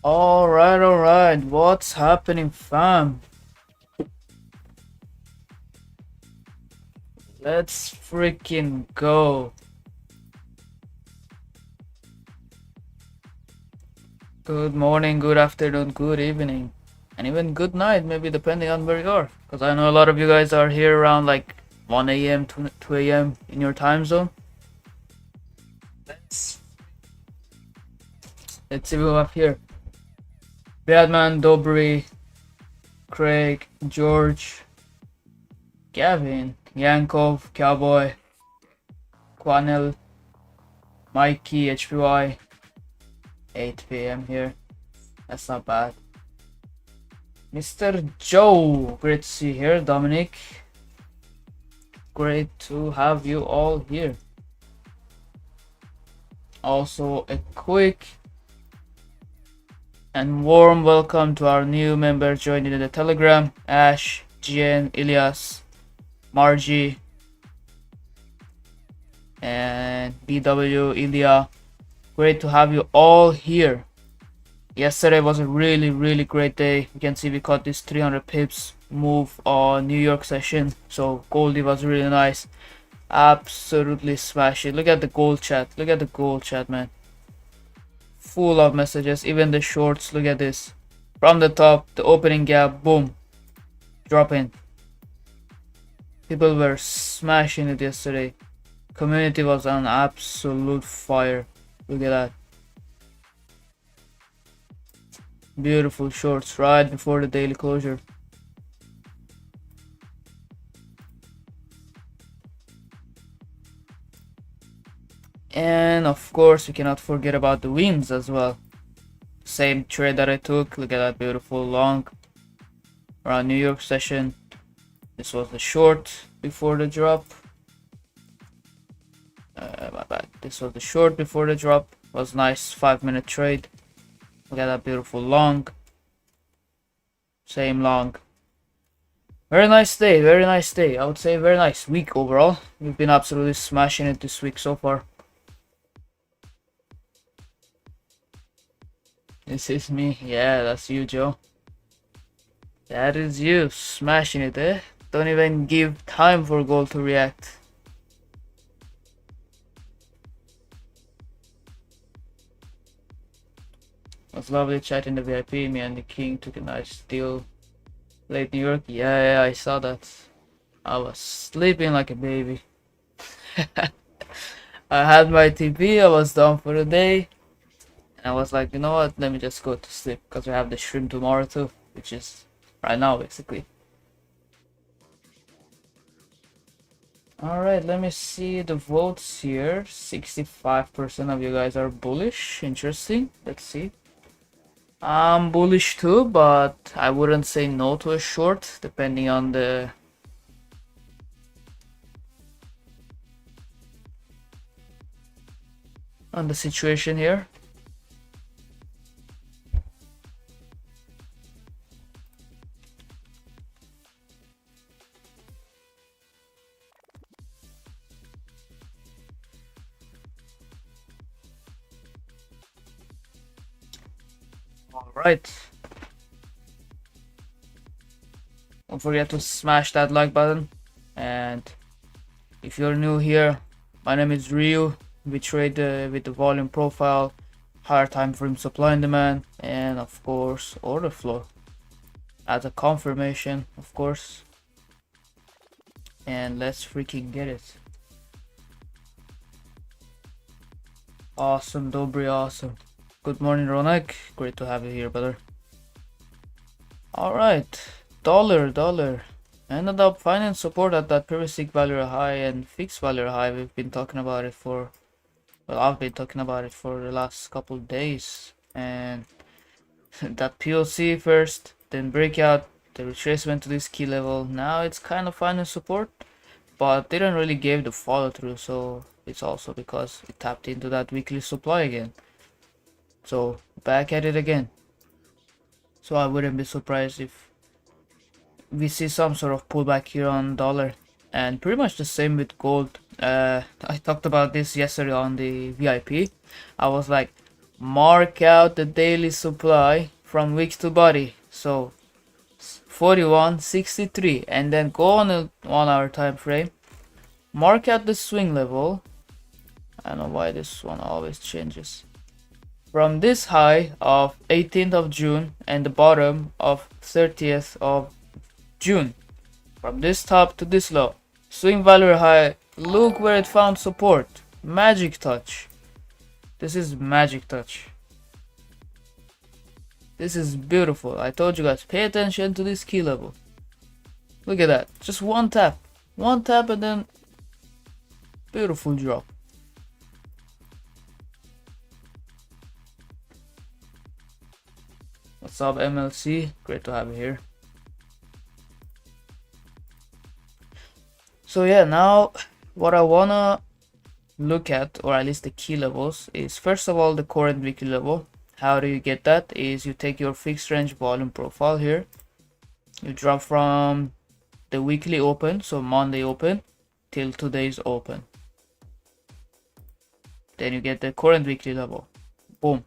Alright, what's happening, fam? Let's freaking go. Good morning, good afternoon, good evening, and even good night, maybe depending on where you are. Because I know a lot of you guys are here around like 1 a.m., 2 a.m. in your time zone. Let's, let's see who we have here. Badman, Dobry, Craig, George, Gavin, Yankov, Cowboy, Quanel, Mikey, HPY, 8 p.m. here. That's not bad. Mr. Joe, great to see you here. Dominic, great to have you all here. Also, a quick and warm welcome to our new member joining in the Telegram: Ash, GN, Ilias, Margie, and BW, Ilya. Great to have you all here. Yesterday was a really great day. You can see we caught this 300 pips move on New York session, so Goldie was really nice. Absolutely smash it. Look at the gold chat. Look at the gold chat, man. Full of messages. Even the shorts. Look at this. From the top, the opening gap, boom, drop in. People were smashing it yesterday. Community was on absolute fire. Look at that. Beautiful shorts right before the daily closure. And of course, we cannot forget about the wins as well. Same trade that I took. Look at that beautiful long around New York session. This was the short before the drop. My bad. This was the short before the drop. Was nice 5-minute trade. Look at that beautiful long. Same long. Very nice day, very nice day. I would say very nice week overall. We've been absolutely smashing it this week so far. This is me. Yeah, that's you, Joe. That is you, smashing it, eh? Don't even give time for gold to react. It was lovely chatting the VIP. Me and the King took a nice deal. Late New York. Yeah, I saw that. I was sleeping like a baby. I had my TP. I was done for the day. And I was like, you know what? Let me just go to sleep because we have the stream tomorrow too, which is right now basically. Alright, let me see the votes here. 65% of you guys are bullish. Interesting. Let's see. I'm bullish too, but I wouldn't say no to a short, depending on the situation here. Alright. Don't forget to smash that like button. And if you're new here, my name is Ryu. We trade with the volume profile, higher time frame supply and demand, and of course order flow as a confirmation, of course. And let's freaking get it. Awesome, Dobry, awesome. Good morning, Ronak. Great to have you here, brother. Alright, dollar. Ended up finding support at that previous value high and fixed value high. We've been talking about it for, well, I've been talking about it for the last couple of days. And that POC first, then breakout, the retracement to this key level. Now it's kind of finding support, but didn't really give the follow through. So it's also because it tapped into that weekly supply again. So back at it again. So I wouldn't be surprised if we see some sort of pullback here on dollar, and pretty much the same with gold. I talked about this yesterday on the VIP. I was like, mark out the daily supply from wicks to body. So 41.63, and then go on a 1 hour time frame, mark out the swing level. I don't know why this one always changes. From this high of 18th of June and the bottom of 30th of June. From this top to this low. Swing value high. Look where it found support. Magic touch. This is magic touch. This is beautiful. I told you guys, pay attention to this key level. Look at that. Just one tap. One tap and then beautiful drop. What's up, MLC? Great to have you here. So yeah, now what I wanna look at, or at least the key levels, is first of all the current weekly level. How do you get that? Is you take your fixed range volume profile here, you drop from the weekly open, so Monday open, till today's open. Then you get the current weekly level. Boom.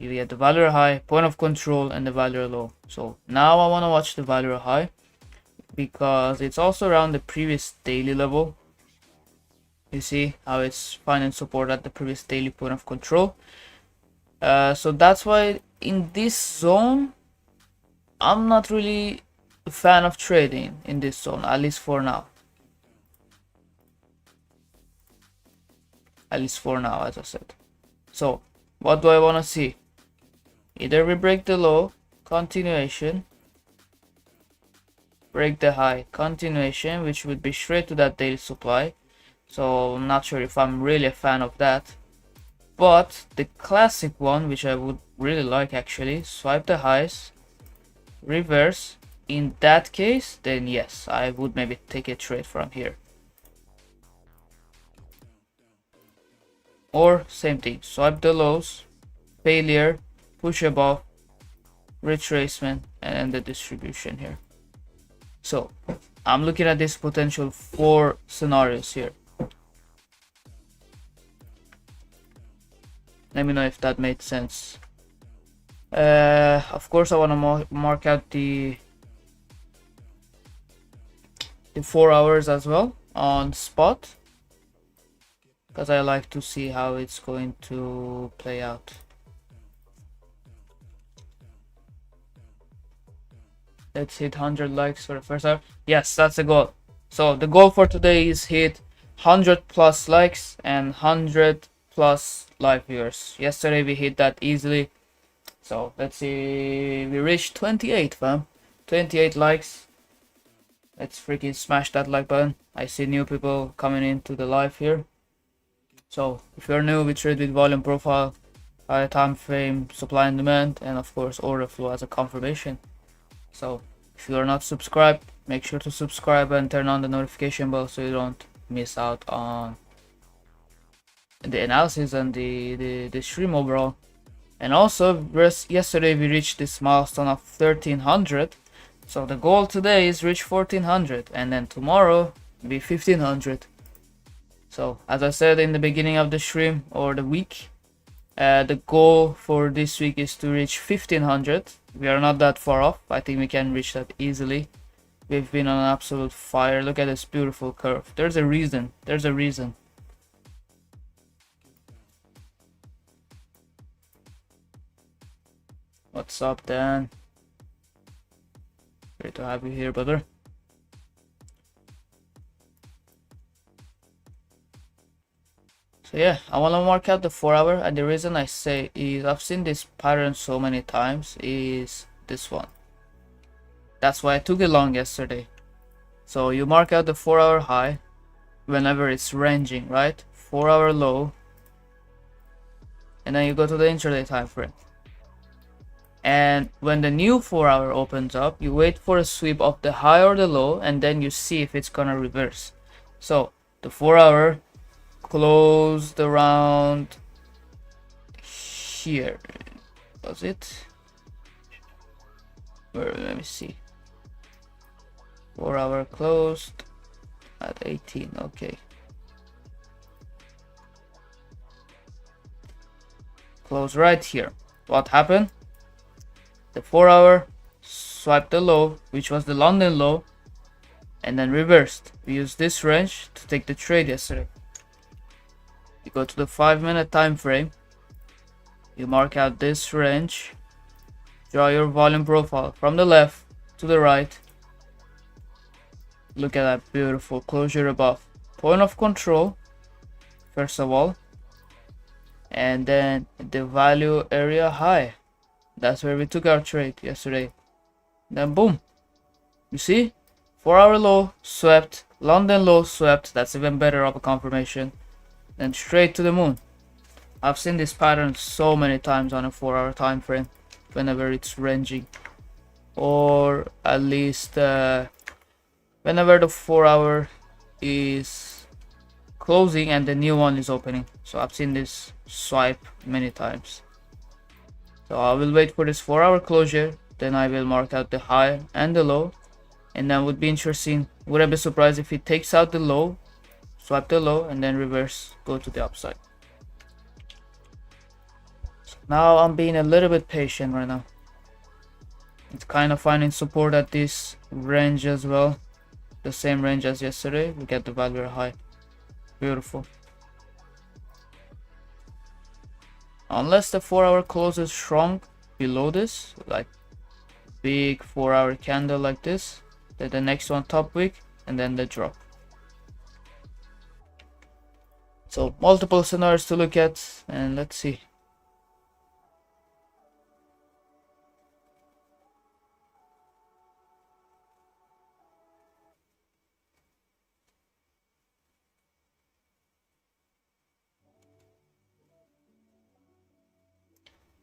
You get the value high, point of control, and the value low. So now I want to watch the value high because it's also around the previous daily level. You see how it's finding support at the previous daily point of control. So that's why in this zone, I'm not really a fan of trading in this zone, at least for now. At least for now, as I said. So what do I want to see? Either we break the low, continuation, break the high, continuation, which would be straight to that daily supply. So I'm not sure if I'm really a fan of that. But the classic one, which I would really like actually, swipe the highs, reverse. In that case, then yes, I would maybe take a trade from here. Or same thing, swipe the lows, failure, push above, retracement, and then the distribution here. So I'm looking at this potential 4 scenarios here. Let me know if that made sense. Of course I want to mark out the 4 hours as well on spot, because I like to see how it's going to play out. Let's hit 100 likes for the first hour. Yes, that's the goal. So the goal for today is hit 100 plus likes and 100 plus live viewers. Yesterday we hit that easily. So let's see, we reached 28, fam. 28 likes. Let's freaking smash that like button. I see new people coming into the live here. So if you're new, we trade with volume profile, high time frame, supply and demand, and of course order flow as a confirmation. So if you are not subscribed, make sure to subscribe and turn on the notification bell so you don't miss out on the analysis and the stream overall. And also yesterday we reached this milestone of 1300. So the goal today is reach 1400, and then tomorrow be 1500. So as I said in the beginning of the stream or the week, the goal for this week is to reach 1500. We are not that far off. I think we can reach that easily. We've been on an absolute fire. Look at this beautiful curve. There's a reason. There's a reason. What's up, Dan? Great to have you here, brother. So yeah, I want to mark out the 4 hour, and the reason I say is I've seen this pattern so many times is this one. That's why I took it long yesterday. So you mark out the 4 hour high whenever it's ranging, right? 4 hour low, and then you go to the intraday time frame. And when the new 4 hour opens up, you wait for a sweep of the high or the low, and then you see if it's gonna reverse. So the 4 hour closed around here, was it? Let me see. 4 hour closed at 18. Okay. close right here. What happened? The 4 hour swiped the low, which was the London low, and then reversed. We used this range to take the trade yesterday. You go to the 5-minute time frame, you mark out this range, draw your volume profile from the left to the right. Look at that beautiful closure above. Point of control, first of all, and then the value area high. That's where we took our trade yesterday. Then boom, you see, 4 hour low swept, London low swept. That's even better of a confirmation. Then straight to the moon. I've seen this pattern so many times on a 4 hour time frame whenever it's ranging, or at least whenever the 4 hour is closing and the new one is opening. So I've seen this swipe many times. So I will wait for this 4 hour closure, then I will mark out the high and the low, and then would be interesting. Would I be surprised if it takes out the low, swipe the low, and then reverse, go to the upside. So now I'm being a little bit patient right now. It's kind of finding support at this range as well, the same range as yesterday. We get the value high. Beautiful. Unless the 4 hour closes strong below this, like big 4 hour candle like this, then the next one top wick, and then the drop. So multiple scenarios to look at, and let's see.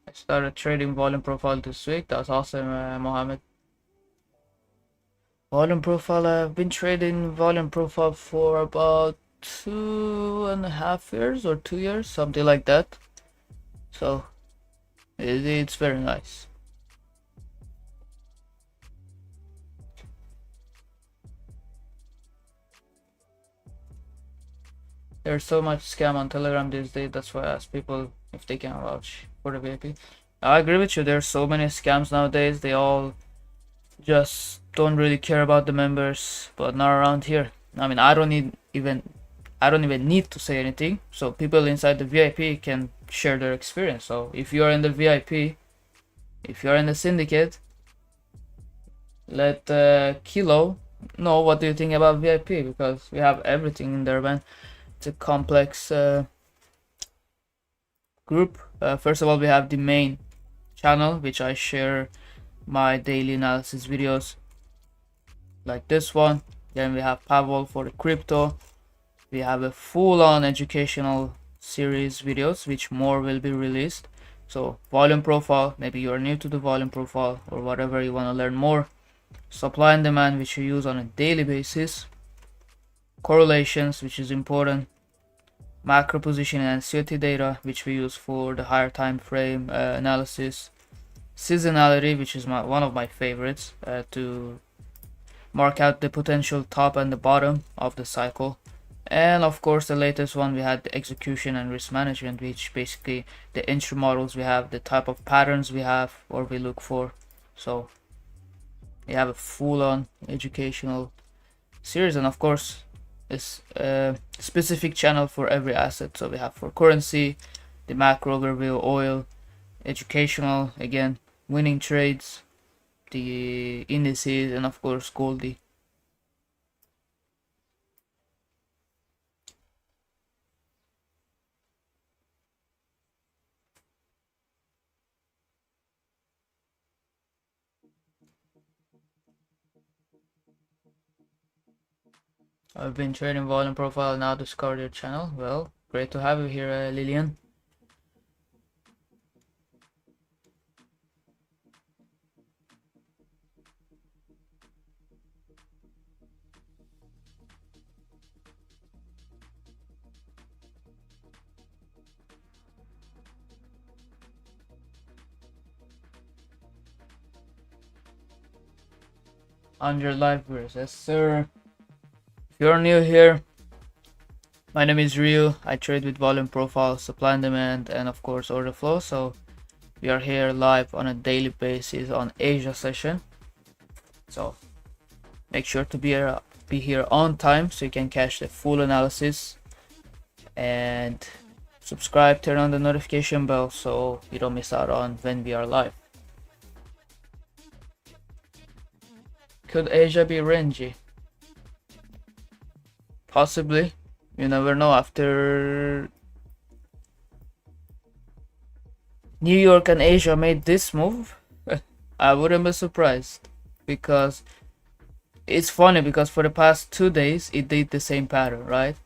I started trading volume profile this week. That's awesome, Mohammed. Volume profile, I've been trading volume profile for about 2.5 years or 2 years, something like that. So it's very nice. There's so much scam on Telegram these days. That's why I ask people if they can vouch for the VIP. I agree with you. There's so many scams nowadays. They all just don't really care about the members, but not around here. I mean, I don't even need to say anything. So people inside the VIP can share their experience. So if you are in the VIP, if you are in the syndicate, let Kilo know what do you think about VIP, because we have everything in there, man. It's a complex group. First of all, we have the main channel, which I share my daily analysis videos like this one. Then we have Pavel for the crypto. We have a full-on educational series videos, which more will be released. So volume profile, maybe you're new to the volume profile or whatever, you want to learn more. Supply and demand, which you use on a daily basis. Correlations, which is important. Macro position and COT data, which we use for the higher time frame analysis. Seasonality, which is one of my favorites, to mark out the potential top and the bottom of the cycle. And of course, the latest one, we had the execution and risk management, which basically the entry models we have, the type of patterns we have or we look for. So we have a full-on educational series, and of course is a specific channel for every asset. So we have for currency, the macro overview, oil, educational, again, winning trades, the indices, and of course Goldie. I've been trading volume profile, now discovered your channel. Well, great to have you here, Lillian. On your live viewers, yes sir. If you're new here, My name is Ryu. I trade with volume profile, supply and demand, and of course order flow. So we are here live on a daily basis on Asia session. So make sure to be here on time so you can catch the full analysis, and subscribe, turn on the notification bell so you don't miss out on when we are live. Could Asia be rangy? Possibly. You never know. After New York and Asia made this move, I wouldn't be surprised, because it's funny because for the past 2 days it did the same pattern, right?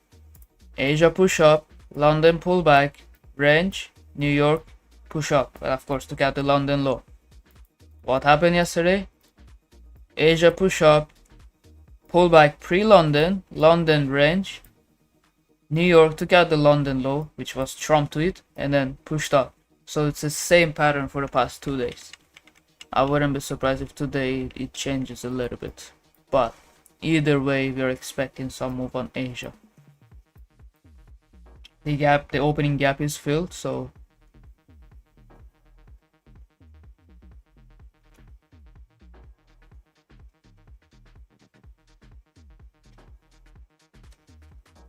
Asia push up, London pull back, range, New York push up, and of course took out the London low. What happened yesterday? Asia push up, pull back pre-London, London range, New York took out the London low, which was Trump tweet, and then pushed up. So it's the same pattern for the past 2 days. I wouldn't be surprised if today it changes a little bit, but either way we are expecting some move on Asia. The opening gap is filled, so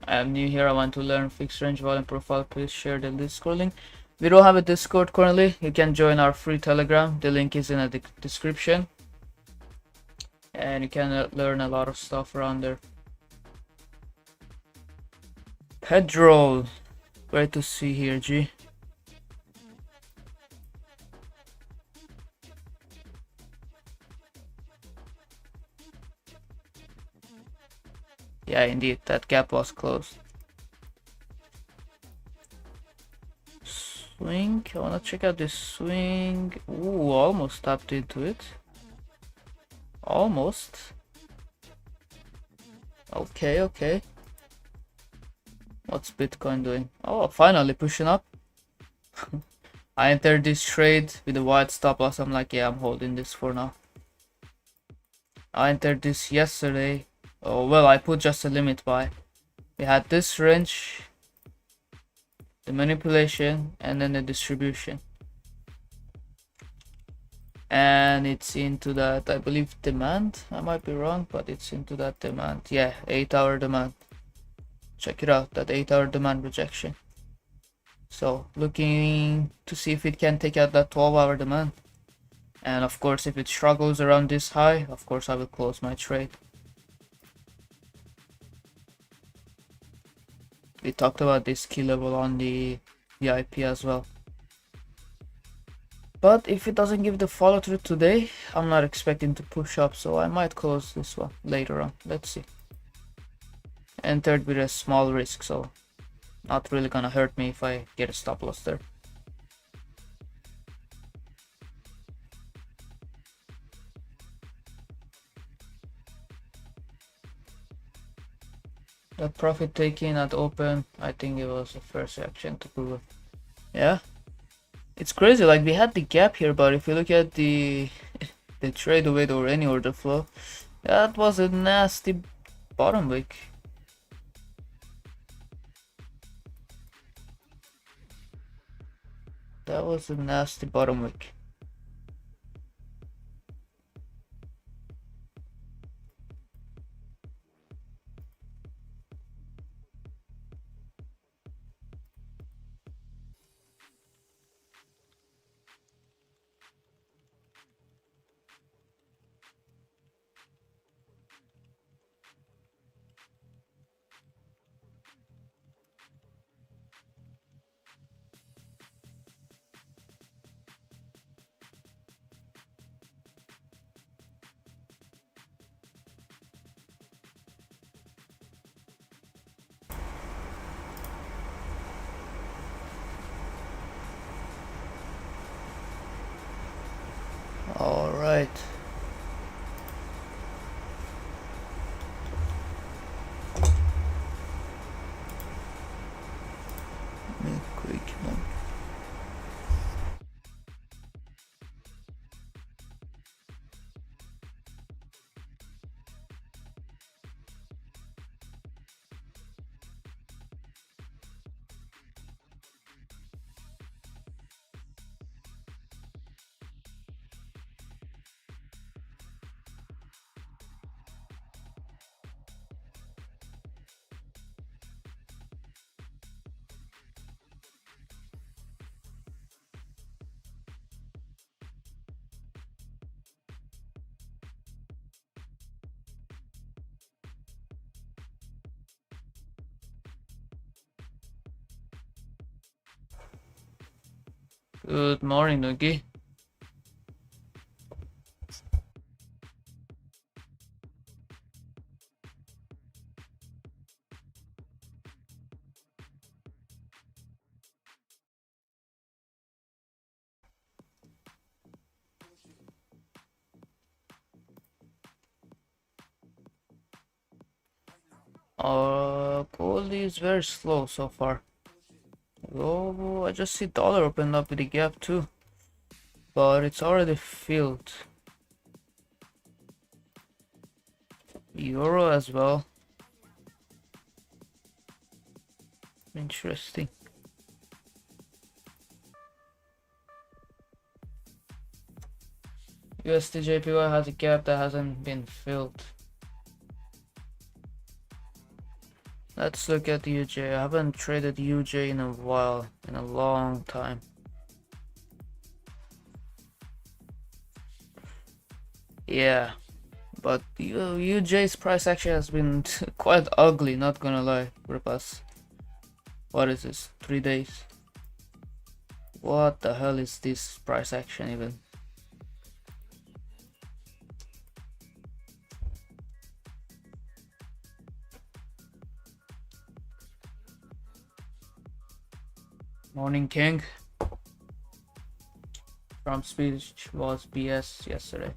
I am new here. I want to learn fixed range volume profile. Please share the Discord link. We don't have a Discord currently. You can join our free Telegram. The link is in the description, and you can learn a lot of stuff around there. Pedro, great to see here, G. Yeah, indeed, that gap was closed. Swing, I wanna check out this swing. Ooh, almost tapped into it. Almost. Okay. What's Bitcoin doing? Oh, finally pushing up. I entered this trade with a wide stop loss. I'm like, yeah, I'm holding this for now. I entered this yesterday. Oh, well, I put just a limit buy. We had this range, the manipulation, and then the distribution. And it's into that, I believe, demand. I might be wrong, but it's into that demand. Yeah, 8-hour demand. Check it out, that 8-hour demand rejection. So looking to see if it can take out that 12-hour demand. And of course, if it struggles around this high, of course I will close my trade. We talked about this key level on the VIP as well. But if it doesn't give the follow through today, I'm not expecting to push up, so I might close this one later on. Let's see. Entered with a small risk, so not really gonna hurt me if I get a stop loss there. That profit taking at open, I think it was the first reaction to Google. Yeah, it's crazy. Like, we had the gap here, but if you look at the the trade weight or any order flow, that was a nasty bottom wick. That was a nasty bottom wick. All right. Quick one. Good morning, Noogie. Gold is very slow so far. Oh, I just see dollar opened up with a gap too, but it's already filled. Euro as well. Interesting. USD JPY has a gap that hasn't been filled. Let's look at UJ. I haven't traded UJ in a while, in a long time. Yeah, but UJ's price action has been quite ugly, not gonna lie, for the past, what is this, 3 days? What the hell is this price action even? Morning, King. Trump's speech was BS yesterday.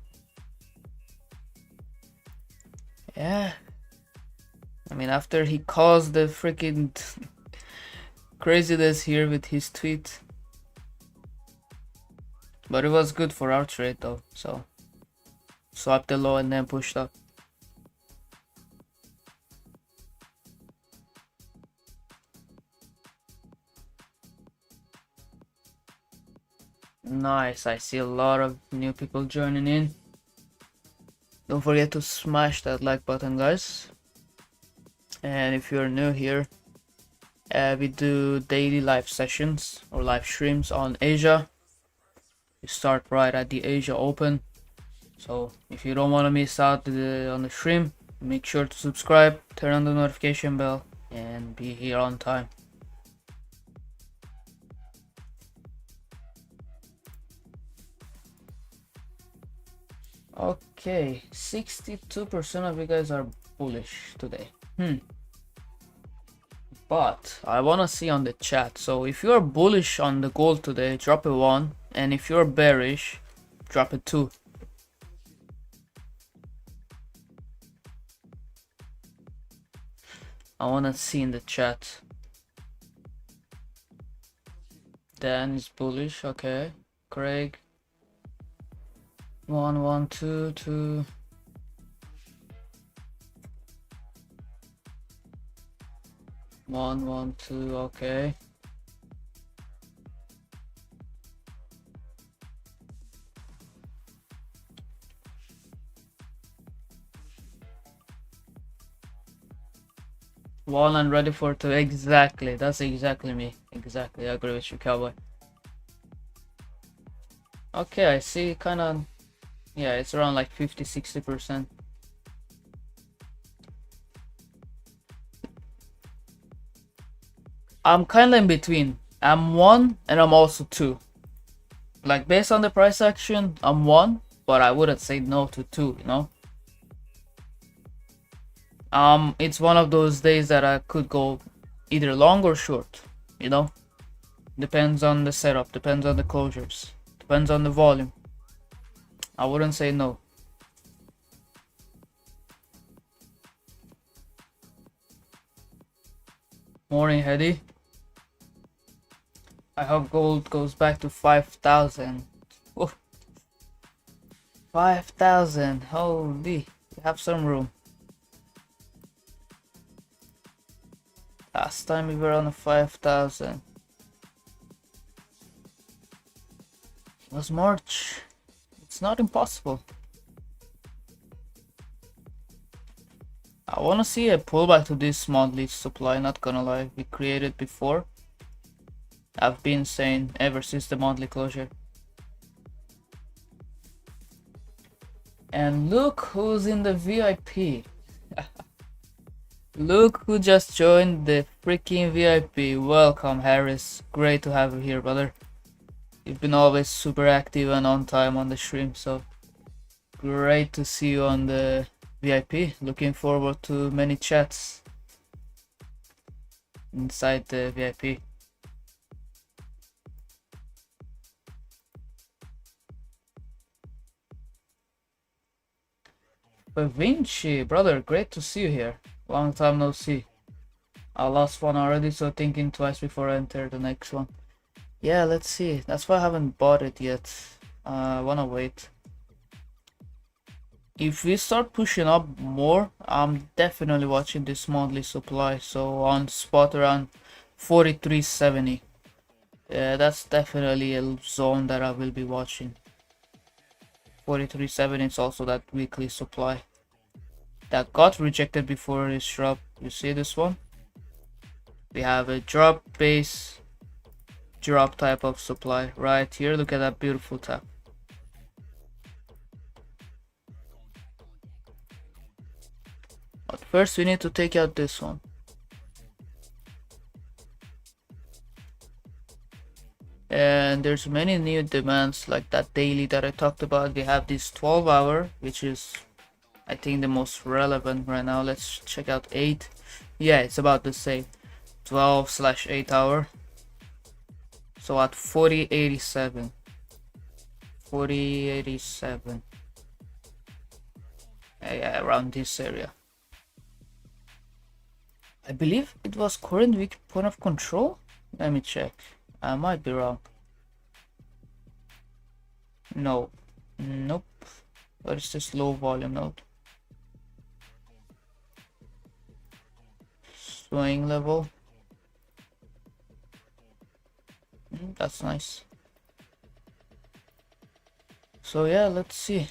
Yeah. I mean, after he caused the freaking craziness here with his tweet. But it was good for our trade though, so swapped the low and then pushed up. Nice, I see a lot of new people joining in. Don't forget to smash that like button, guys. And if you're new here, we do daily live sessions or live streams on Asia. We start right at the Asia Open. So if you don't want to miss out on the stream, make sure to subscribe, turn on the notification bell, and be here on time. Okay, 62% of you guys are bullish today. But I wanna see on the chat. So if you're bullish on the gold today, drop a 1, and if you're bearish, drop a 2. I wanna see in the chat. Dan is bullish, okay. Craig. 1, 1, 2, 2. 1, 1, 2, okay. One and ready for 2. Exactly, that's exactly me. Exactly, I agree with you, Cowboy. Okay, I see kinda, yeah, it's around like 50-60%. I'm kinda in between. I'm 1 and I'm also 2. Like based on the price action, I'm 1, but I wouldn't say no to 2, you know? It's one of those days that I could go either long or short, you know? Depends on the setup, depends on the closures, depends on the volume. I wouldn't say no. Morning, Hedy. I hope gold goes back to 5,000. 5,000, holy, you have some room. Last time we were on a 5,000. It was March. It's not impossible. I wanna see a pullback to this monthly supply, not gonna lie. We created before. I've been saying ever since the monthly closure. And look who's in the VIP. Look who just joined the freaking VIP. Welcome, Harris. Great to have you here, brother. You've been always super active and on time on the stream, so great to see you on the VIP. Looking forward to many chats inside the VIP. But Vinci, brother, great to see you here. Long time no see. I lost one already, so thinking twice before I enter the next one. Yeah, let's see. That's why I haven't bought it yet. I wanna wait. If we start pushing up more, I'm definitely watching this monthly supply. So on spot around 43.70. Yeah, that's definitely a zone that I will be watching. 43.7 is also that weekly supply that got rejected before this drop. You see this one? We have a drop base drop type of supply right here. Look at that beautiful tap. But first we need to take out this one. And there's many new demands like that daily that I talked about. We have this 12-hour, which is I think the most relevant right now. Let's check out 8. Yeah, it's about the same. 12/8 hour. So at 40.87. 40.87. Yeah, around this area. I believe it was current week point of control. Let me check. I might be wrong. No. Nope. What is this low volume node? Swing level. That's nice. So yeah, let's see.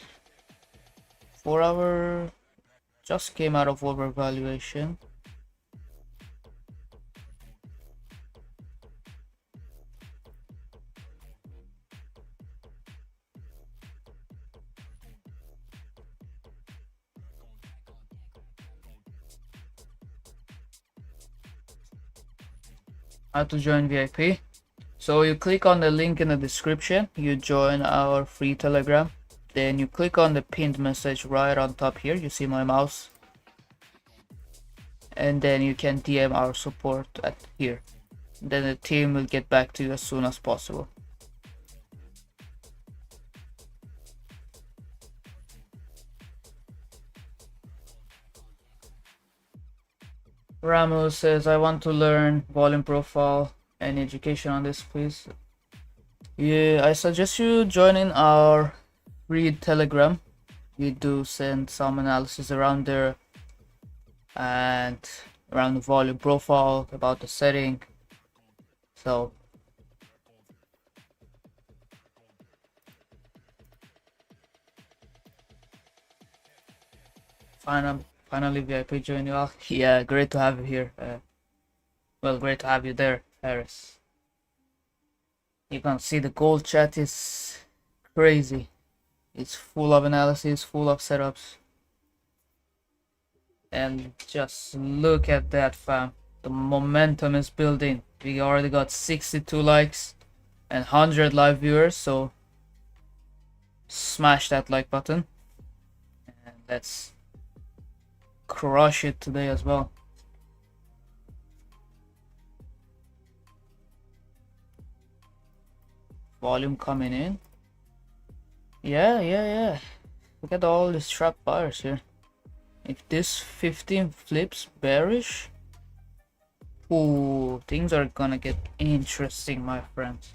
4-hour just came out of overvaluation. How to join VIP? So you click on the link in the description, you join our free Telegram, then you click on the pinned message right on top here. You see my mouse, and then you can DM our support at here. Then the team will get back to you as soon as possible. Ramos says, I want to learn volume profile and education on this, please. Yeah, I suggest you joining our free Telegram. We do send some analysis around there and around the volume profile, about the setting. So finally VIP join you all. Yeah, great to have you here. Well, great to have you there, Harris. You can see the gold chat is crazy. It's full of analysis, full of setups. And just look at that, fam. The momentum is building. We already got 62 likes and 100 live viewers, so smash that like button. And let's crush it today as well. Volume coming in. Yeah. Look at all these trap buyers here. If this 15 flips bearish, ooh, things are gonna get interesting, my friends.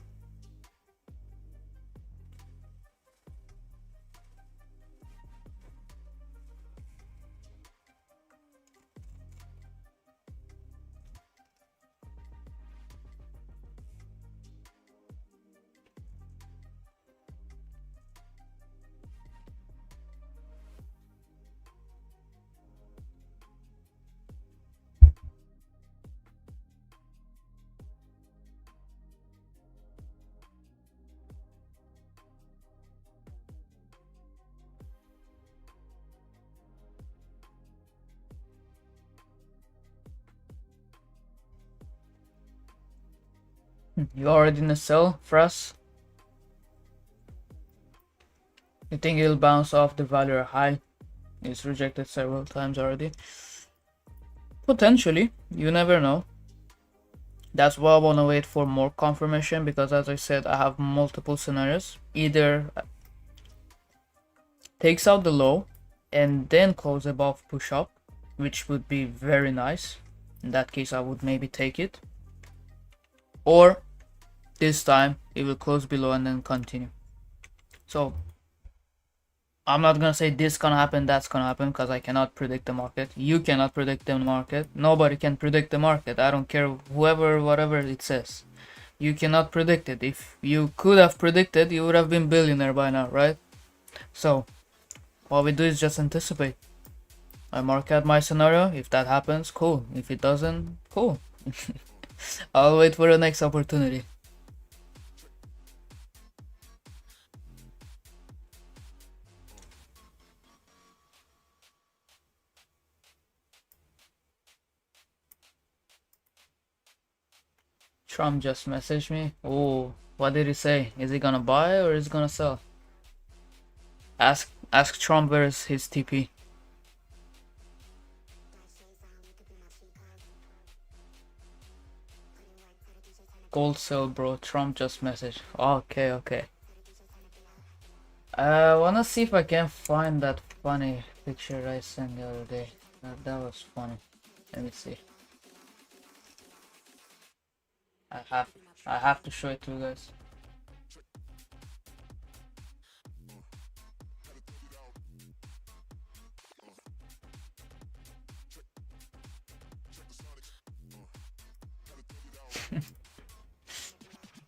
You already in a sell for us? You think it'll bounce off the value high? It's rejected several times already. Potentially, you never know. That's why I want to wait for more confirmation, because as I said, I have multiple scenarios. Either takes out the low and then close above push up, which would be very nice. In that case, I would maybe take it. Or this time it will close below and then continue. So I'm not gonna say this gonna happen, that's gonna happen, because I cannot predict the market. You cannot predict the market. Nobody can predict the market. I don't care whoever, whatever it says. You cannot predict it. If you could have predicted, you would have been billionaire by now, right? So what we do is just anticipate. I mark out my scenario. If that happens, cool. If it doesn't, cool. I'll wait for the next opportunity. Trump just messaged me. Oh, what did he say? Is he gonna buy or is he gonna sell? Ask Trump where's his TP. Gold sell, bro. Trump just messaged. Okay. I wanna see if I can find that funny picture I sent the other day. That was funny. Let me see. I have to show it to you guys.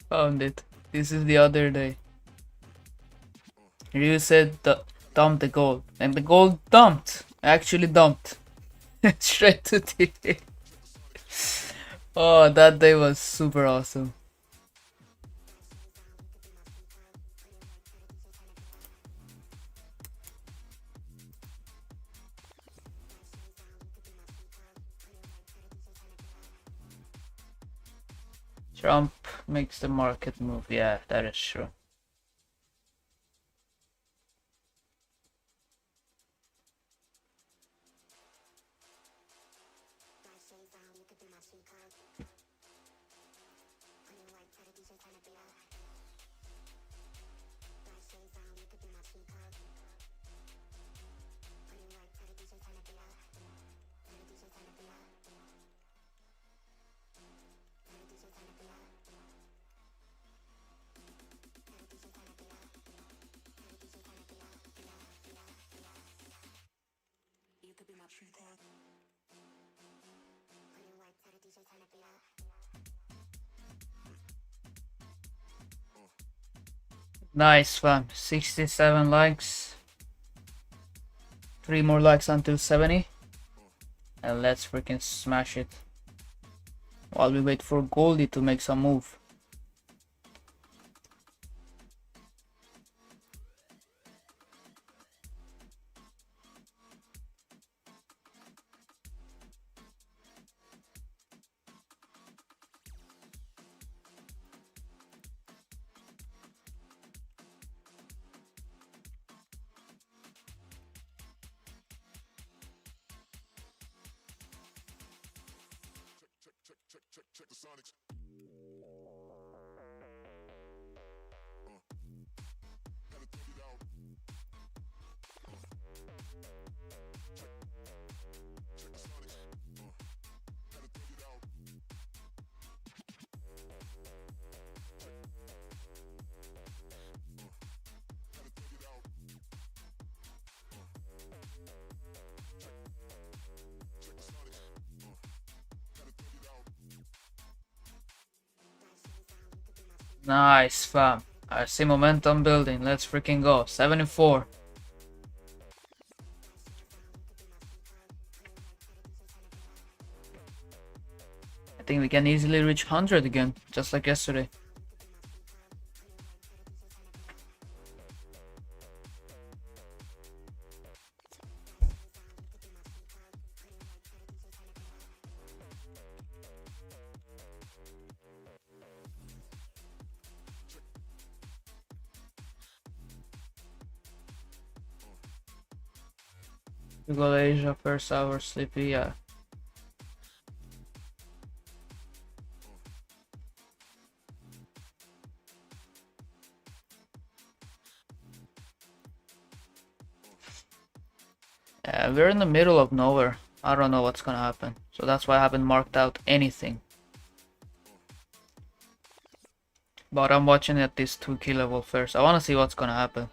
Found it. This is the other day. You said dump the gold, and the gold dumped. Actually dumped. Straight to TP. Oh, that day was super awesome. Trump makes the market move. Yeah, that is true. Nice, fam. 67 likes. 3 more likes until 70. And let's freaking smash it. While we wait for Goldie to make some move. Nice, fam. I see momentum building. Let's freaking go. 74. I think we can easily reach 100 again, just like yesterday. Google Asia first hour sleepy, yeah. We're in the middle of nowhere. I don't know what's gonna happen. So that's why I haven't marked out anything. But I'm watching at this 2 key level first. I wanna see what's gonna happen.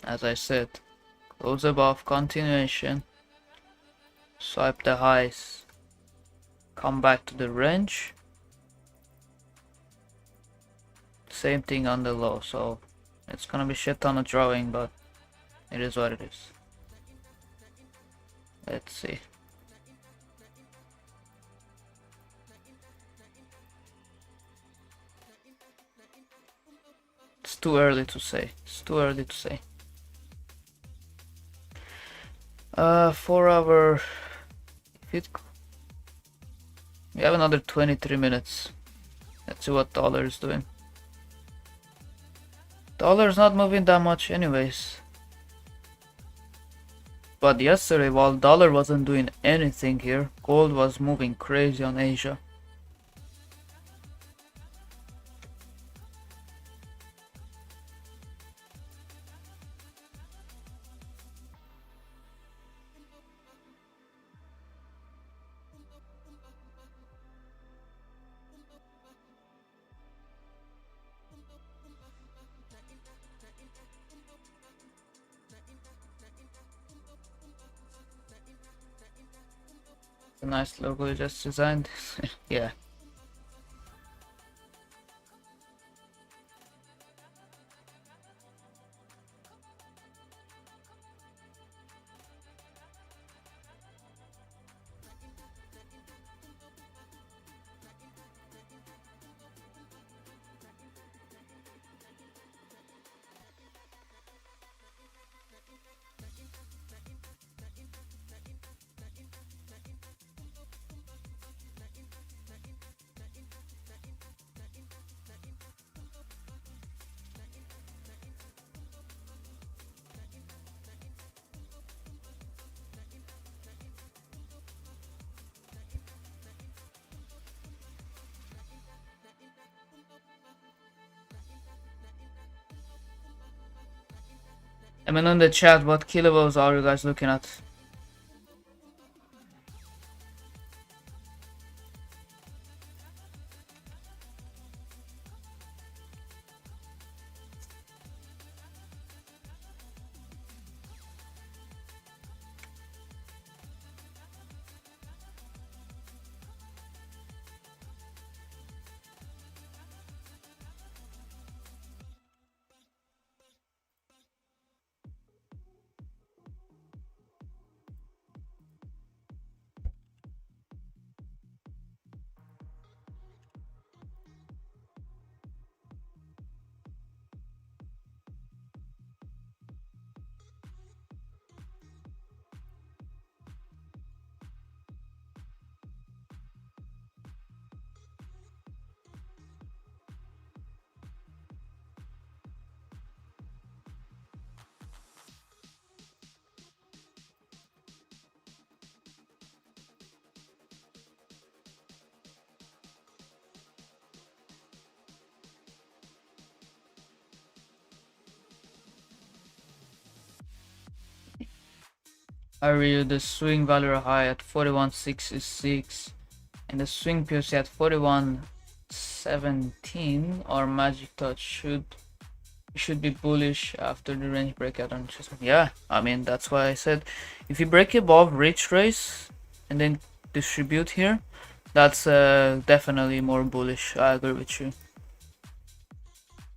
As I said, close above, continuation. Swipe the highs. Come back to the range. Same thing on the low, so it's gonna be shit ton of drawing, but it is what it is. Let's see. It's too early to say. It's too early to say. 4 hour. We have another 23 minutes. Let's see what dollar is doing. Dollar's not moving that much anyways. But yesterday, while dollar wasn't doing anything here, gold was moving crazy on Asia. A nice logo you just designed. Yeah. I mean, in the chat, what key levels are you guys looking at? I read the swing value high at 41.66 and the swing POC at 41.17. Our magic touch should be bullish after the range breakout on Tuesday. Yeah, I mean that's why I said if you break above retrace and then distribute here, that's definitely more bullish. I agree with you.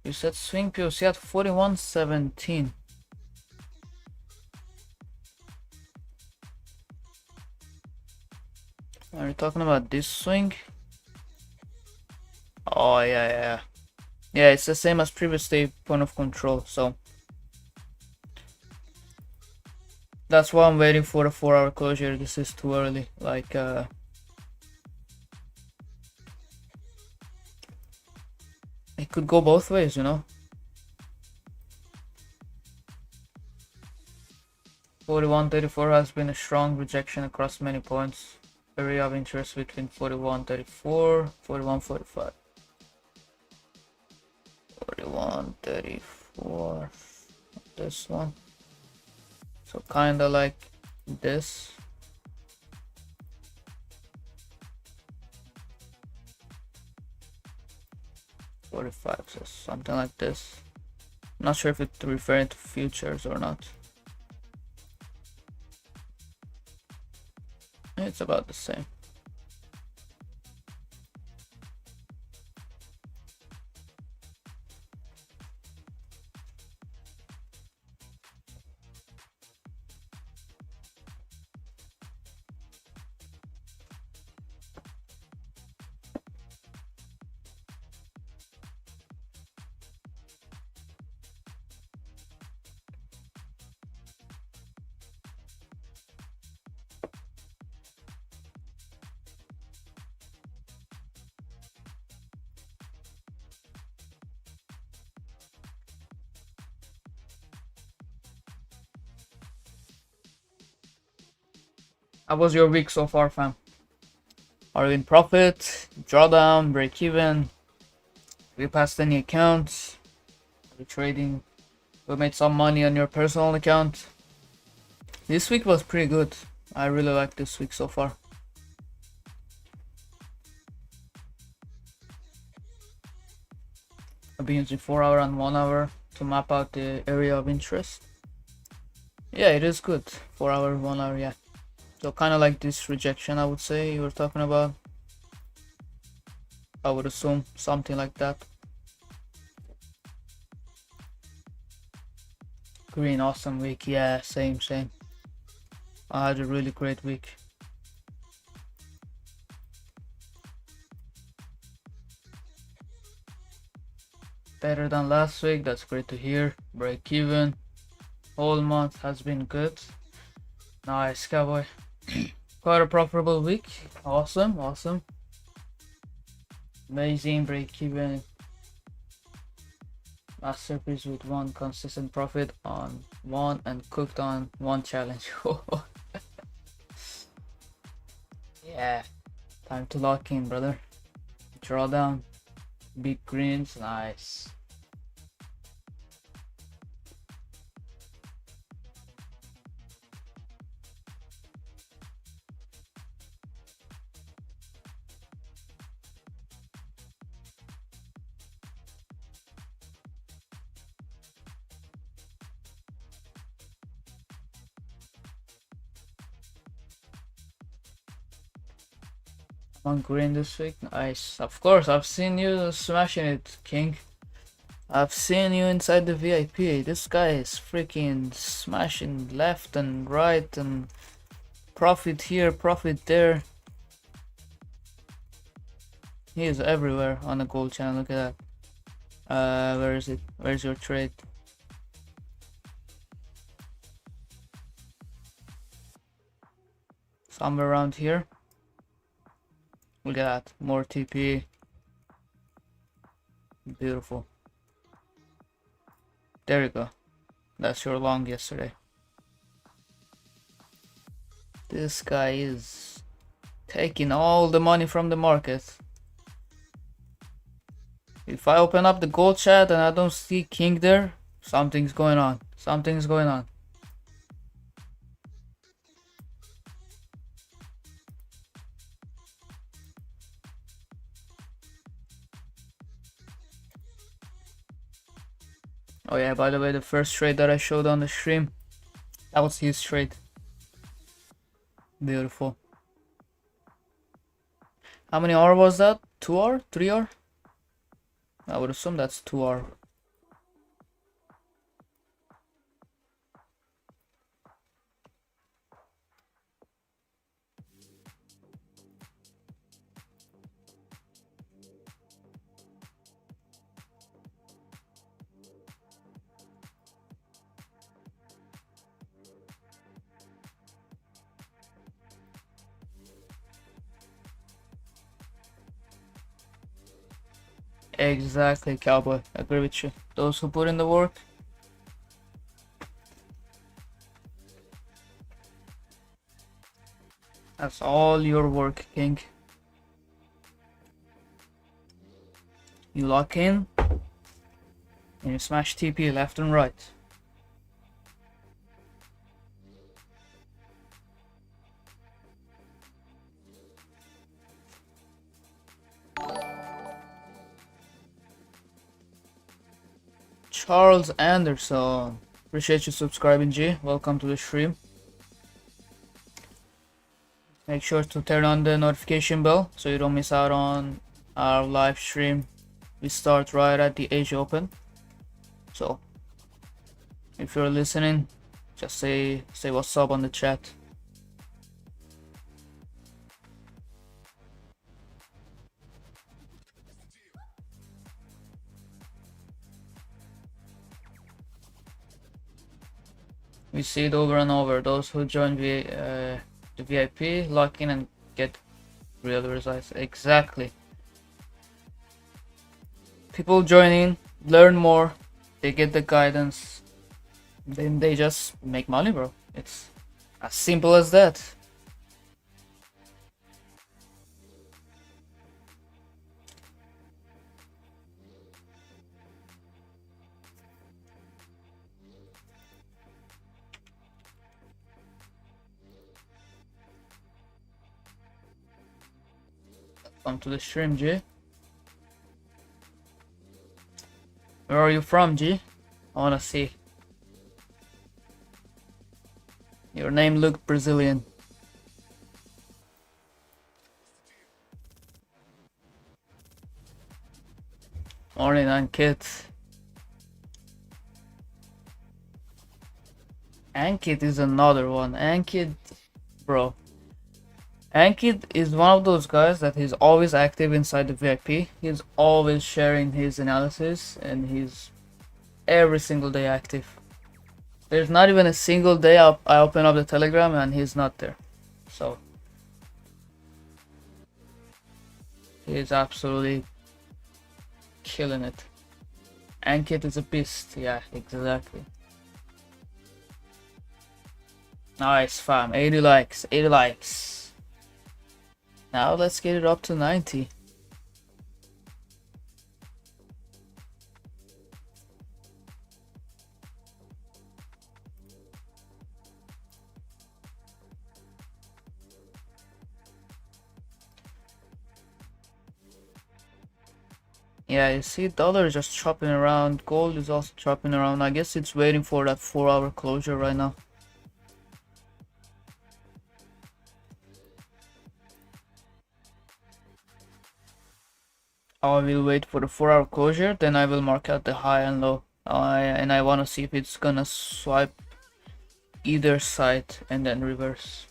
You said swing POC at 41.17. Are you talking about this swing? Oh yeah. Yeah, it's the same as previous day point of control, so that's why I'm waiting for a 4-hour closure. This is too early. Like it could go both ways, you know. 41.34 has been a strong rejection across many points. Area of interest between 41.34, 41.45. 41.34. This one. So kinda like this. 45, so something like this. Not sure if it's referring to futures or not. It's about the same. How was your week so far, fam? Are you in profit, drawdown, break even? Have you passed any accounts? Are you trading? You made some money on your personal account? This week was pretty good. I really like this week so far. I've been using 4 hour and 1 hour to map out the area of interest. Yeah, it is good. 4 hour, 1 hour, yeah. So kind of like this rejection, I would say you were talking about. I would assume something like that. Green, awesome week. Yeah, same. I had a really great week. Better than last week, that's great to hear. Break even. Whole month has been good. Nice, cowboy. Quite a profitable week. Awesome. Amazing, break even. Masterpiece with one consistent profit on one and cooked on one challenge. Yeah, time to lock in, brother. Drawdown, big greens, nice. One green this week, nice. Of course, I've seen you smashing it, King. I've seen you inside the VIP. This guy is freaking smashing left and right and profit here, profit there. He is everywhere on the gold channel. Look at that. Where is it? Where's your trade? Somewhere around here. Look at that. More TP. Beautiful. There you go. That's your long yesterday. This guy is taking all the money from the market. If I open up the gold chat and I don't see King there, something's going on. Something's going on. Oh yeah, by the way, the first trade that I showed on the stream, that was his trade. Beautiful. How many hour was that? 2 hour? 3 hour? I would assume that's 2 hour. Exactly, cowboy. I agree with you. Those who put in the work. That's all your work, King. You lock in and you smash TP left and right. Charles Anderson, appreciate you subscribing, G. Welcome to the stream. Make sure to turn on the notification bell so you don't miss out on our live stream. We start right at the age open. So if you're listening, just say what's up on the chat. We see it over and over. Those who join the VIP lock in and get real results. Exactly. People join in, learn more, they get the guidance, then they just make money, bro. It's as simple as that. Welcome to the stream, G. Where are you from, G? I wanna see. Your name looked Brazilian. Morning, Ankit. Ankit is another one. Ankit, bro. Ankit is one of those guys that he's always active inside the VIP. He's always sharing his analysis and he's every single day active. There's not even a single day I open up the Telegram and he's not there. So he's absolutely killing it. Ankit is a beast. Yeah, exactly. Nice, fam. 80 likes. 80 likes. Now let's get it up to 90. Yeah, you see dollar is just chopping around. Gold is also chopping around. I guess it's waiting for that 4-hour closure right now. I will wait for the 4-hour closure, then I will mark out the high and low. And I want to see if it's gonna swipe either side and then reverse.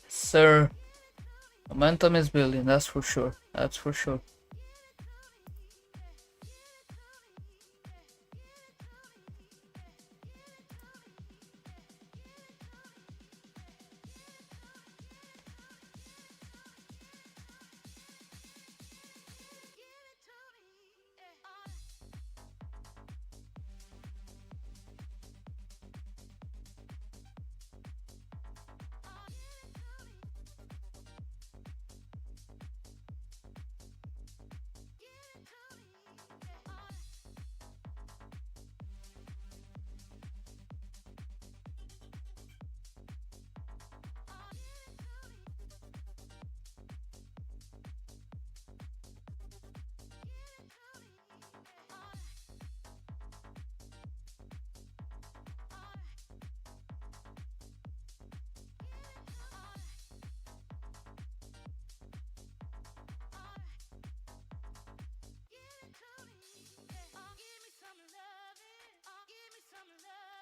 Sir, momentum is building, that's for sure. That's for sure.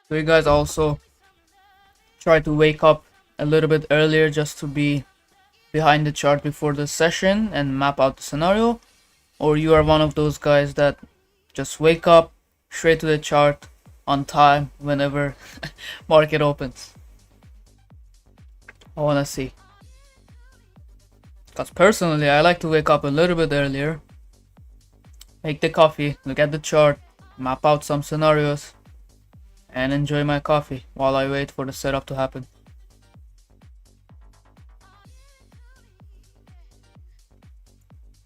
So you guys also try to wake up a little bit earlier just to be behind the chart before the session and map out the scenario, or you are one of those guys that just wake up straight to the chart on time whenever market opens. I wanna see, because personally I like to wake up a little bit earlier, make the coffee, look at the chart, map out some scenarios, and enjoy my coffee while I wait for the setup to happen.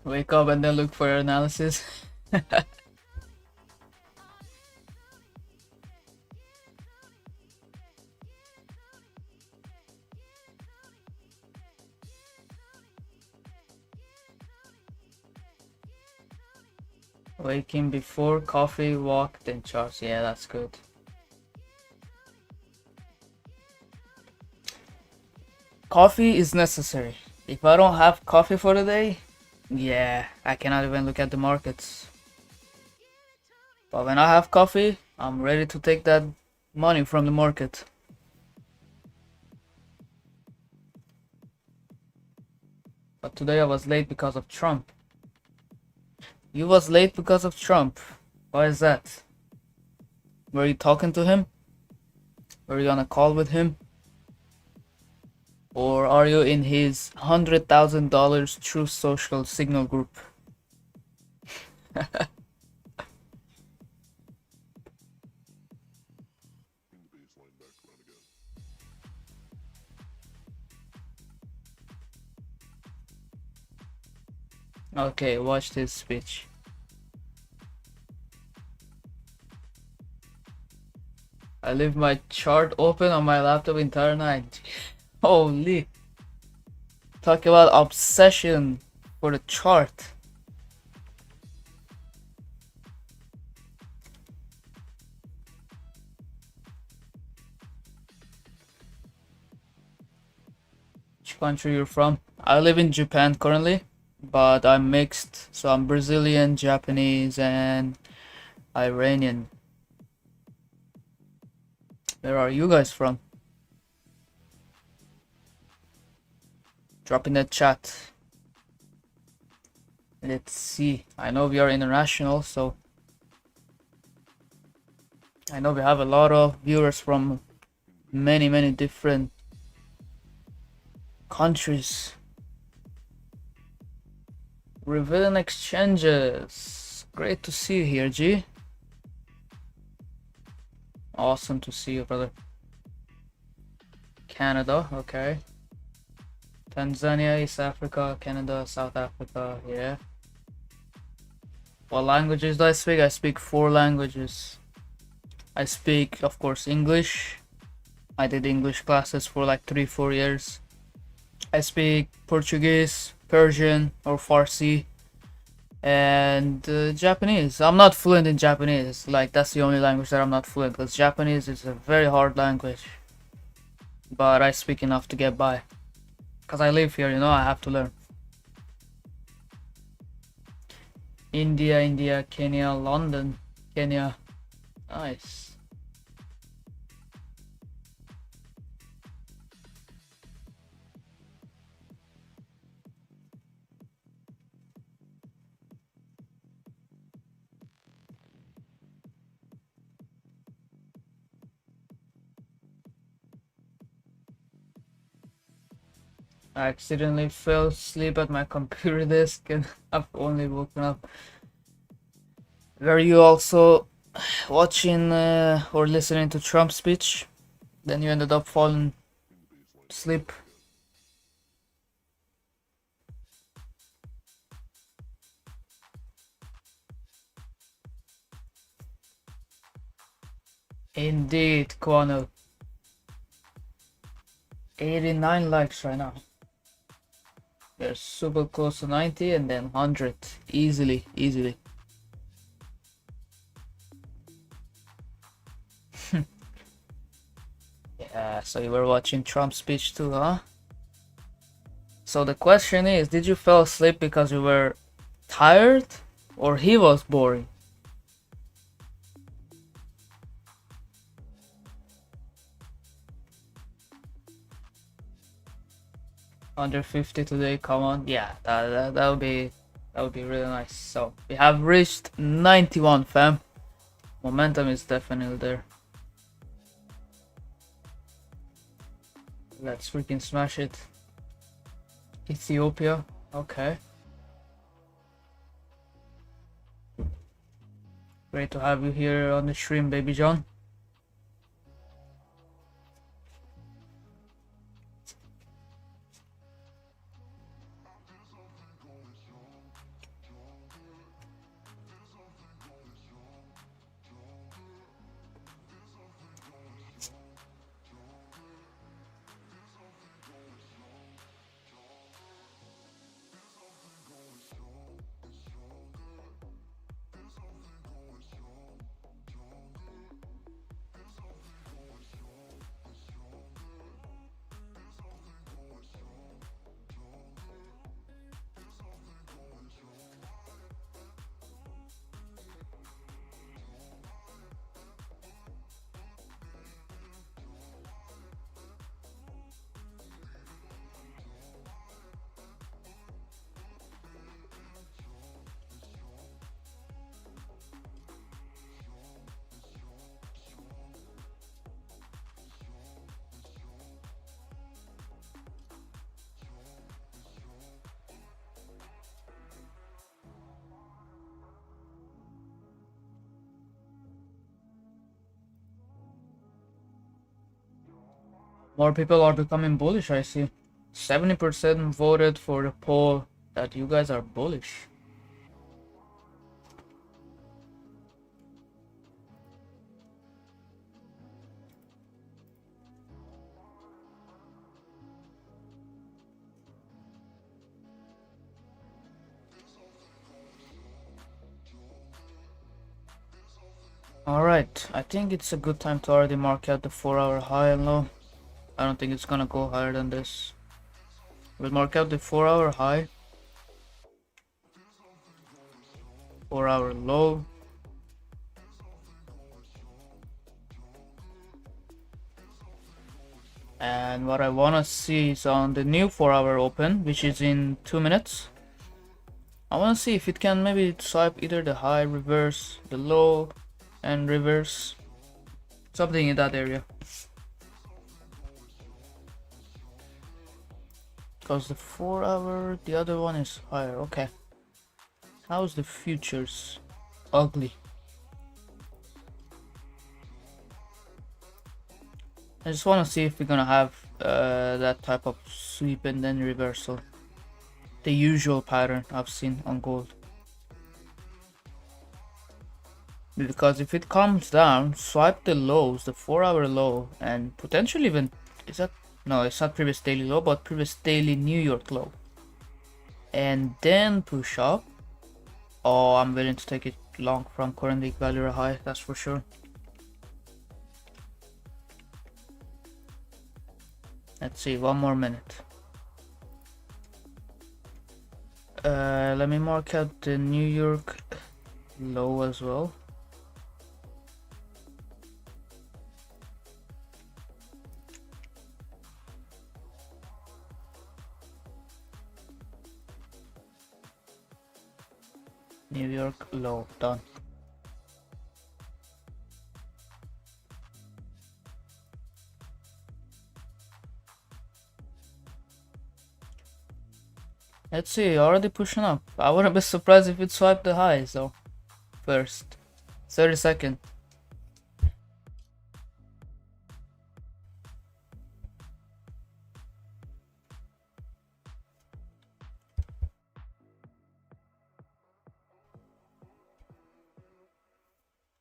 Wake up and then look for your analysis. Waking before coffee, walk, then charge. Yeah, that's good. Coffee is necessary. If I don't have coffee for the day, yeah, I cannot even look at the markets. But when I have coffee, I'm ready to take that money from the market. But today I was late because of Trump. You was late because of Trump. Why is that? Were you talking to him? Were you on a call with him? Or are you in his $100,000 True Social Signal group? Okay, watch this speech. I leave my chart open on my laptop entire night. Holy. Talk about obsession for the chart. Which country you're from? I live in Japan currently, but I'm mixed, so I'm Brazilian, Japanese, and Iranian. Where are you guys from? Drop in the chat. Let's see. I know we are international, so I know we have a lot of viewers from many different countries. Revealing exchanges. Great to see you here, G. Awesome to see you, brother. Canada, okay. Tanzania, East Africa, Canada, South Africa, yeah. What languages do I speak? I speak 4 languages. I speak, of course, English. I did English classes for like 3-4 years. I speak Portuguese, Persian, or Farsi, and Japanese. I'm not fluent in Japanese. Like, that's the only language that I'm not fluent, because Japanese is a very hard language. But I speak enough to get by. Because I live here, you know, I have to learn. India, Kenya, London, Kenya. Nice. I accidentally fell asleep at my computer desk and I've only woken up. Were you also watching or listening to Trump's speech? Then you ended up falling asleep. Indeed, Kwano. 89 likes right now. They're super close to 90 and then 100. Easily. Yeah, so you were watching Trump's speech too, huh? So the question is, did you fall asleep because you were tired or he was boring? Under 50 today, come on. Yeah, that would be really nice. So we have reached 91, fam. Momentum is definitely there. Let's freaking smash it. Ethiopia, okay. Great to have you here on the stream, baby John. More people are becoming bullish, I see. 70% voted for the poll that you guys are bullish. Alright, I think it's a good time to already mark out the 4-hour high and low. I don't think it's gonna go higher than this. We'll mark out the 4-hour high, 4-hour low, and what I wanna see is on the new 4-hour open, which is in 2 minutes. I wanna see if it can maybe swipe either the high, reverse, the low, and reverse. Something in that area. Because the 4-hour, the other one is higher. Okay. How's the futures? Ugly. I just want to see if we're gonna have that type of sweep and then reversal. The usual pattern I've seen on gold. Because if it comes down, swipe the lows, the 4-hour low, and potentially even, is that, no, it's not previous daily low, but previous daily New York low. And then push up. Oh, I'm willing to take it long from current week value high, that's for sure. Let's see, one more minute. Let me mark out the New York low as well. New York low, done. Let's see, already pushing up. I wouldn't be surprised if it swiped the highs though. First. 30 seconds.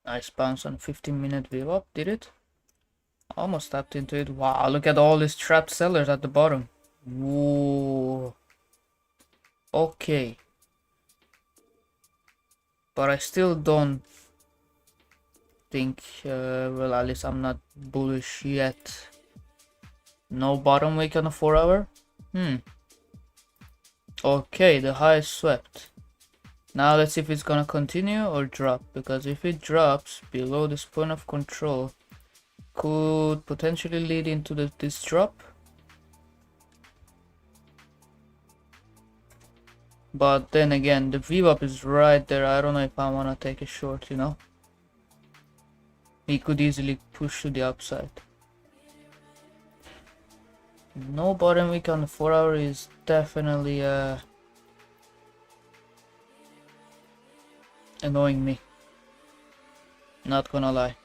Nice bounce on 15-minute view up, did it? Almost tapped into it. Wow, look at all these trapped sellers at the bottom. Whoa. Okay. But I still don't think, well, at least I'm not bullish yet. No bottom wick on a 4-hour? Okay, the high is swept. Now let's see if it's gonna continue or drop, because if it drops below this point of control, could potentially lead into this drop. But then again, the VWAP is right there. I don't know if I want to take a short, you know. He could easily push to the upside. No bottom wick on the 4-hour is definitely annoying me. Not gonna lie.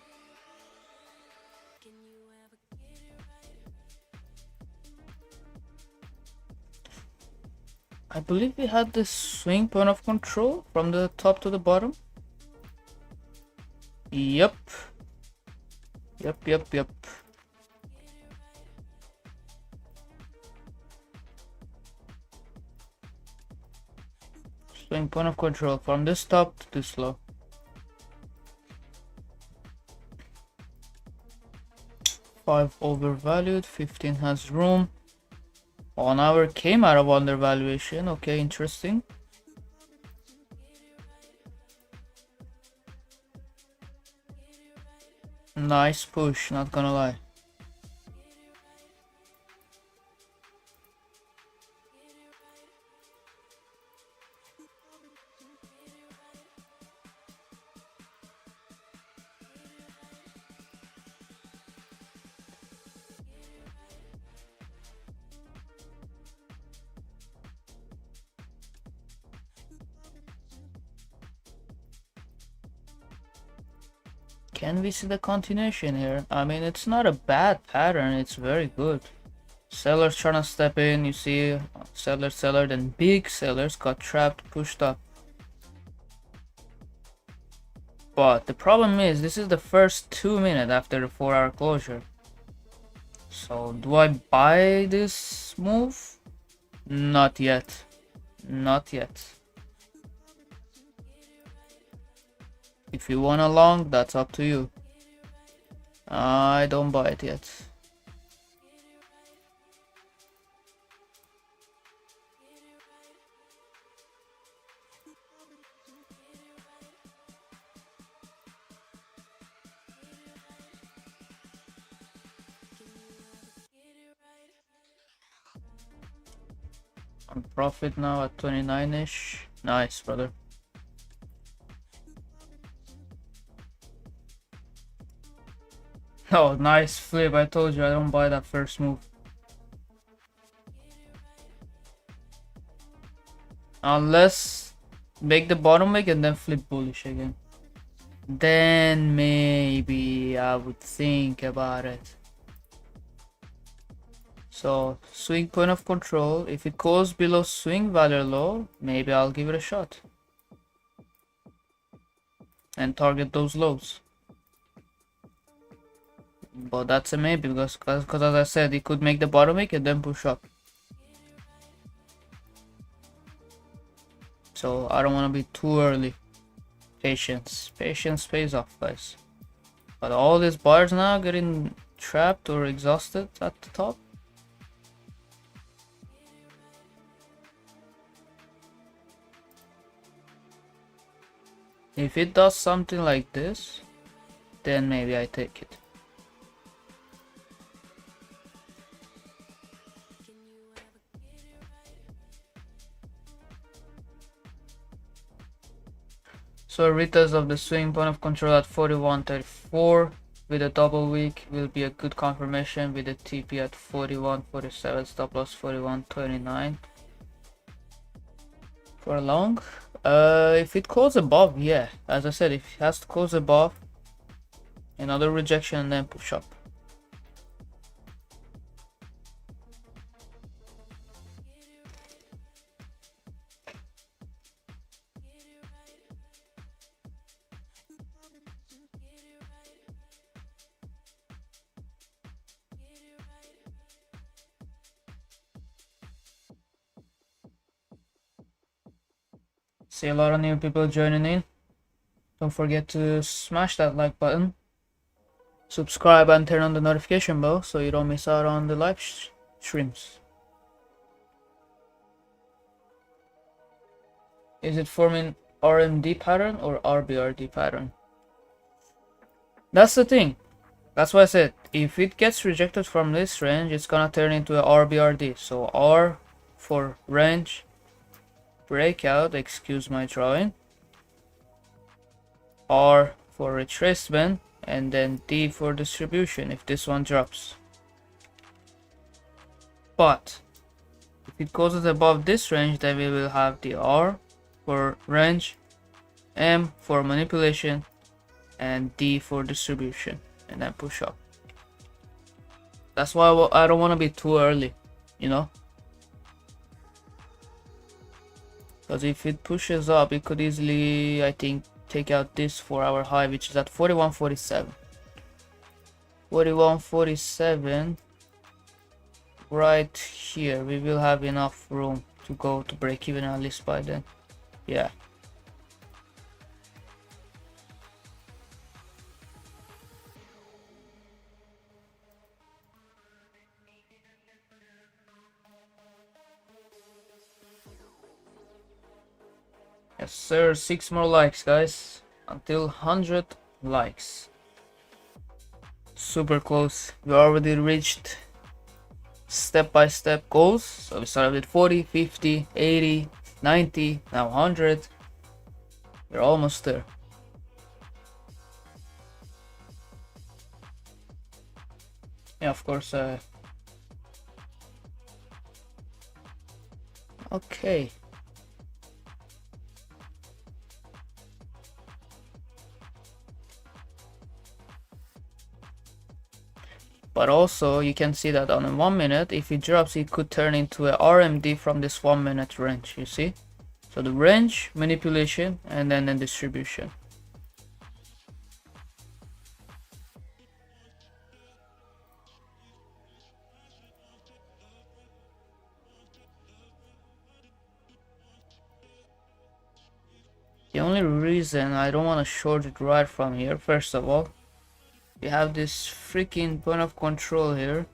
I believe we had this swing point of control from the top to the bottom. Yep. Yep. Swing point of control from this top to this low. Five overvalued, 15 has room. 1 hour came out of undervaluation. Okay, interesting. Nice push, not gonna lie. Can we see the continuation here? I mean, it's not a bad pattern, it's very good. Sellers trying to step in, you see seller, then big sellers got trapped, pushed up. But the problem is, this is the first 2 minutes after the 4-hour closure. So do I buy this move? Not yet. Not yet. If you want a long, that's up to you. I don't buy it yet. On profit now at 29-ish. Nice, brother. Oh, nice flip. I told you I don't buy that first move. Unless make the bottom wick and then flip bullish again. Then maybe I would think about it. So swing point of control. If it goes below swing value low, maybe I'll give it a shot. And target those lows. But that's a maybe because as I said, it could make the bottom wick and then push up. So I don't want to be too early. Patience pays off, guys. But all these buyers now getting trapped or exhausted at the top. If it does something like this, then maybe I take it. So a retest of the swing point of control at 41.34 with a double wick will be a good confirmation with a TP at 41.47, stop loss 41.29. For a long, if it goes above, yeah, as I said, if it has to close above, another rejection and then push up. See a lot of new people joining in. Don't forget to smash that like button, subscribe and turn on the notification bell so you don't miss out on the live streams. Is it forming RMD pattern or RBRD pattern? That's the thing. That's why I said if it gets rejected from this range, it's gonna turn into a RBRD. So R for range breakout, excuse my drawing, R for retracement, and then D for distribution if this one drops. But if it goes above this range, then we will have the R for range, M for manipulation, and D for distribution, and then push up. That's why I don't want to be too early, you know, because if it pushes up, it could easily, I think, take out this 4-hour high, which is at 41.47. 41.47 right here. We will have enough room to go to break even at least by then. Yeah. Yes sir, 6 more likes, guys, until 100 likes. Super close. We already reached step-by-step goals. So we started with 40, 50, 80, 90, now 100. We're almost there. Yeah, of course. Okay. But also you can see that on a 1 minute, if it drops, it could turn into a RMD from this 1 minute range, you see? So the range, manipulation, and then the distribution. The only reason I don't want to short it right from here, first of all, we have this freaking point of control here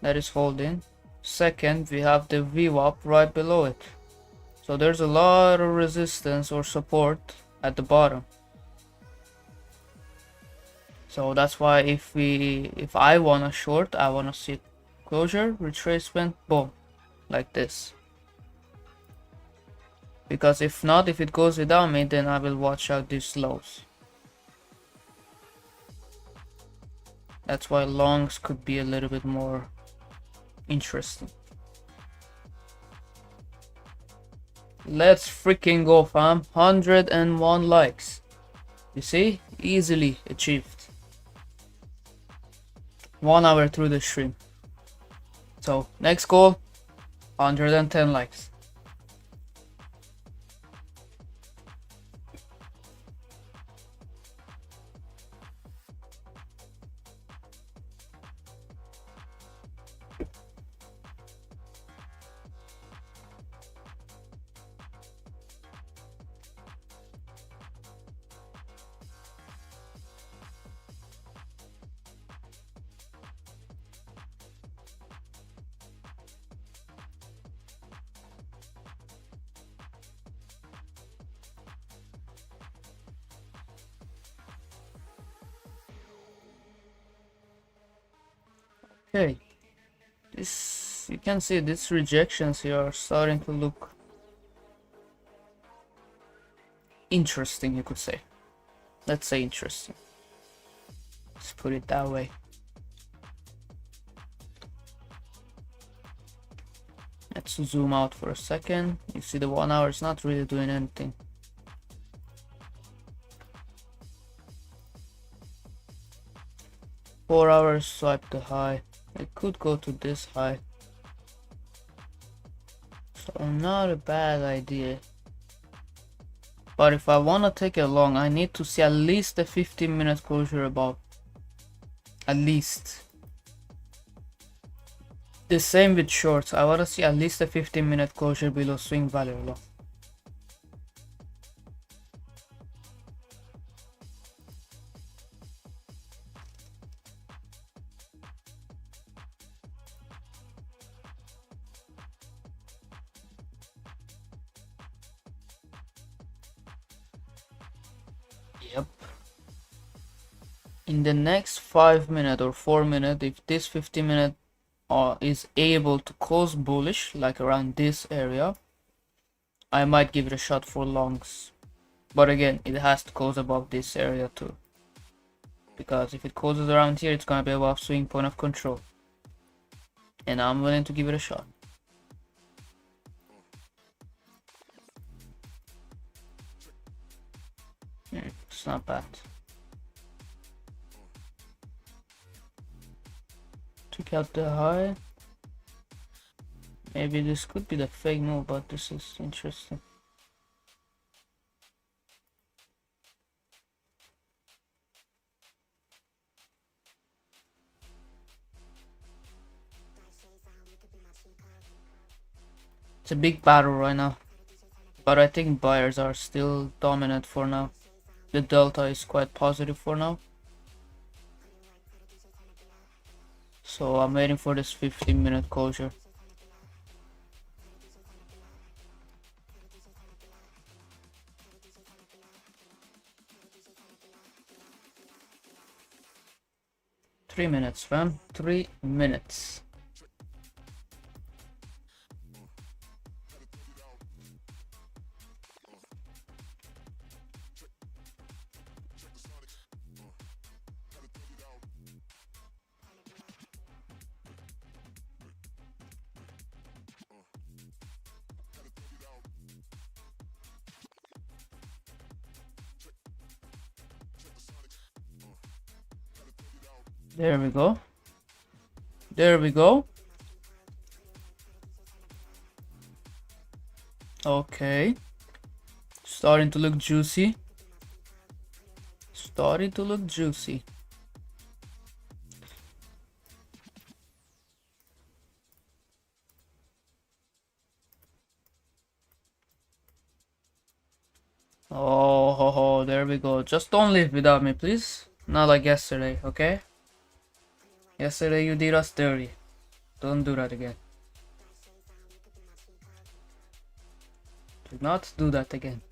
that is holding. Second, we have the VWAP right below it. So there's a lot of resistance or support at the bottom. So that's why if I wanna short, I wanna see closure, retracement, boom, like this. Because if not, if it goes without me, then I will watch out these lows. That's why longs could be a little bit more interesting. Let's freaking go, fam. 101 likes. You see? Easily achieved. 1 hour through the stream. So next goal, 110 likes. Okay, this, you can see these rejections here are starting to look interesting, you could say. Let's say interesting. Let's put it that way. Let's zoom out for a second. You see the 1 hour is not really doing anything. Four hours swipe the high. It could go to this high. So not a bad idea. But if I wanna take a long, I need to see at least a 15-minute closure above. At least. The same with shorts. I wanna see at least a 15-minute closure below swing value low. Yep. In the next 5 minutes or 4 minutes, if this 15-minute is able to close bullish, like around this area, I might give it a shot for longs. But again, it has to close above this area too. Because if it closes around here, it's gonna be above swing point of control. And I'm willing to give it a shot. It's not bad. Took out the high. Maybe this could be the fake move, but this is interesting. It's a big battle right now, but I think buyers are still dominant for now. The delta is quite positive for now. So I'm waiting for this 15-minute closure. Three minutes, fam. 3 minutes. There we go. There we go. Okay. Starting to look juicy. Starting to look juicy. Oh, there we go. Just don't leave without me, please. Not like yesterday, okay? Yesterday you did us dirty. Don't do that again. Do not do that again.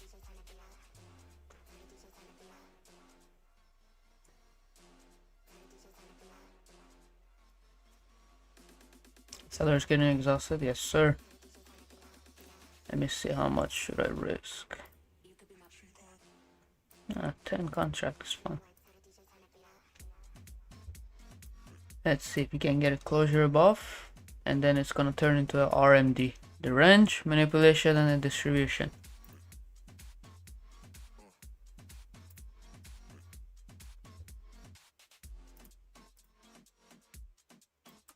Seller's getting exhausted, yes sir. Let me see, how much should I risk? 10 contract is fine. Let's see if we can get a closure above, and then it's gonna turn into a RMD. The range, manipulation, and the distribution.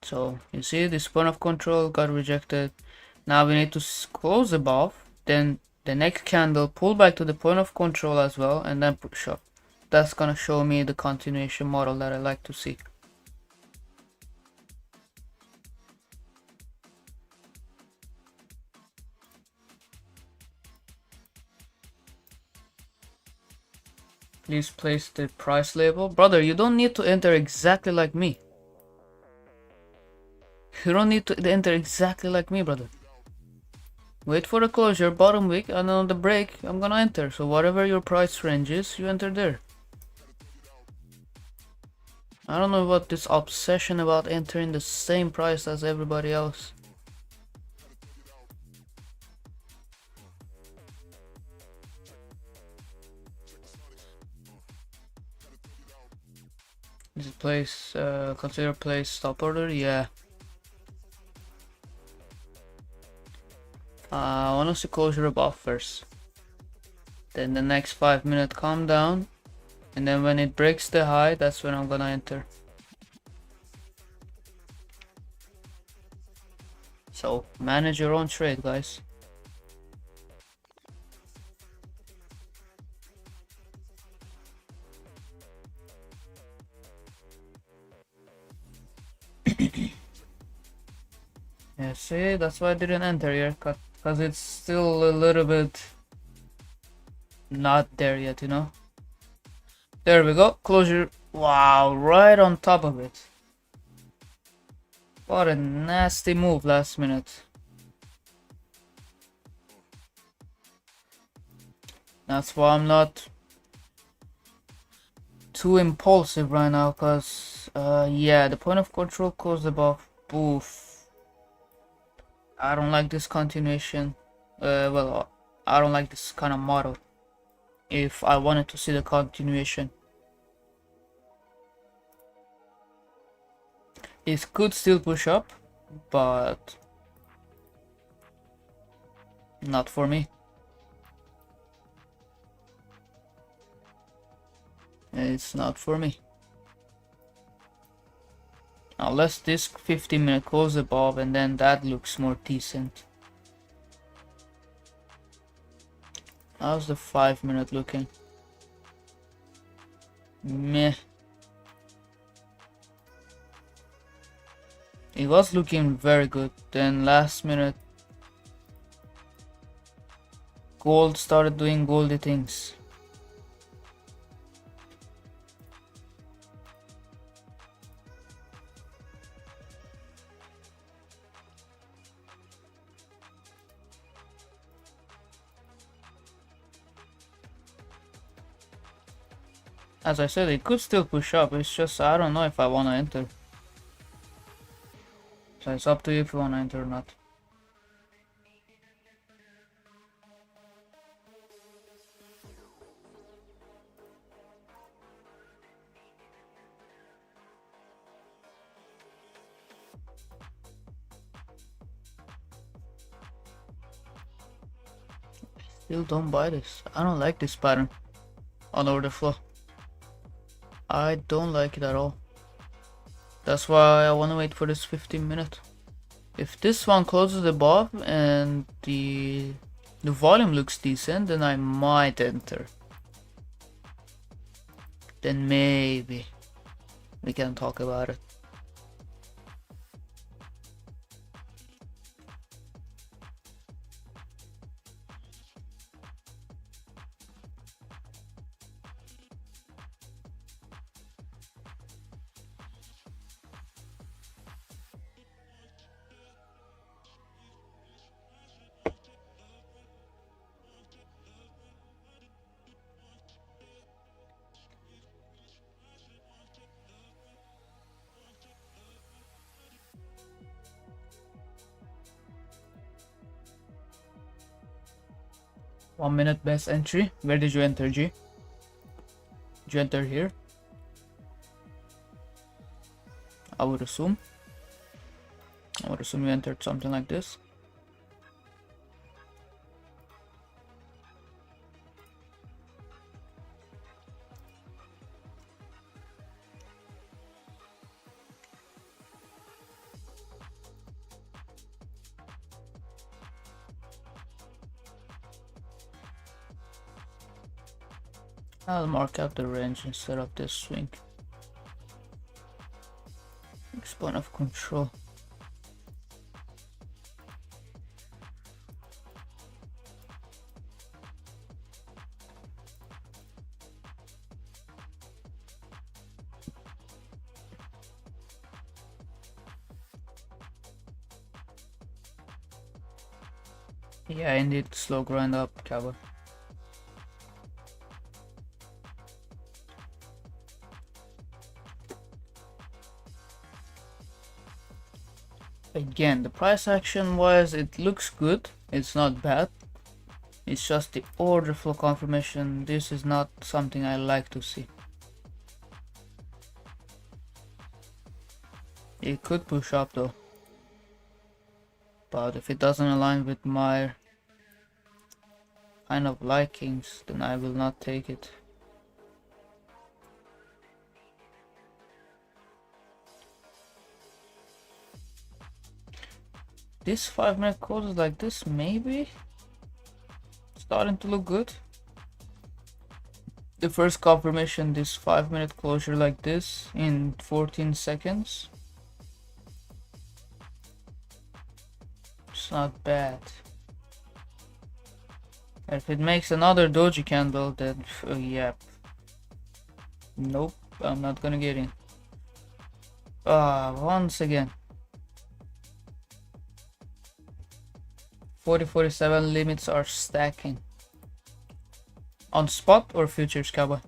So you see, this point of control got rejected. Now we need to close above, then the next candle pull back to the point of control as well, and then push up. That's gonna show me the continuation model that I like to see. Please place the price label. Brother, you don't need to enter exactly like me. You don't need to enter exactly like me, brother. Wait for the closure, bottom wick, and on the break, I'm gonna enter. So whatever your price range is, you enter there. I don't know what this obsession about entering the same price as everybody else. Is it place, consider place stop order? Yeah. I want to see closure above first. Then the next 5 minute calm down. And then when it breaks the high, that's when I'm gonna enter. So manage your own trade, guys. Yeah, see, that's why I didn't enter here, because it's still a little bit not there yet, you know. There we go, closure. Wow, right on top of it. What a nasty move last minute. That's why I'm not too impulsive right now, because yeah, the point of control closed above. Boof. I don't like this continuation. Well, I don't like this kind of model. If I wanted to see the continuation, it could still push up, but not for me. It's not for me. Unless this 15 minute goes above, and then that looks more decent. How's the 5 minute looking? Meh. It was looking very good. Then last minute, gold started doing goldy things. As I said, it could still push up. It's just I don't know if I want to enter. So it's up to you if you want to enter or not. Still don't buy this. I don't like this pattern on order flow. I don't like it at all. That's why I want to wait for this 15 minute. If this one closes above and the volume looks decent, then I might enter. Then maybe we can talk about it. One minute best entry. Where did you enter, G? Did you enter here? I would assume you entered something like this. I'll mark out the range instead of this swing. Next point of control. Yeah, indeed, slow grind up, cowboy. Again, the price action wise, it looks good. It's not bad. It's just the order flow confirmation. This is not something I like to see. It could push up though, but if it doesn't align with my kind of likings, then I will not take it. This 5 minute closes like this, maybe starting to look good. The first confirmation, this 5 minute closure like this in 14 seconds. It's not bad. If it makes another doji candle, then yep. Nope, I'm not gonna get in. Once again. 40-47 limits are stacking. On spot or futures, cowboy?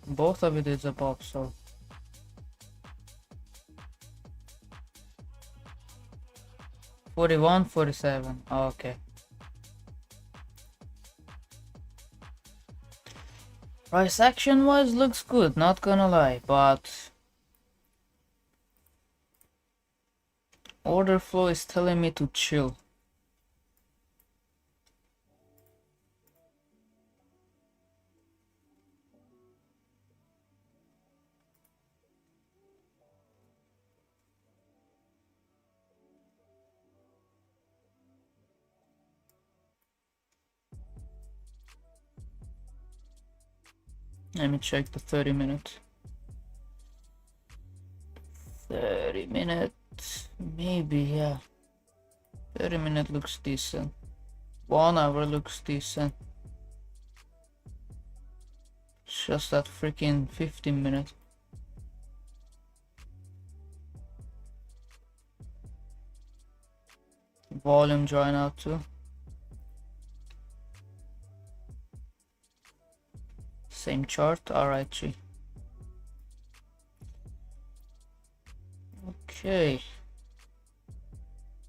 Both of it is above, so. $41, $47. Okay. Price action wise looks good, not gonna lie, but order flow is telling me to chill. Let me check the 30 minute. 30 minutes, maybe, yeah. 30 minute looks decent. 1 hour looks decent. It's just that freaking 15 minute. Volume drying out too. Same chart, alright, G. Okay.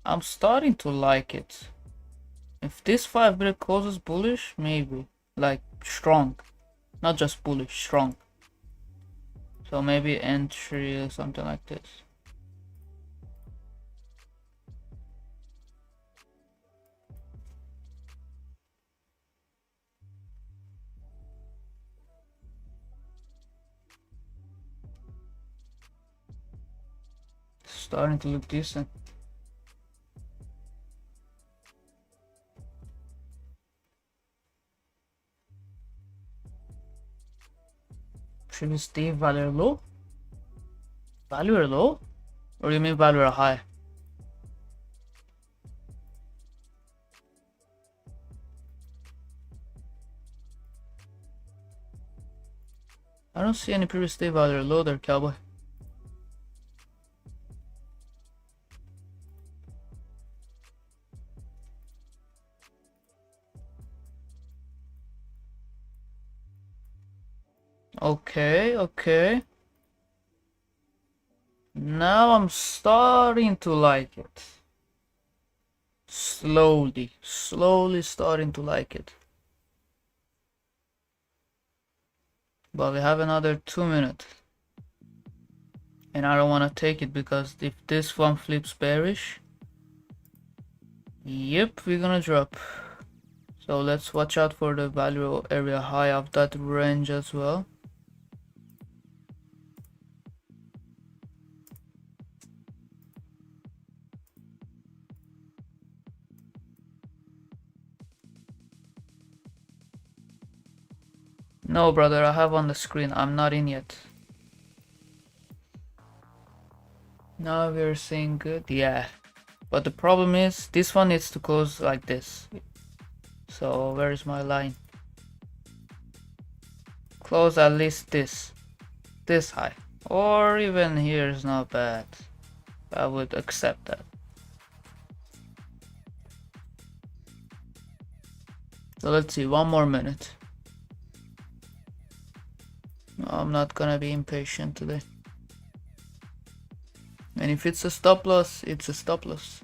I'm starting to like it. If this 5 minute closes bullish, maybe. Like, strong. Not just bullish, strong. So maybe entry or something like this. Starting to look decent. Previous day value low? Value low? Or you mean value high? I don't see any previous day value low there, cowboy. Okay. Now I'm starting to like it. Slowly starting to like it. But we have another 2 minutes. And I don't want to take it because if this one flips bearish, yep, we're gonna drop. So let's watch out for the value area high of that range as well. No, brother, I have on the screen. I'm not in yet. Now we're seeing good. Yeah. But the problem is, this one needs to close like this. So where is my line? Close at least this high. Or even here is not bad. I would accept that. So let's see, 1 more minute. I'm not gonna be impatient today. And if it's a stop loss, it's a stop loss.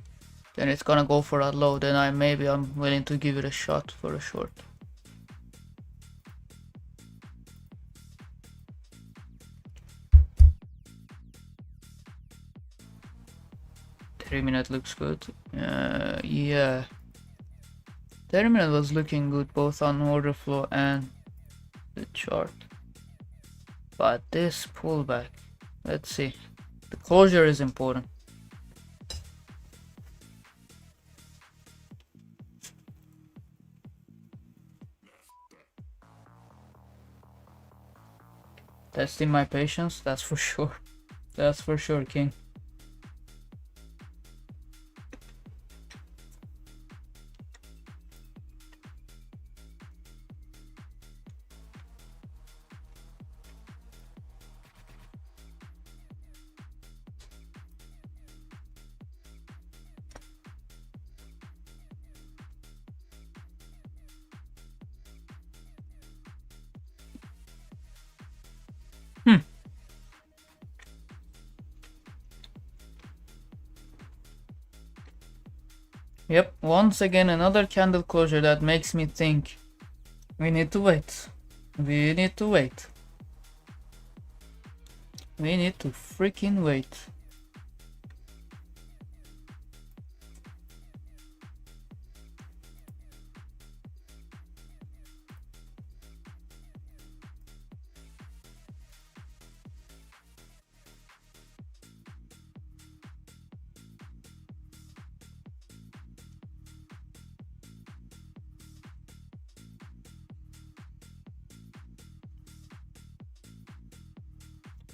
Then it's gonna go for a low. Then I'm willing to give it a shot for a short. Minute looks good. Yeah. 30-minute was looking good both on order flow and the chart. But this pullback, let's see. The closure is important. Testing my patience, that's for sure. That's for sure, King. Yep, once again another candle closure that makes me think we need to wait. We need to wait. We need to freaking wait.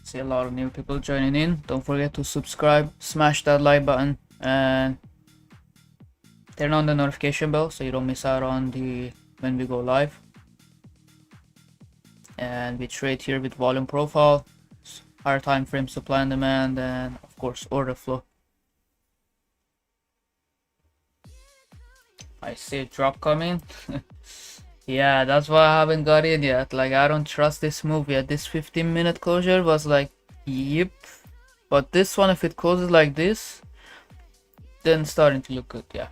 See a lot of new people joining in. Don't forget to subscribe, smash that like button, and turn on the notification bell so you don't miss out on when we go live. And we trade here with volume profile, higher time frame supply and demand, and of course order flow. I see a drop coming. Yeah, that's why I haven't got in yet. Like, I don't trust this move yet. This 15-minute closure was like, yep. But this one, if it closes like this, then it's starting to look good, yeah.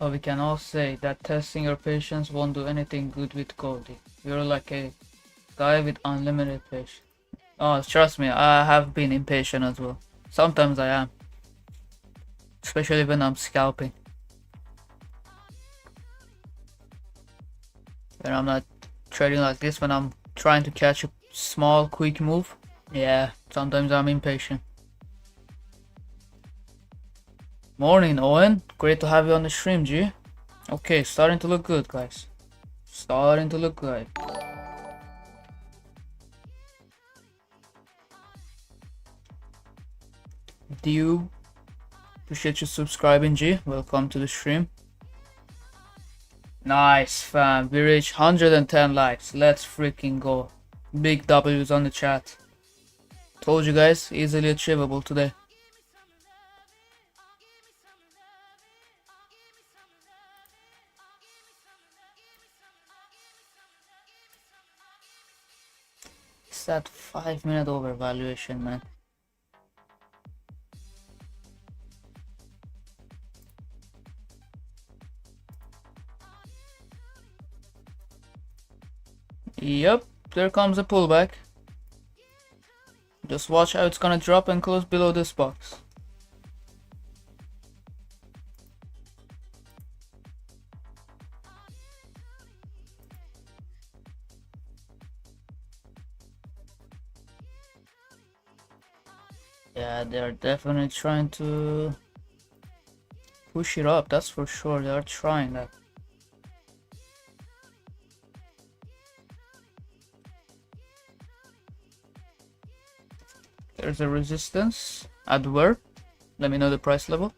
Oh, we can all say that testing your patience won't do anything good with Goldie. You're like a guy with unlimited patience. Oh, trust me, I have been impatient as well. Sometimes I am. Especially when I'm scalping. When I'm not trading like this when I'm trying to catch a small quick move. Yeah, sometimes I'm impatient. Morning, Owen. Great to have you on the stream, G. Okay, starting to look good, guys. Starting to look good. Dew, appreciate you subscribing, G. Welcome to the stream. Nice, fam. We reached 110 likes. Let's freaking go. Big W's on the chat. Told you guys, easily achievable today. It's that 5-minute overvaluation, man. Yep, there comes a pullback. Just watch how it's gonna drop and close below this box. Yeah, they're definitely trying to push it up, that's for sure. They are trying that. There's a resistance. At where? Let me know the price level.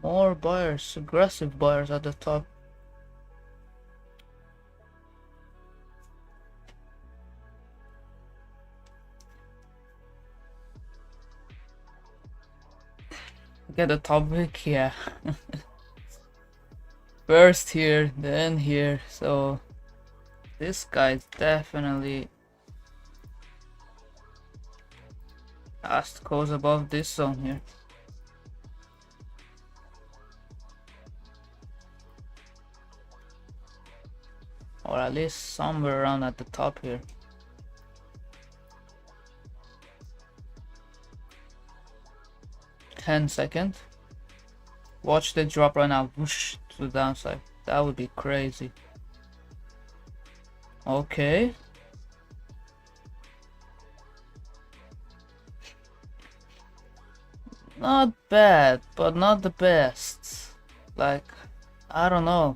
More buyers, aggressive buyers at the top. Get the topic, yeah. First here, then here, so this guy's definitely has to goes above this zone here. Or at least somewhere around at the top here. Second. Watch the drop right now, whoosh, to the downside. That would be crazy. Okay. Not bad, but not the best. Like, I don't know.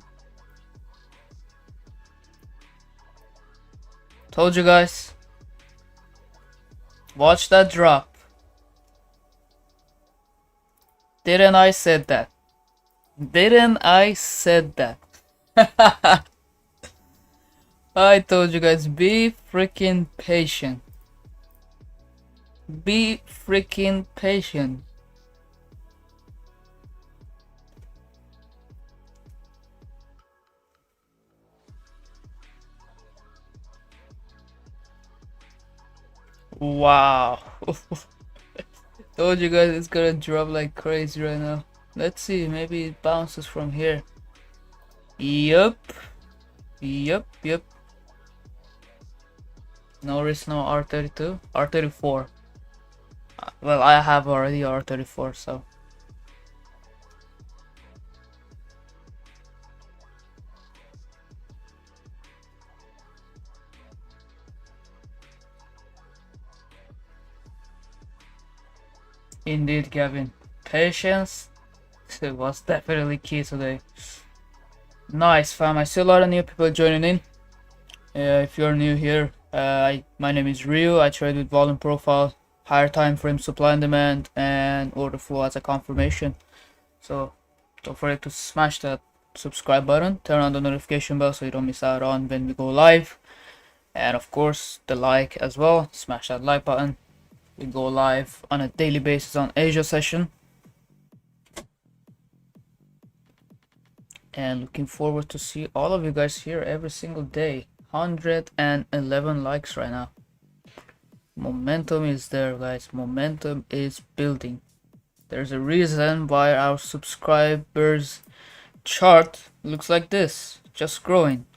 Told you guys. Watch that drop. Didn't I said that? Didn't I said that? I told you guys, be freaking patient. Be freaking patient. Wow. Told you guys it's gonna drop like crazy right now. Let's see, maybe it bounces from here. Yup. Yup. No risk, no R32. R34. Well, I have already R34, so. Indeed, Gavin. Patience was definitely key today. Nice, fam. I see a lot of new people joining in. If you're new here, my name is Ryu. I trade with volume profile, higher time frame, supply and demand, and order flow as a confirmation. So don't forget to smash that subscribe button, turn on the notification bell so you don't miss out on when we go live, and of course the like as well. Smash that like button. We go live on a daily basis on Asia session, and looking forward to see all of you guys here every single day. 111 likes right now. Momentum is there, guys. Momentum is building. There's a reason why our subscribers chart Looks like this, just growing.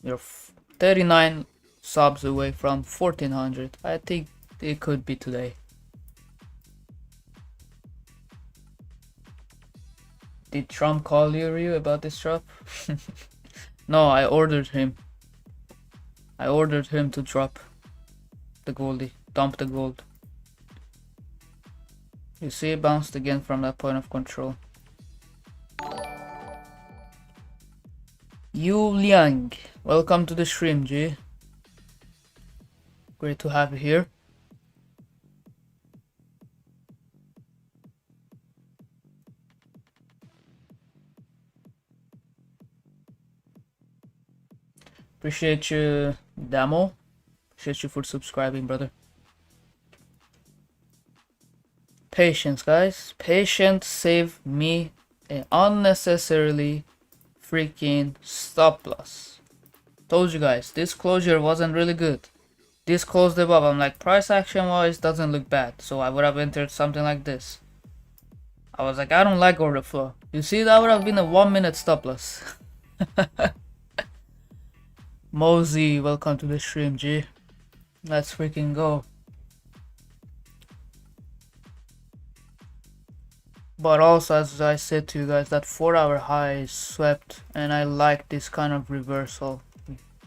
You're 39 subs away from 1400. I think it could be today. Did Trump call you about this drop? No, I ordered him. I ordered him to drop the goldie, dump the gold. You see, it bounced again from that point of control. Yu Liang, welcome to the stream, G. Great to have you here. Appreciate you, Damo. Appreciate you for subscribing, brother. Patience, guys. Patience saved me an unnecessarily freaking stop loss. Told you guys, this closure wasn't really good. This closed above. I'm like, price action wise doesn't look bad. So I would have entered something like this. I was like, I don't like order flow. You see, that would have been a 1 minute stop loss. Mosey, welcome to the stream, G. Let's freaking go. But also, as I said to you guys, that 4-hour high is swept, and I like this kind of reversal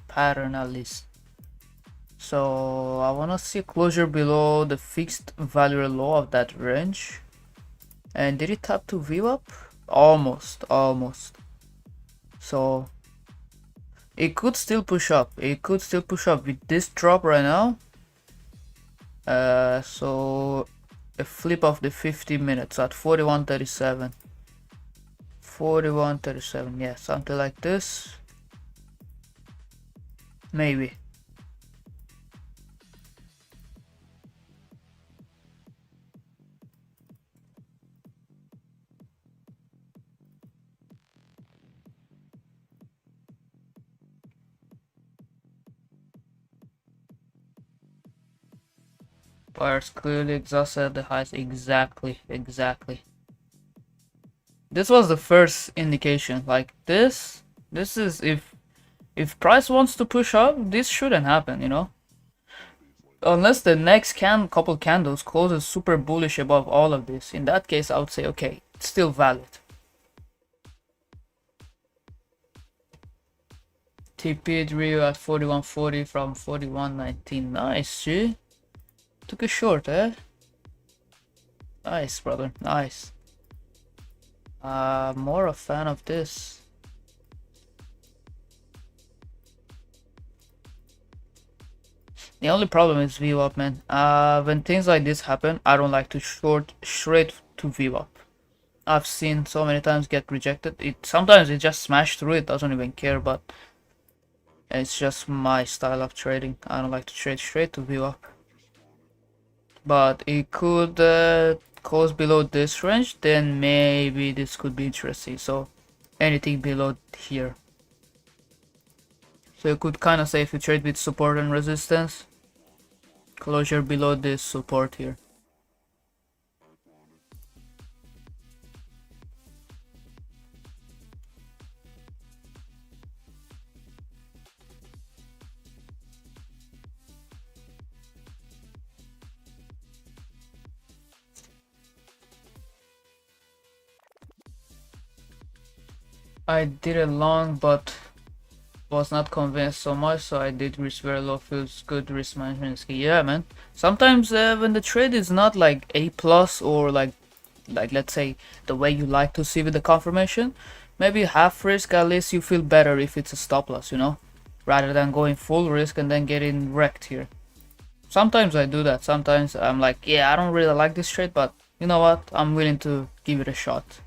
pattern at least. So I wanna see closure below the fixed value low of that range. And did it tap to VWAP? Almost. So it could still push up. With this drop right now. So a flip of the 50 minutes at 41.37. 41.37, yeah, something like this. Maybe. Buyers clearly exhausted at the highs. Exactly. This was the first indication. Like this is if price wants to push up, this shouldn't happen, you know. Unless the next couple candles closes super bullish above all of this. In that case, I would say okay, it's still valid. TP Rio at 41.40 from 41.19. Nice, G. Took a short, eh? Nice, brother. Nice. More a fan of this. The only problem is VWAP, man. When things like this happen, I don't like to short straight to VWAP. I've seen so many times get rejected. Sometimes it just smashed through it, doesn't even care, but it's just my style of trading. I don't like to trade straight to VWAP. But it could close below this range, then maybe this could be interesting. So anything below here. So you could kind of say if you trade with support and resistance, closure below this support here. I did it long, but was not convinced so much, so I did risk very low. Feels good risk management skill. Yeah, man. Sometimes when the trade is not like A plus or like let's say the way you like to see with the confirmation, maybe half risk, at least you feel better if it's a stop loss, you know, rather than going full risk and then getting wrecked here. Sometimes I do that. Sometimes I'm like, yeah, I don't really like this trade, but you know what, I'm willing to give it a shot.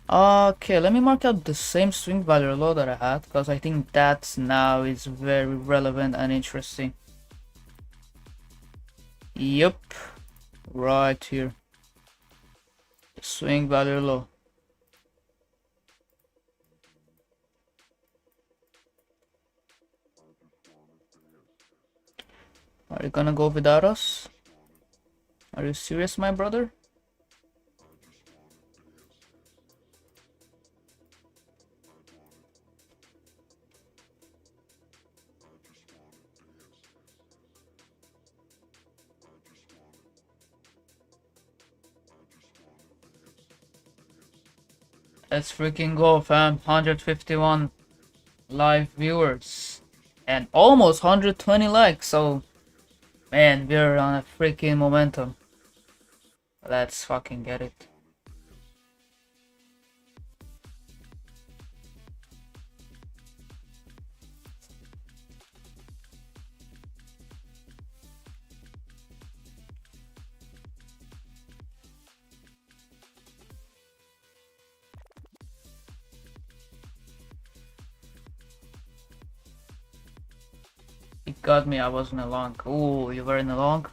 Okay, let me mark out the same swing value low that I had, because I think that now is very relevant and interesting. Yep, right here. Swing value low. Are you gonna go without us? Are you serious, my brother? Let's freaking go, fam. 151 live viewers and almost 120 likes. So, man, we're on a freaking momentum. Let's fucking get it. It got me. I wasn't along. Ooh, you were in a long.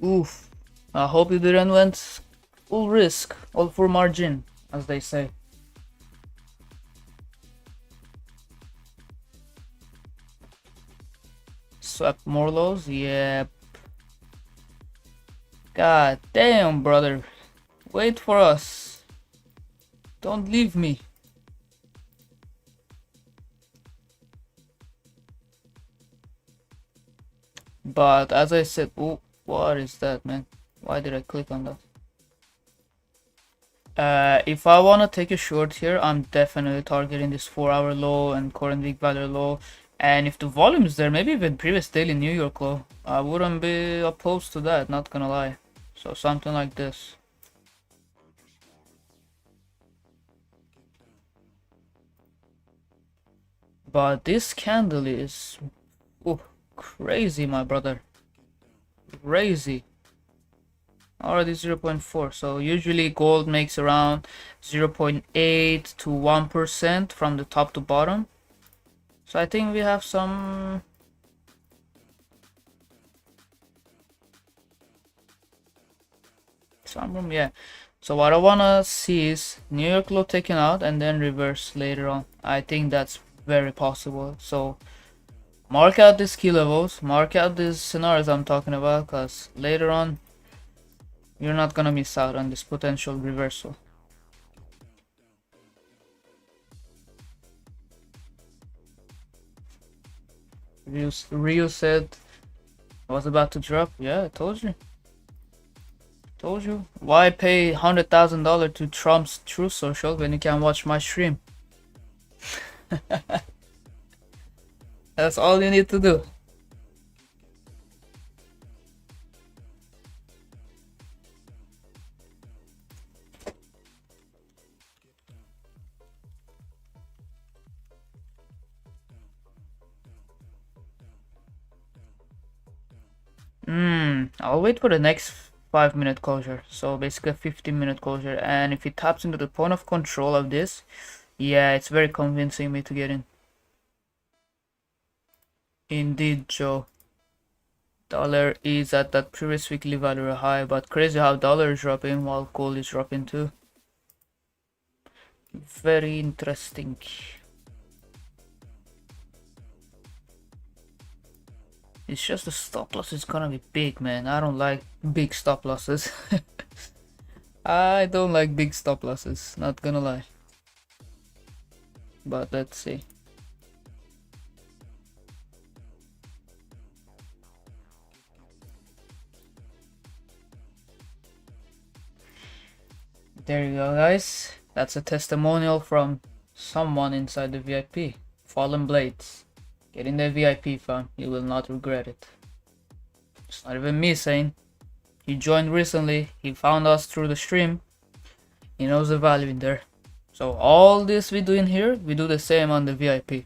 Oof. I hope you didn't went full risk, all for margin, as they say. Swap more lows? Yep. God damn, brother. Wait for us. Don't leave me. But as I said, oh, what is that, man? Why did I click on that? If I want to take a short here, I'm definitely targeting this 4-hour low and current week value low. And if the volume is there, maybe even previous daily New York low, I wouldn't be opposed to that, not gonna lie. So something like this. But this candle is crazy, my brother. Crazy. Already 0.4. So usually gold makes around 0.8 to 1% from the top to bottom. So I think we have some room, yeah. So what I wanna see is New York low taken out and then reverse later on. I think that's very possible. So mark out these key levels, mark out these scenarios I'm talking about, because later on you're not gonna miss out on this potential reversal. Rio said I was about to drop. Yeah, I told you. Told you. Why pay $100,000 to Trump's Truth Social when you can watch my stream? That's all you need to do. I'll wait for the next 5-minute closure. So basically a 15-minute closure. And if it taps into the point of control of this, yeah, it's very convincing me to get in. Indeed, Joe. Dollar is at that previous weekly value high, but crazy how dollar is dropping while gold is dropping too. Very interesting. It's just the stop loss is gonna be big, man. I don't like big stop losses. I don't like big stop losses, not gonna lie. But let's see. There you go, guys. That's a testimonial from someone inside the VIP. Fallen Blades. Get in the VIP, fam. You will not regret it. It's not even me saying. He joined recently. He found us through the stream. He knows the value in there. So all this we do in here, we do the same on the VIP.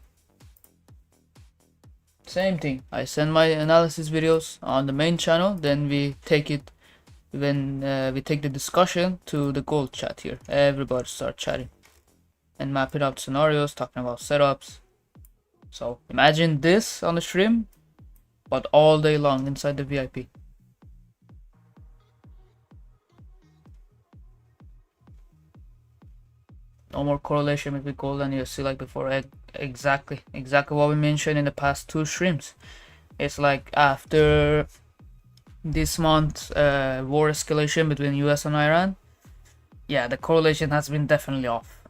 Same thing. I send my analysis videos on the main channel. Then we take it when we take the discussion to the gold chat here. Everybody start chatting and mapping out scenarios, talking about setups. So imagine this on the stream, but all day long inside the VIP. No more correlation between gold and USD like before. Exactly what we mentioned in the past 2 streams. It's like after this month war escalation between US and Iran, yeah, the correlation has been definitely off.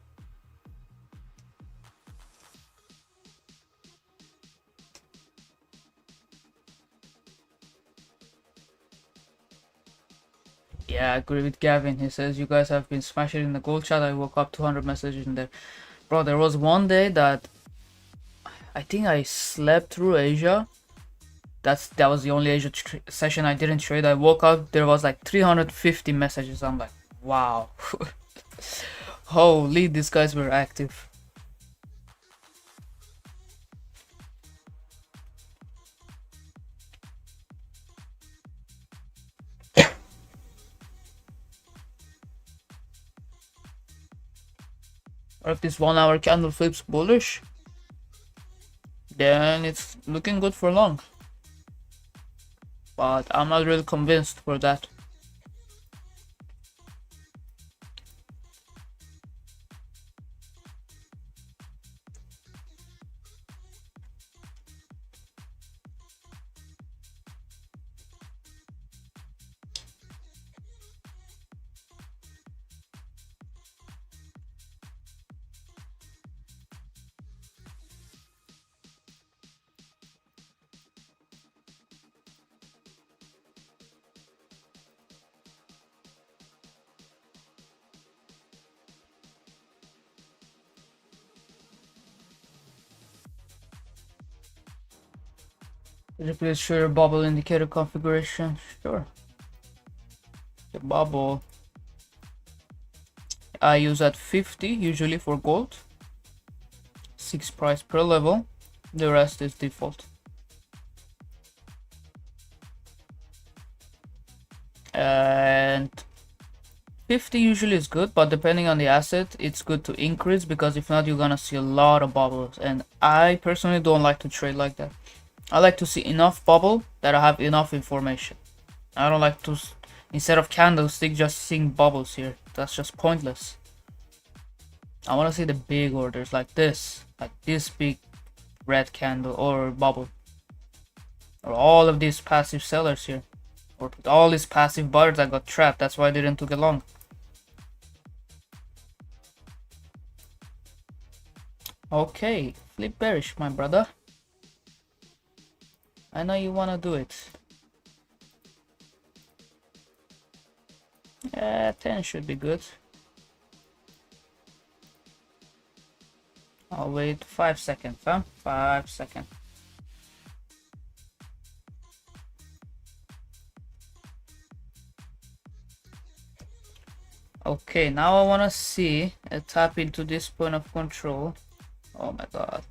Yeah, I agree with Gavin. He says you guys have been smashing in the gold chat. I woke up 200 messages in there. Bro, there was one day that I think I slept through Asia. That was the only Asia session I didn't trade. I woke up, there was like 350 messages. I'm like, wow. Holy, these guys were active. Or if this 1 hour candle flips bullish, then it's looking good for long. But I'm not really convinced for that. Could you please show your bubble indicator configuration? Sure. The bubble I use at 50 usually for gold. 6 price per level. The rest is default. And 50 usually is good, but depending on the asset, it's good to increase, because if not, you're gonna see a lot of bubbles. And I personally don't like to trade like that. I like to see enough bubble that I have enough information. I don't like to, instead of candlestick, just seeing bubbles here. That's just pointless. I want to see the big orders like this big red candle or bubble, or all of these passive sellers here, or all these passive buyers that got trapped. That's why I didn't took it long. Okay, flip bearish, my brother. I know you wanna do it. Yeah, 10 should be good. I'll wait 5 seconds, huh? 5 seconds. Okay, now I wanna see a tap into this point of control. Oh my god.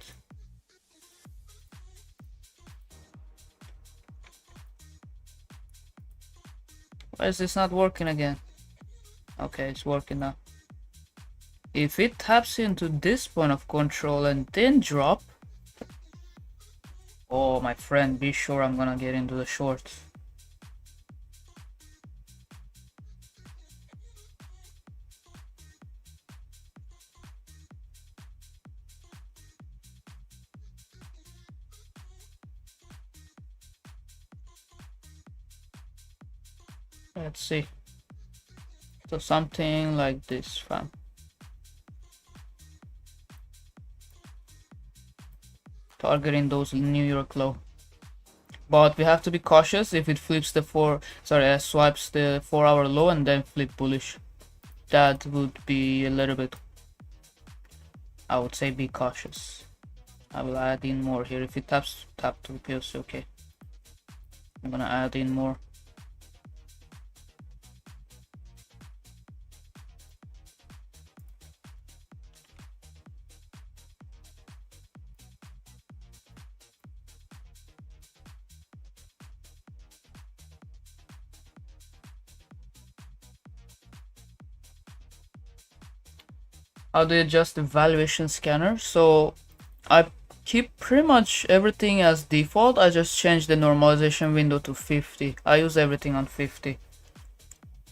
Why is this not working again? Okay, it's working now. If it taps into this point of control and then drop, oh my friend, be sure I'm gonna get into the shorts. Let's see. So something like this, fam. Targeting those New York low. But we have to be cautious if it flips the swipes the 4 hour low and then flip bullish. That would be a little bit, I would say, be cautious. I will add in more here. If it tap to the POC, okay. I'm gonna add in more. How do you adjust the valuation scanner? So I keep pretty much everything as default. I just change the normalization window to 50. I use everything on 50.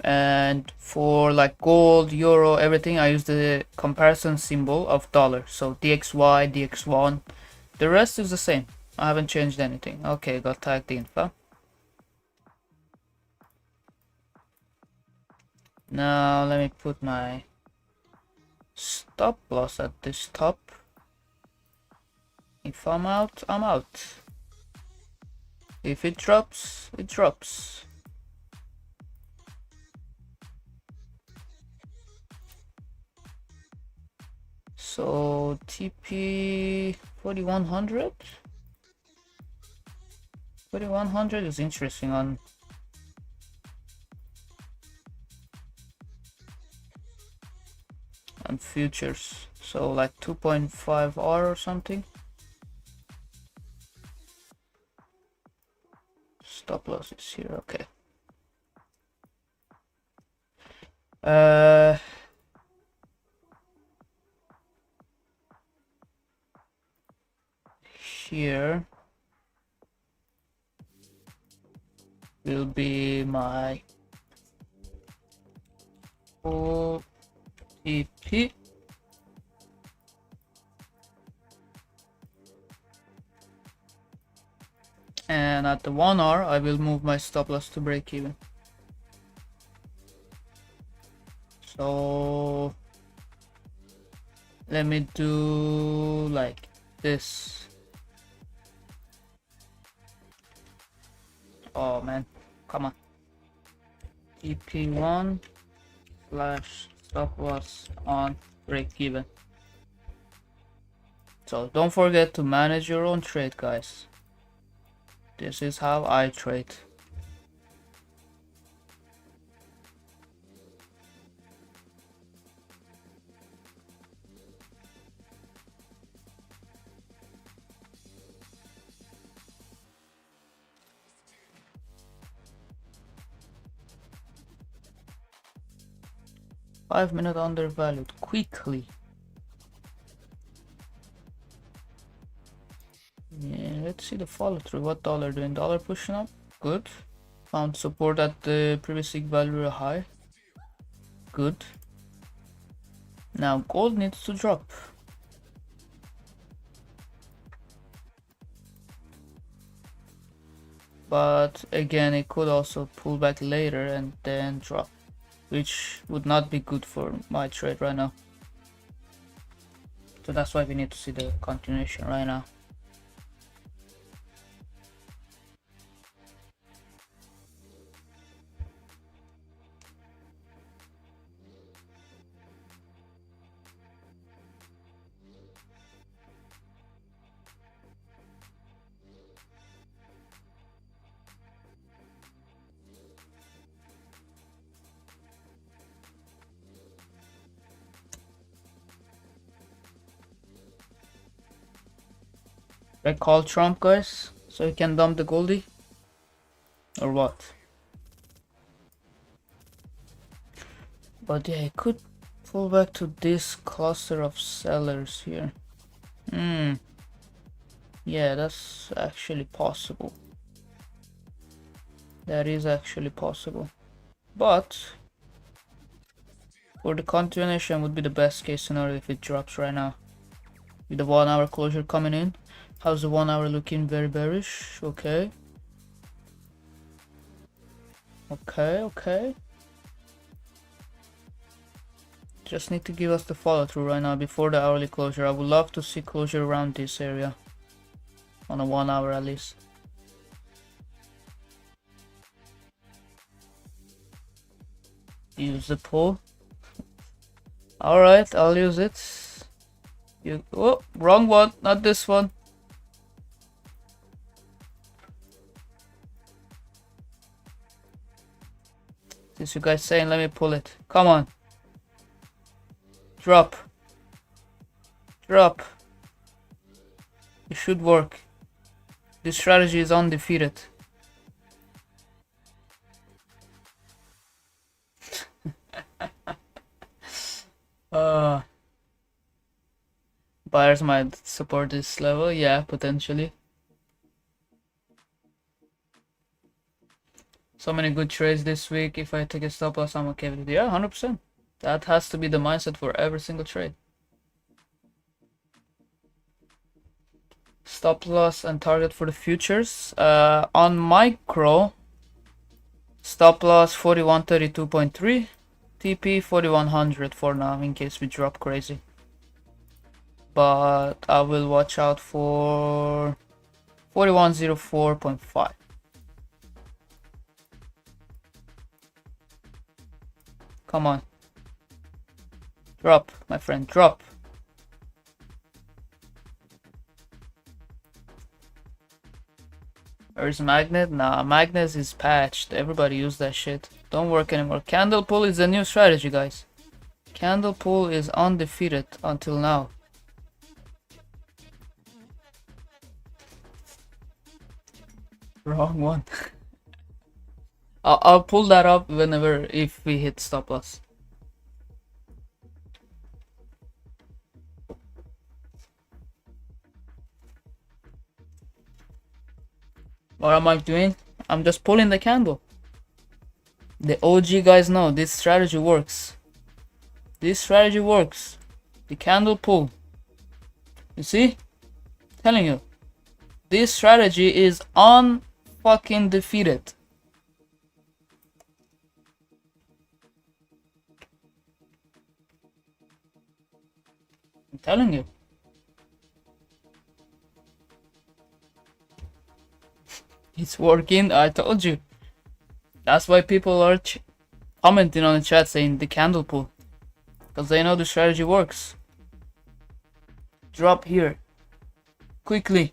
And for like gold, euro, everything, I use the comparison symbol of dollar. So DXY, DX1. The rest is the same. I haven't changed anything. Okay, got tagged in, fam. Now let me put my stop loss at this top. If I'm out, I'm out. If it drops, it drops. So TP 4100. 4100 is interesting on futures, so like 2.5 R or something. Stop loss is here. Okay. Here will be my OTP. And at the 1 hour, I will move my stop loss to break even. So let me do like this. Oh man, come on. TP1 slash stop loss on break even. So don't forget to manage your own trade, guys. This is how I trade. Five-minute undervalued quickly. Yeah, let's see the follow through. What dollar doing? Dollar pushing up. Good. Found support at the previous week value high. Good. Now gold needs to drop. But again, it could also pull back later and then drop, which would not be good for my trade right now. So that's why we need to see the continuation right now. I call Trump, guys, so he can dump the Goldie, or what? But yeah, it could pull back to this cluster of sellers here. Yeah, that's actually possible. That is actually possible. But for the continuation would be the best case scenario if it drops right now. With the 1 hour closure coming in. How's the 1 hour looking? Very bearish. Okay. Okay. Just need to give us the follow through right now before the hourly closure. I would love to see closure around this area. On a 1 hour at least. Use the pull. Alright, I'll use it. Oh, wrong one, not this one. Since you guys saying, let me pull it. Come on. Drop. Drop. It should work. This strategy is undefeated. Buyers might support this level, yeah, potentially. So many good trades this week. If I take a stop loss, I'm okay with it. Yeah, 100%. That has to be the mindset for every single trade. Stop loss and target for the futures. On micro, stop loss 4132.3, TP 4100 for now in case we drop crazy. But I will watch out for 4104.5. Come on. Drop, my friend, drop. Where's Magnet? Nah, Magnet is patched. Everybody use that shit. Don't work anymore. Candle pull is a new strategy, guys. Candle pull is undefeated until now. Wrong one. I'll pull that up whenever if we hit stop loss. What am I doing? I'm just pulling the candle. The OG guys know this strategy works. This strategy works. The candle pull. You see? Telling you. This strategy is unfucking defeated. I'm telling you. It's working, I told you. That's why people are commenting on the chat saying the candle pull. Because they know the strategy works. Drop here. Quickly.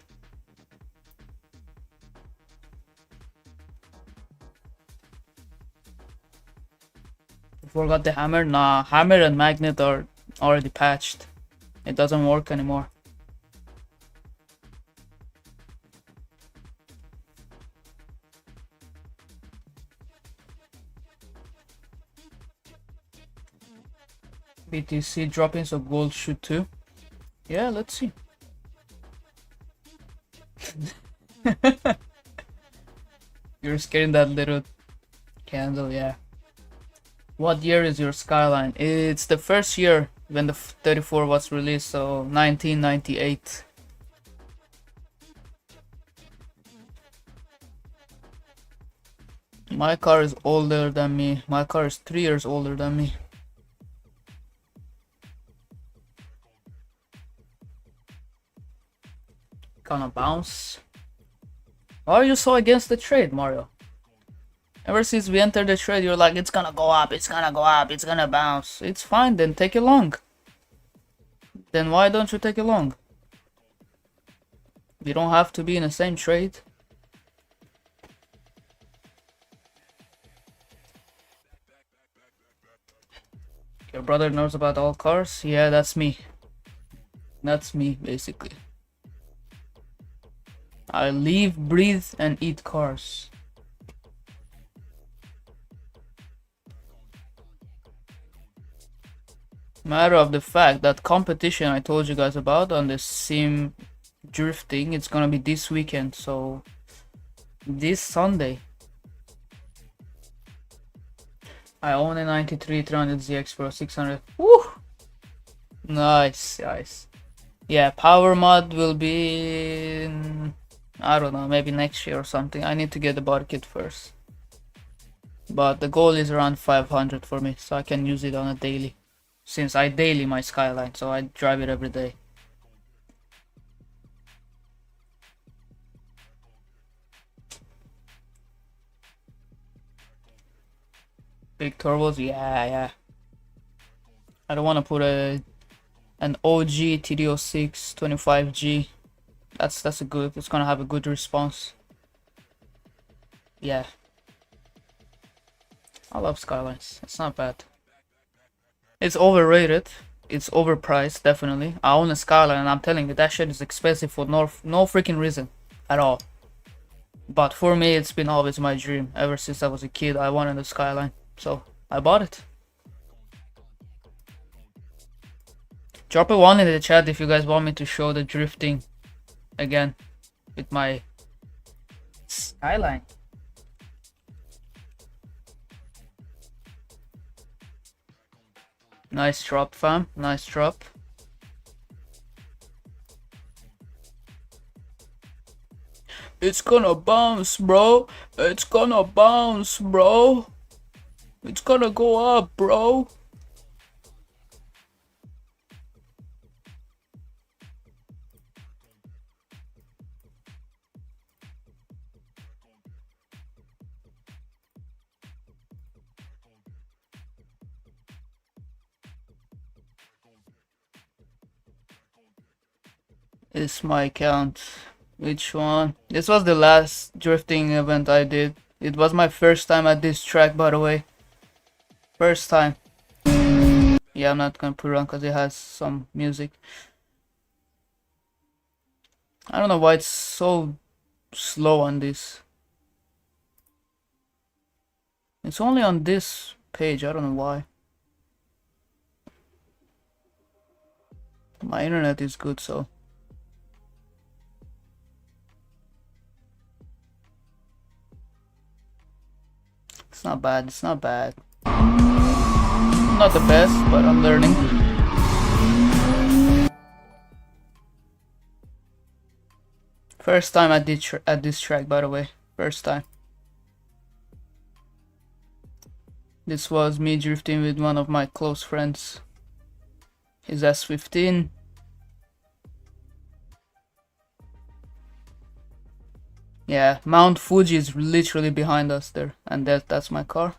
Forgot the hammer? Nah, hammer and magnet are already patched. It doesn't work anymore. BTC dropping, so gold should too. Yeah, let's see. You're scaring that little candle, yeah. What year is your skyline? It's the first year when the 34 was released, so 1998. My car is older than me. My car is 3 years older than me. Gonna bounce. Why are you so against the trade, Mario? Ever since we entered the trade, you're like, it's gonna go up, it's gonna go up, it's gonna bounce. It's fine, then take it long. Then why don't you take it long? You don't have to be in the same trade. Your brother knows about all cars? Yeah, that's me. That's me, basically. I live, breathe, and eat cars. Matter of the fact that competition I told you guys about on the sim drifting, it's gonna be this weekend, so this Sunday. I own a 93 300ZX Pro 600. Woo! Nice, nice. Yeah, power mod will be I don't know, maybe next year or something. I need to get the body kit first. But the goal is around 500 for me, so I can use it on a daily. Since I daily my Skyline, so I drive it every day. Big turbos, yeah. I don't want to put an OG TD06 25G. That's a good. It's gonna have a good response. Yeah. I love Skylines. It's not bad. It's overrated. It's overpriced, definitely. I own a Skyline and I'm telling you, that shit is expensive for no freaking reason at all. But for me, it's been always my dream. Ever since I was a kid, I wanted a Skyline. So, I bought it. Drop a 1 in the chat if you guys want me to show the drifting again with my Skyline. Nice drop, fam. Nice drop. It's gonna bounce, bro. It's gonna bounce, bro. It's gonna go up, bro. It's my account. Which one? This was the last drifting event I did. It was my first time at this track, by the way. First time. Yeah, I'm not gonna put it on because it has some music. I don't know why it's so slow on this. It's only on this page, I don't know why. My internet is good, so. It's not bad, it's not bad. Not the best, but I'm learning. First time at this track, by the way. First time. This was me drifting with one of my close friends. His S15. Yeah, Mount Fuji is literally behind us there, and that's my car.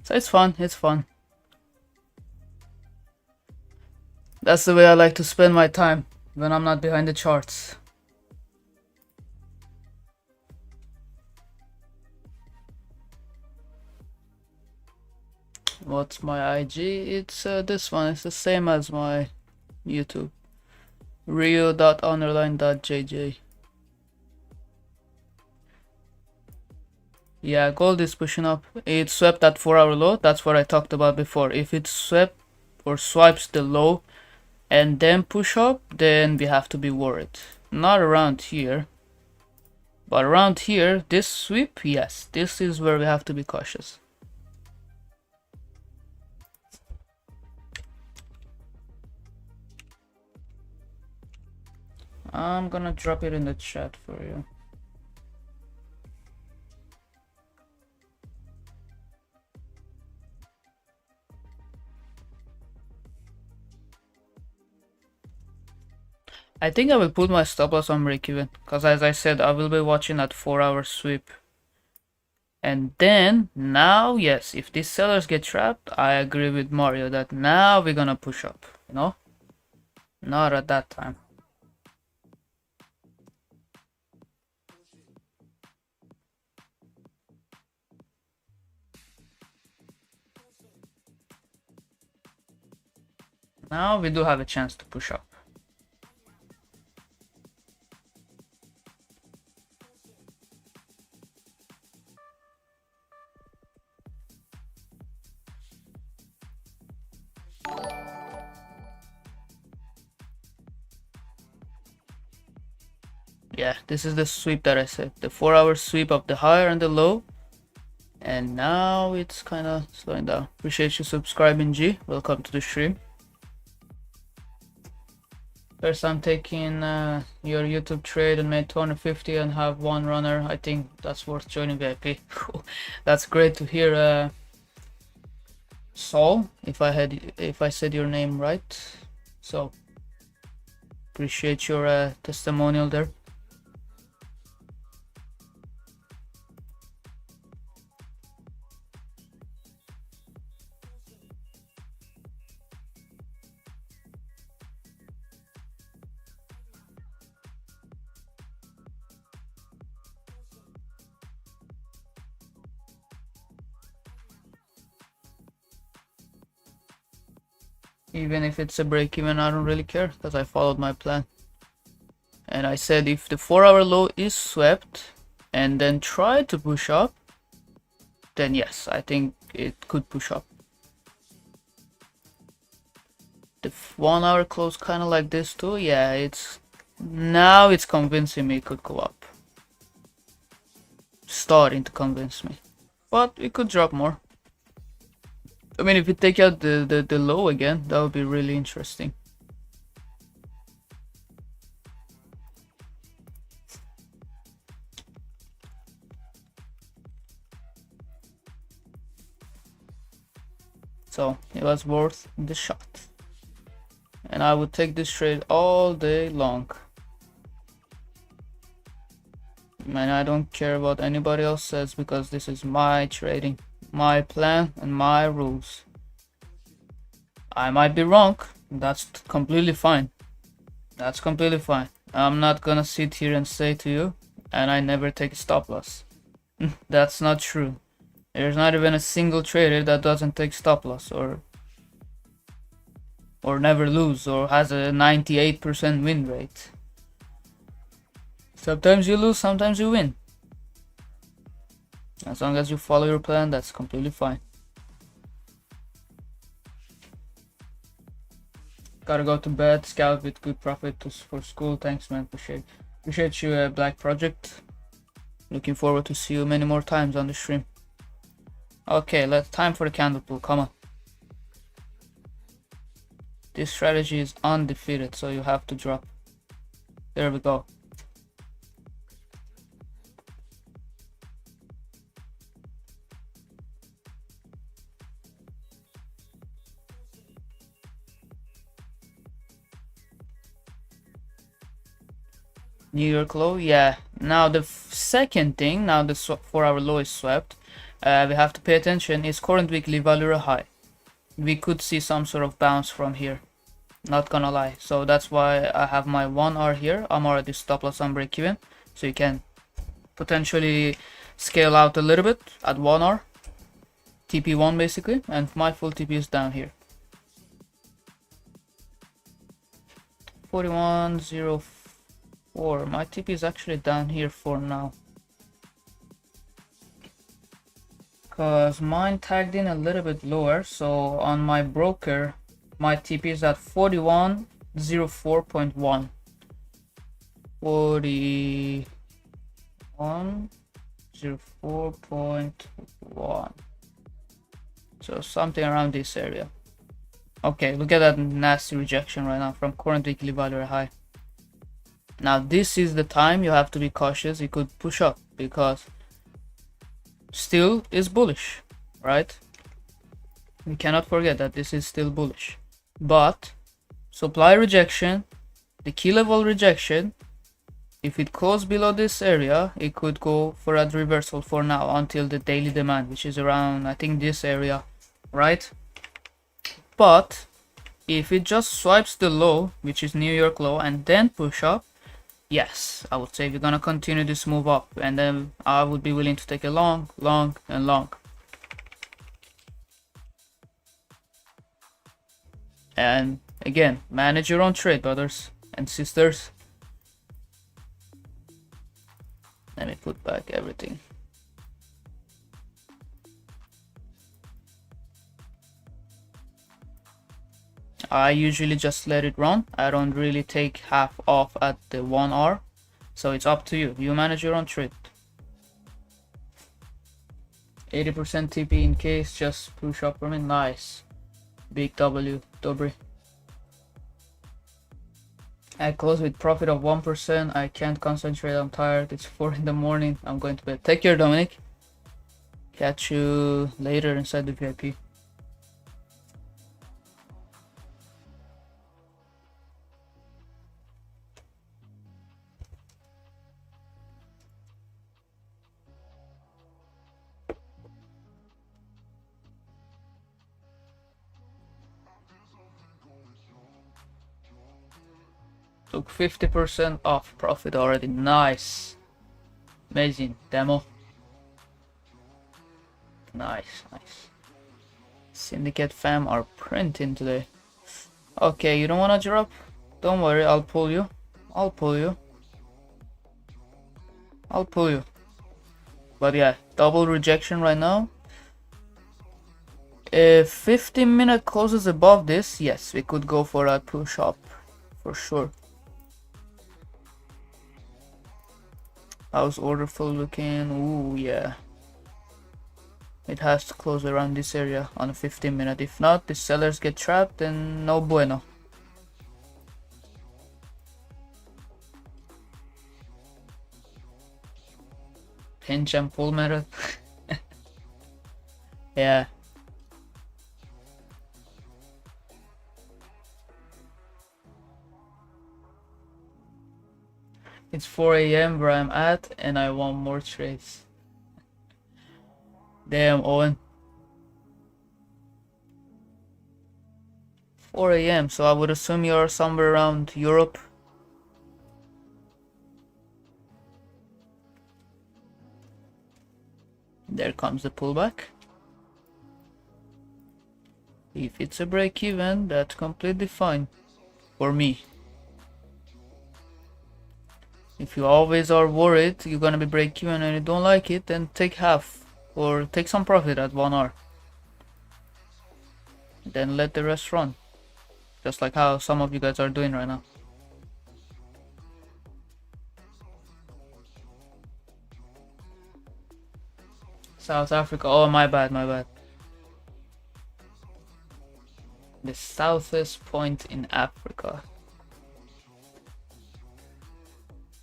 So it's fun, it's fun. That's the way I like to spend my time when I'm not behind the charts. What's my IG? It's this one. It's the same as my YouTube. Rio.underline.jj. Yeah, gold is pushing up. It swept that 4-hour low. That's what I talked about before. If it swept or swipes the low and then push up, then we have to be worried. Not around here. But around here, this sweep, yes, this is where we have to be cautious. I'm gonna drop it in the chat for you. I think I will put my stop loss on break even, because as I said, I will be watching that 4-hour sweep. And then, now, yes, if these sellers get trapped, I agree with Mario that now we're gonna push up, you know? Not at that time. Now we do have a chance to push up. Yeah, this is the sweep that I said. The 4-hour sweep of the higher and the low. And now it's kind of slowing down. Appreciate you subscribing, G. Welcome to the stream. First I'm taking your YouTube trade and made 250 and have one runner. I think that's worth joining VIP. That's great to hear, Saul, if I said your name right. So appreciate your testimonial there. Even if it's a break even, I don't really care because I followed my plan. And I said if the 4-hour low is swept and then try to push up, then yes, I think it could push up. The 1-hour close kind of like this too. Yeah, now it's convincing me it could go up. Starting to convince me. But it could drop more. I mean, if you take out the low again, that would be really interesting. So it was worth the shot. And I would take this trade all day long. And I don't care what anybody else says because this is my trading, my plan and my rules. I might be wrong, that's completely fine. That's completely fine. I'm not gonna sit here and say to you, and I never take a stop loss. That's not true. There's not even a single trader that doesn't take stop loss or never lose or has a 98% win rate. Sometimes you lose, sometimes you win. As long as you follow your plan, that's completely fine. Gotta go to bed. Scout with good profit for school. Thanks, man. Appreciate you, Black Project. Looking forward to see you many more times on the stream. Okay, time for the candle pull. Come on. This strategy is undefeated, so you have to drop. There we go. New York low, yeah. Now the second thing, now the 4-hour low is swept, we have to pay attention is current weekly value high. We could see some sort of bounce from here, not gonna lie. So that's why I have my 1 hour here. I'm already stop loss on break even, so you can potentially scale out a little bit at 1 hour. TP1 basically, and my full TP is down here. 41.04. My TP is actually down here for now, because mine tagged in a little bit lower. So on my broker, my TP is at 41.04.1. 41.04.1. So something around this area. Okay, look at that nasty rejection right now from current weekly value high. Now this is the time you have to be cautious. You could push up because still is bullish, right? We cannot forget that this is still bullish. But supply rejection, the key level rejection, if it goes below this area, it could go for a reversal for now until the daily demand, which is around, I think, this area, right? But if it just swipes the low, which is New York low, and then push up, yes, I would say we're gonna continue this move up, and then I would be willing to take a long, and long. And again, manage your own trade, brothers and sisters. Let me put back everything. I usually just let it run. I don't really take half off at the 1 hour. So it's up to you. You manage your own trade. 80% TP in case, just push up for me. Nice. Big W, Dobry. I close with profit of 1%. I can't concentrate. I'm tired. It's 4 in the morning. I'm going to bed. Take care, Dominic. Catch you later inside the VIP. Took 50% off profit already. Nice. Amazing. Demo. Nice. Syndicate fam are printing today. Okay, you don't wanna drop? Don't worry, I'll pull you. But yeah, double rejection right now. If 15-minute closes above this, yes, we could go for a push up for sure. How's Orderflow looking? Ooh, yeah. It has to close around this area on a 15-minute. If not, the sellers get trapped, then no bueno. Pinch and pull method. Yeah. It's 4 AM where I'm at, and I want more trades. Damn, Owen. 4 AM, so I would assume you're somewhere around Europe, There comes the pullback. If it's a break even, that's completely fine for me. If you always are worried you're gonna be break even and you don't like it, then take half or take some profit at 1 hour. Then let the rest run. Just like how some of you guys are doing right now. South Africa, oh my bad, my bad. The southest point in Africa.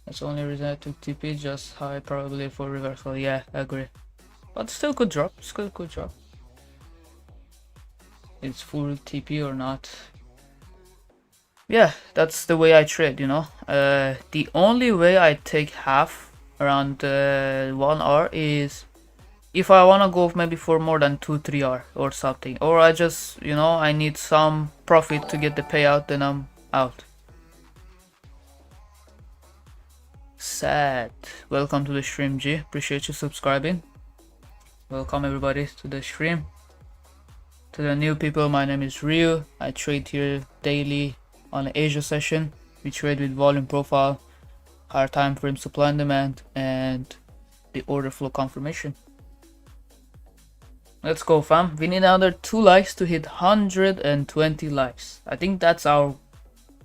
That's the only reason I took TP, just high probability for reversal. Yeah, I agree. But still could drop, still could drop. It's full TP or not. Yeah, that's the way I trade, you know. The only way I take half around 1 hour is if I wanna go maybe for more than 2-3 hour or something, or I just, you know, I need some profit to get the payout, then I'm out. Sad. Welcome to the stream, G. Appreciate you subscribing. Welcome everybody to the stream. To the new people, my name is Ryu. I trade here daily on an Asia session. We trade with volume profile, higher time frame supply and demand, and the order flow confirmation. Let's go, fam. We need another 2 likes to hit 120 likes. I think that's our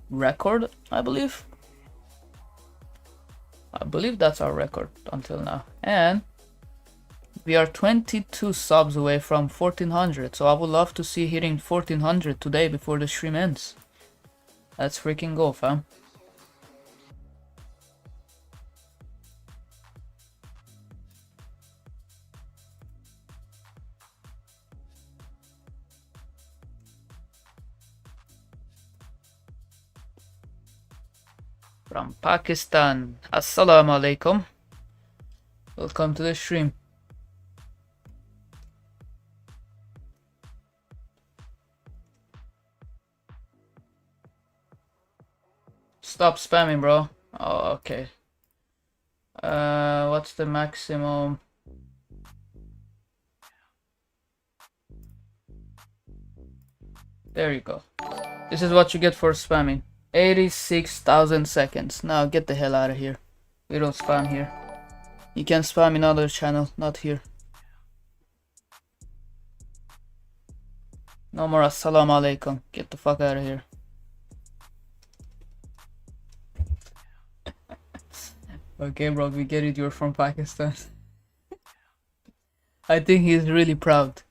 record, I believe. That's our record until now. And we are 22 subs away from 1400. So I would love to see hitting 1400 today before the stream ends. Let's freaking go, fam. From Pakistan, assalamu alaikum. Welcome to the stream. Stop spamming, bro. Oh, okay. What's the maximum? There you go. This is what you get for spamming. 86,000 seconds. Now get the hell out of here. We don't spam here. You can spam in other channel, not here. No more assalamu alaikum. Get the fuck out of here. Okay, bro, we get it. You're from Pakistan. I think he's really proud.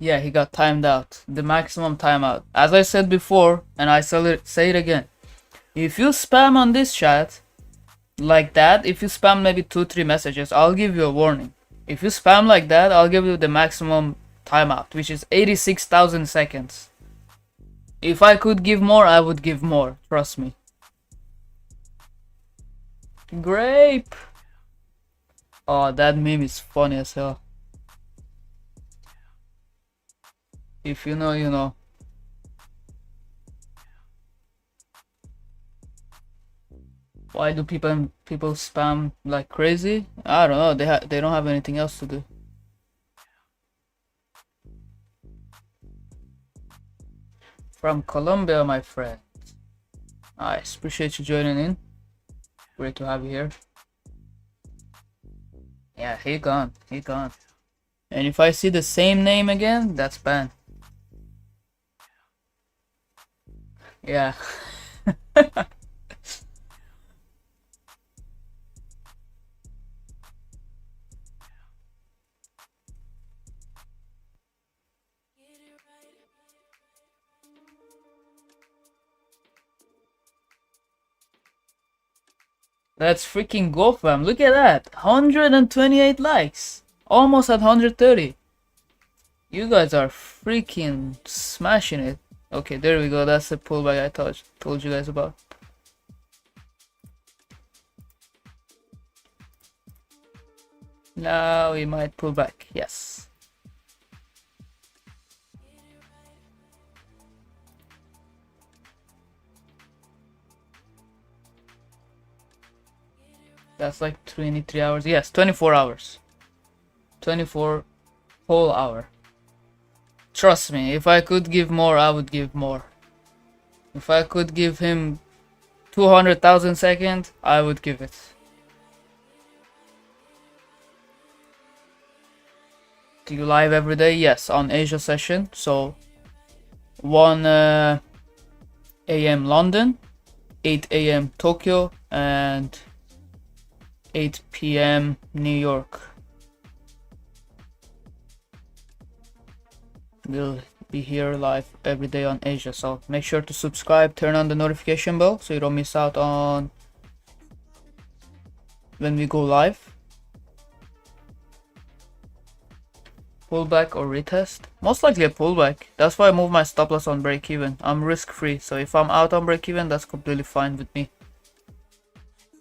Yeah, he got timed out. The maximum timeout. As I said before, and I say it again. If you spam on this chat like that, if you spam maybe 2-3 messages, I'll give you a warning. If you spam like that, I'll give you the maximum timeout, which is 86,000 seconds. If I could give more, I would give more. Trust me. Grape. Oh, that meme is funny as hell. If you know, you know. Why do people spam like crazy? I don't know. They don't have anything else to do. From Colombia, my friend. Nice. Appreciate you joining in. Great to have you here. Yeah, he gone. He gone. And if I see the same name again, that's banned. Yeah. Let's freaking go, fam. Look at that. 128 likes. Almost at 130. You guys are freaking smashing it. Okay, there we go. That's the pullback I told you guys about. Now we might pull back. Yes. That's like 23 hours. Yes, 24 hours. 24 whole hour. Trust me, if I could give more, I would give more. If I could give him 200,000 seconds, I would give it. Do you live every day? Yes, on Asia session. So 1 a.m. London, 8 a.m. Tokyo, and 8 p.m. New York. We'll be here live every day on Asia, so make sure to subscribe, turn on the notification bell so you don't miss out on when we go live. Pullback or retest? Most likely a pullback. That's why I move my stop loss on break even. I'm risk free, so if I'm out on break even, that's completely fine with me.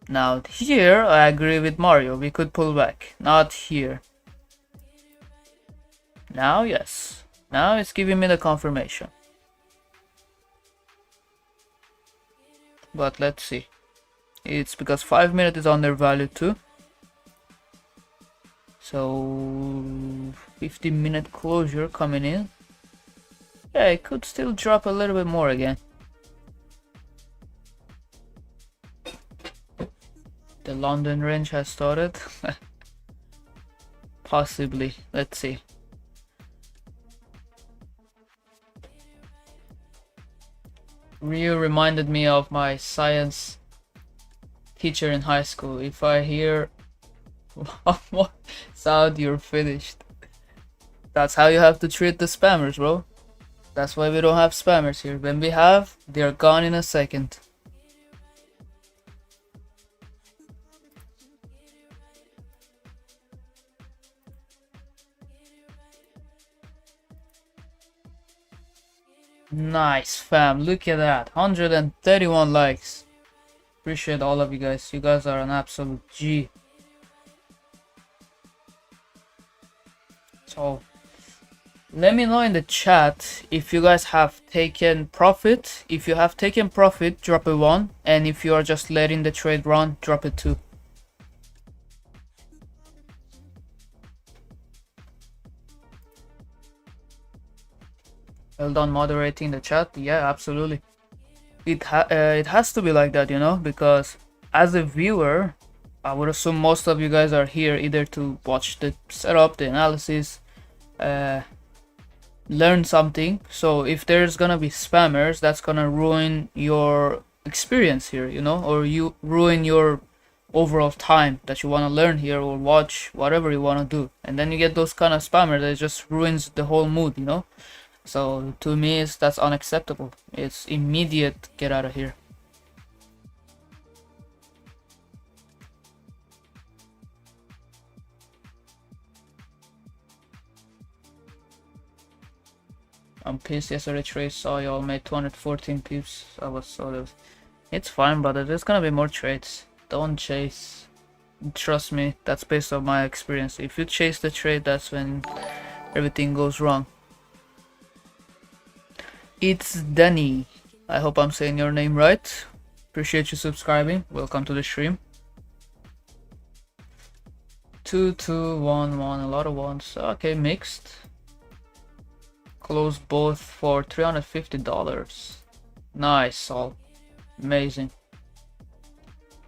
Now here I agree with Mario, we could pull back. Not here. Now yes. Now it's giving me the confirmation. But let's see. It's because 5 minutes is undervalued too. So 15-minute closure coming in. Yeah, it could still drop a little bit more again. The London range has started. Possibly. Let's see. Rio reminded me of my science teacher in high school. If I hear what sound, you're finished. That's how you have to treat the spammers, bro. That's why we don't have spammers here. When we have, they're gone in a second. Nice, fam. Look at that. 131 likes. Appreciate all of you guys. You guys are an absolute G. So let me know in the chat if you guys have taken profit. If you have taken profit, drop a 1, and if you are just letting the trade run, drop a 2. Well done moderating the chat. Yeah, absolutely. It has to be like that, you know, because as a viewer, I would assume most of you guys are here either to watch the setup, the analysis, learn something. So if there's gonna be spammers, that's gonna ruin your experience here, you know, or you ruin your overall time that you want to learn here or watch whatever you want to do, and then you get those kind of spammers that just ruins the whole mood, you know. So to me, that's unacceptable. It's immediate get out of here. I'm pissed. Yesterday trade saw y'all made 214 pips. I was sort of. It's fine, brother. There's gonna be more trades. Don't chase. Trust me, that's based on my experience. If you chase the trade, that's when everything goes wrong. It's Danny. I hope I'm saying your name right. Appreciate you subscribing. Welcome to the stream. 2 2 1 1, a lot of ones. Okay, mixed. Closed both for $350. Nice, all amazing.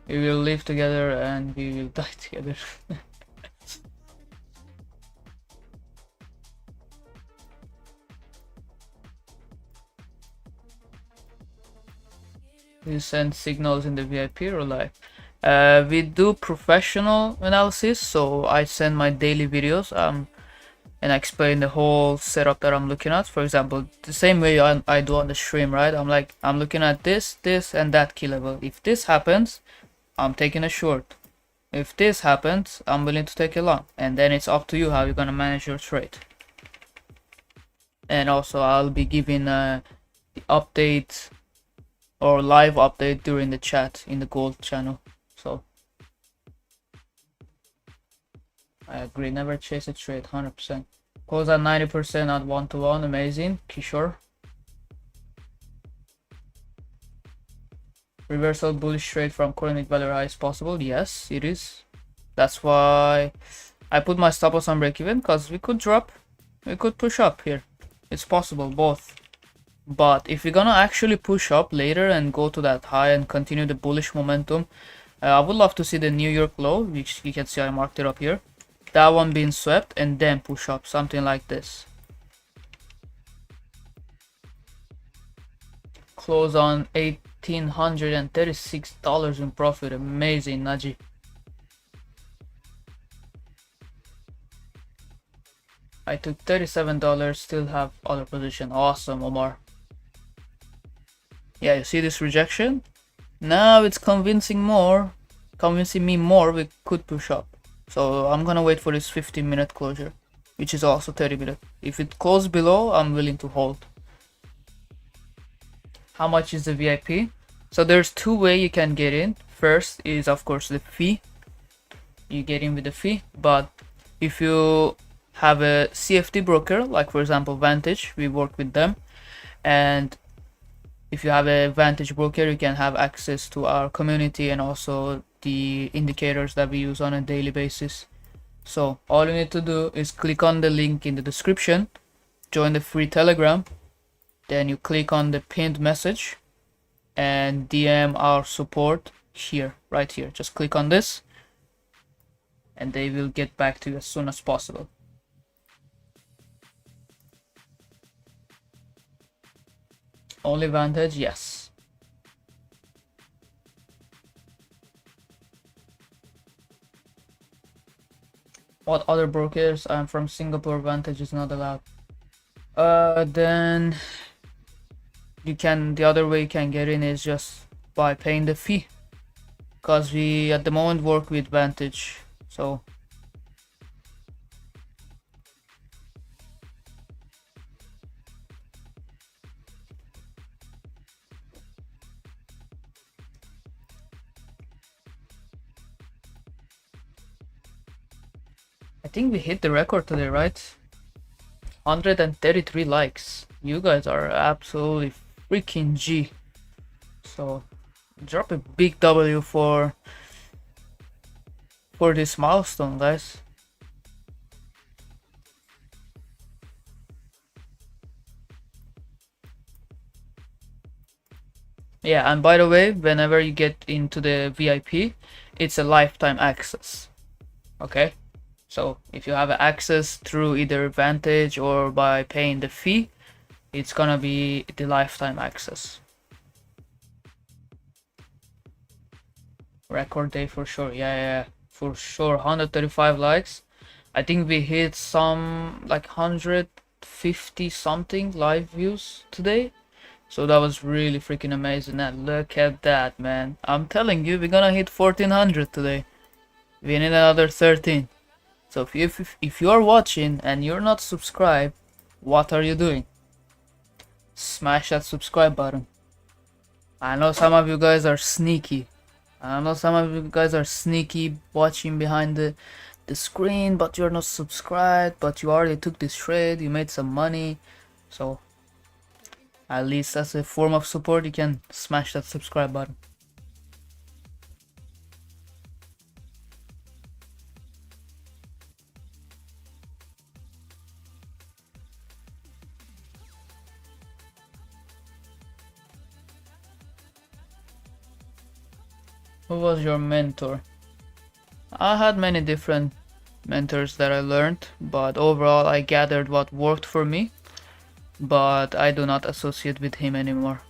We will live together and we will die together. You send signals in the VIP or live? We do professional analysis, so I send my daily videos and I explain the whole setup that I'm looking at. For example, the same way I do on the stream, right? I'm looking at this and that key level. If this happens, I'm taking a short. If this happens, I'm willing to take a long, and then it's up to you how you're gonna manage your trade. And also I'll be giving the update or live update during the chat in the gold channel. So I agree, never chase a trade. 100%. Close at 90% at 1-to-1. Amazing, Kishore. Reversal bullish trade from current value high is possible. Yes, it is. That's why I put my stop loss on break even, because we could drop, we could push up here. It's possible, both. But if we're gonna actually push up later and go to that high and continue the bullish momentum, I would love to see the New York low, which you can see I marked it up here. That one being swept and then push up, something like this. Close on $1,836 in profit. Amazing, Naji. I took $37, still have other position. Awesome, Omar. Yeah, you see this rejection? Now it's convincing me more we could push up. So I'm gonna wait for this 15-minute closure, which is also 30-minute. If it closes below, I'm willing to hold. How much is the VIP? So there's two ways you can get in. First is of course the fee. You get in with the fee, but if you have a CFD broker, like for example Vantage, we work with them, and if you have a Vantage broker, you can have access to our community and also the indicators that we use on a daily basis. So all you need to do is click on the link in the description, join the free Telegram, then you click on the pinned message and DM our support here, right here. Just click on this and they will get back to you as soon as possible. Only Vantage? Yes. What other brokers? I'm from Singapore. Vantage is not allowed. Then you can, the other way you can get in is just by paying the fee, because we at the moment work with Vantage. So I think we hit the record today, right? 133 likes. You guys are absolutely freaking G. So drop a big W for this milestone, guys. Yeah, and by the way, whenever you get into the VIP, it's a lifetime access. Okay? So if you have access through either Vantage or by paying the fee, it's gonna be the lifetime access. Record day for sure. Yeah, for sure. 135 likes. I think we hit some like 150 something live views today. So that was really freaking amazing. And look at that, man. I'm telling you, we're gonna hit 1400 today. We need another 13. So if you are watching and you're not subscribed, what are you doing? Smash that subscribe button. I know some of you guys are sneaky. Watching behind the screen, but you're not subscribed, but you already took this trade, you made some money. So at least as a form of support, you can smash that subscribe button. Who was your mentor? I had many different mentors that I learned, but overall I gathered what worked for me, but I do not associate with him anymore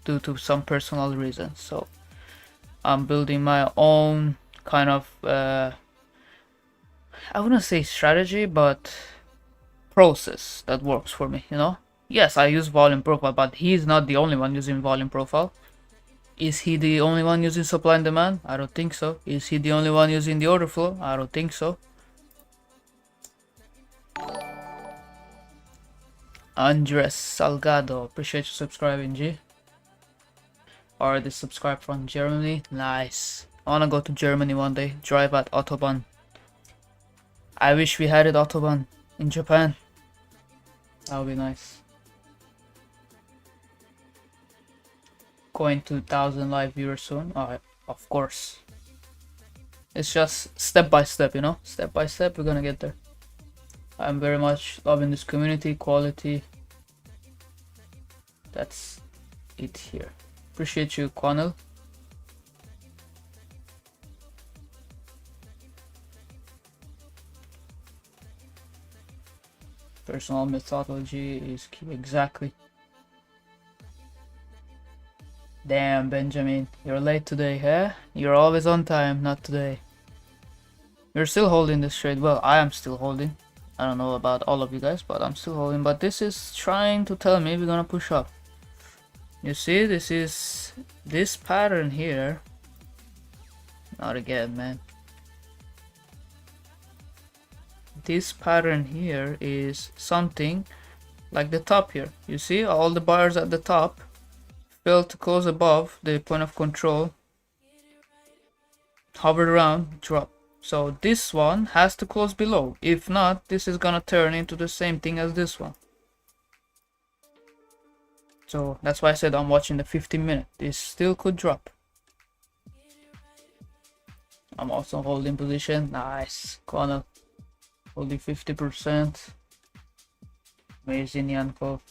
due to some personal reasons. So I'm building my own kind of I wouldn't say strategy, but process that works for me, you know. Yes, I use volume profile, but he's not the only one using volume profile. Is he the only one using supply and demand? I don't think so. Is he the only one using the order flow? I don't think so. Andres Salgado, appreciate you subscribing, G. Already subscribed from Germany. Nice. I wanna go to Germany one day. Drive at Autobahn. I wish we had it Autobahn in Japan. That would be nice. going to 1,000 live viewers soon. Of course. It's just step by step, you know? Step by step, we're gonna get there. I'm very much loving this community, quality. That's it here. Appreciate you, Quanel. Personal methodology is key, exactly. Damn, Benjamin, you're late today, huh? You're always on time, not today. You're still holding this trade. Well, I am still holding. I don't know about all of you guys, but I'm still holding. But this is trying to tell me we're gonna push up. You see, this is this pattern here. Not again, man. This pattern here is something like the top here. You see, all the buyers at the top failed to close above the point of control, hovered around, drop. So this one has to close below. If not, this is gonna turn into the same thing as this one. So that's why I said I'm watching the 15-minute. This still could drop. I'm also holding position. Nice, Connell. Holding 50%. Amazing, Yanko.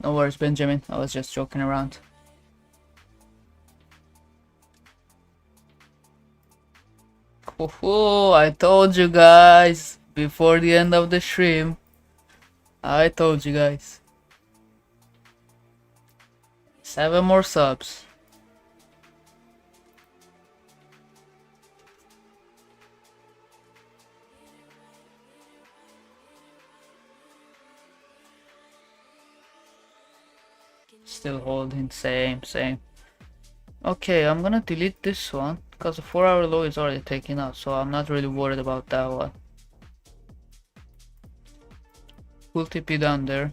No worries, Benjamin. I was just joking around. Oh, I told you guys before the end of the stream. I told you guys. 7 more subs. Still holding, same. Okay, I'm gonna delete this one because the 4-hour low is already taken out, so I'm not really worried about that one. Full TP down there.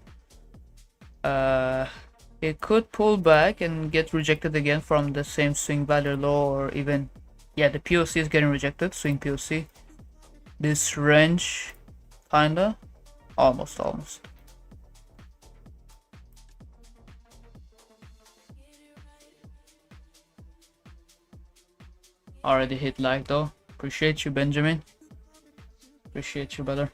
It could pull back and get rejected again from the same swing value low, or even, yeah, the POC is getting rejected, swing POC. This range, kinda, almost. Already hit like though. Appreciate you, Benjamin. Appreciate you, brother.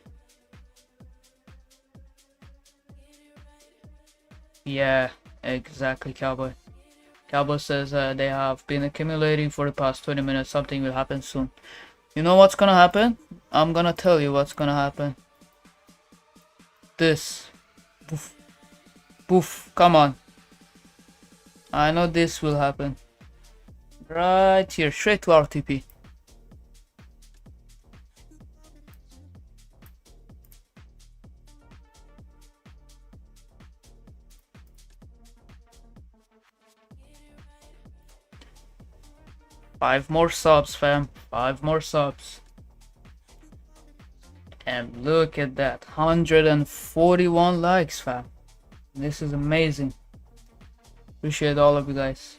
Yeah, exactly, Cowboy. Cowboy says they have been accumulating for the past 20 minutes. Something will happen soon. You know what's gonna happen? I'm gonna tell you what's gonna happen. This. Poof. Poof. Come on. I know this will happen. Right here, straight to RTP. Five more subs, fam. 5 more subs. And look at that, 141 likes, fam. This is amazing. Appreciate all of you guys.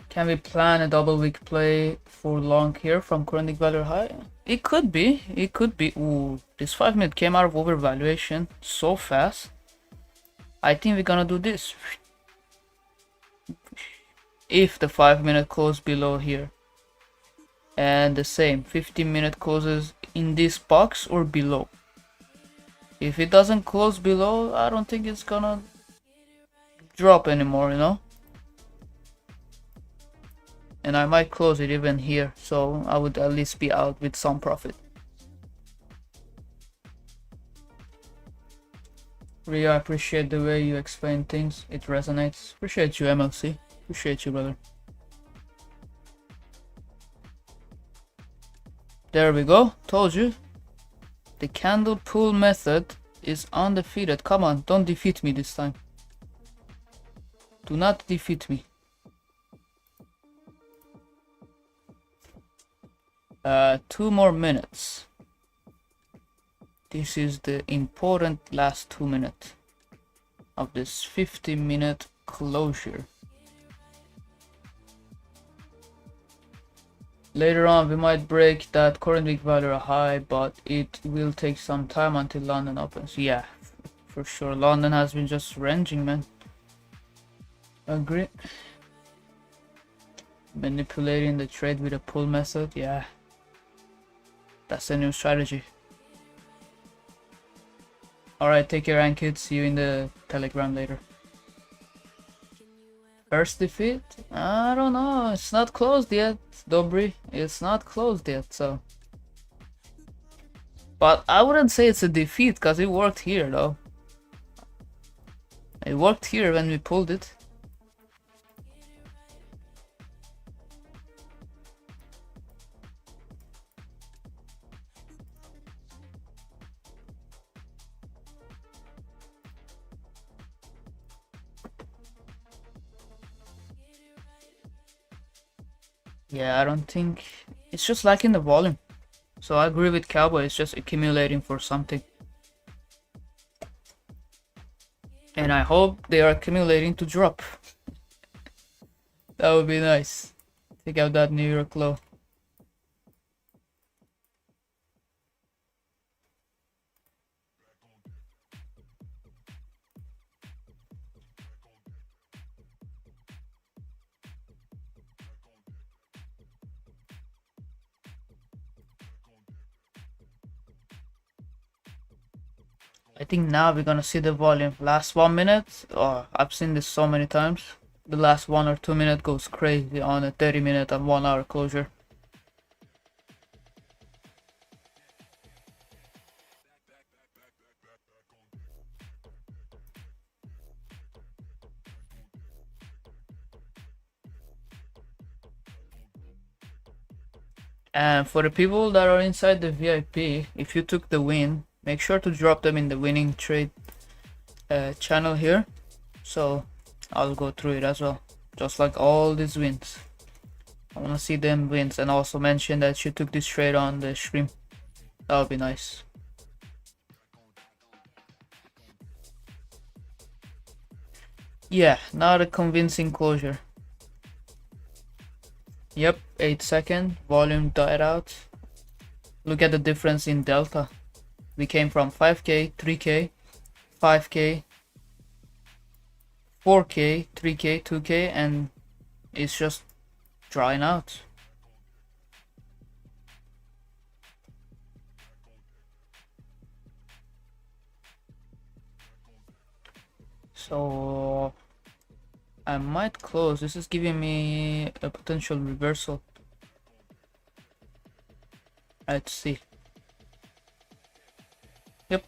Can we plan a double week play for long here from current value high? It could be. Ooh, this 5-minute came out of overvaluation so fast. I think we're gonna do this. If the 5-minute close below here. And the same, 15-minute closes in this box or below. If it doesn't close below, I don't think it's gonna drop anymore, you know? And I might close it even here, so I would at least be out with some profit. Ria, I appreciate the way you explain things. It resonates. Appreciate you, MLC. Appreciate you, brother. There we go. Told you. The candle pull method is undefeated. Come on, don't defeat me this time. Do not defeat me. 2 more minutes. This is the important last 2 minutes of this 50-minute closure. Later on, we might break that current week value high, but it will take some time until London opens. Yeah, for sure. London has been just ranging, man. Agree. Manipulating the trade with a pull method. Yeah, that's a new strategy. Alright, take care, and kids. See you in the Telegram later. First defeat? I don't know. It's not closed yet, Dobry. It's not closed yet, so. But I wouldn't say it's a defeat, because it worked here, though. It worked here when we pulled it. Yeah, I don't think... It's just lacking the volume. So I agree with Cowboy, it's just accumulating for something. And I hope they are accumulating to drop. That would be nice. Take out that New York low. I think now we're gonna see the volume. Last 1 minute, oh, I've seen this so many times. The last 1 or 2 minutes goes crazy on a 30-minute and 1 hour closure. And for the people that are inside the VIP, if you took the win, make sure to drop them in the winning trade channel here. So I'll go through it as well, just like all these wins. I want to see them wins, and also mention that you took this trade on the stream. That would be nice. Yeah, not a convincing closure. Yep, 8 second, volume died out. Look at the difference in delta. We came from 5k, 3k, 5k, 4k, 3k, 2k, and it's just drying out. So I might close. This is giving me a potential reversal. Let's see. Yep.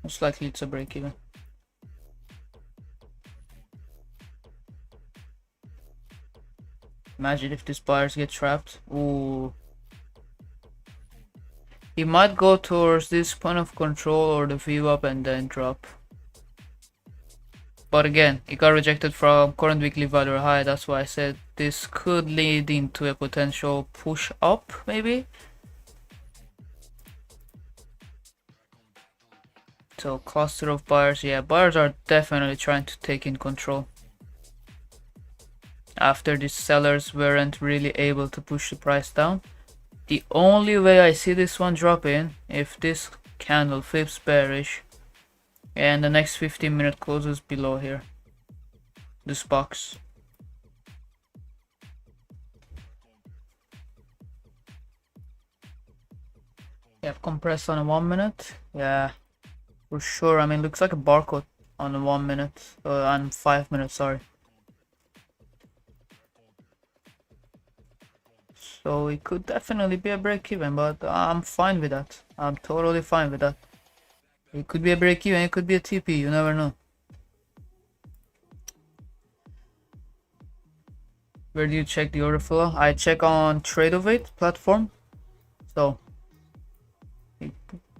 Most likely it's a break even. Imagine if these buyers get trapped. Ooh. He might go towards this point of control or the view up and then drop. But again, it got rejected from current weekly value high. That's why I said this could lead into a potential push up, maybe. So cluster of buyers. Yeah, buyers are definitely trying to take in control. After these sellers weren't really able to push the price down. The only way I see this one dropping, if this candle flips bearish and the next 15-minute closes below here, this box. Yeah, compressed on a 1 minute. Yeah, for sure. I mean, looks like a barcode on a 1 minute, on 5 minutes, sorry. So it could definitely be a break even, but I'm fine with that. I'm totally fine with that. It could be a break even, it could be a TP, you never know. Where do you check the order flow? I check on Tradeovate platform. So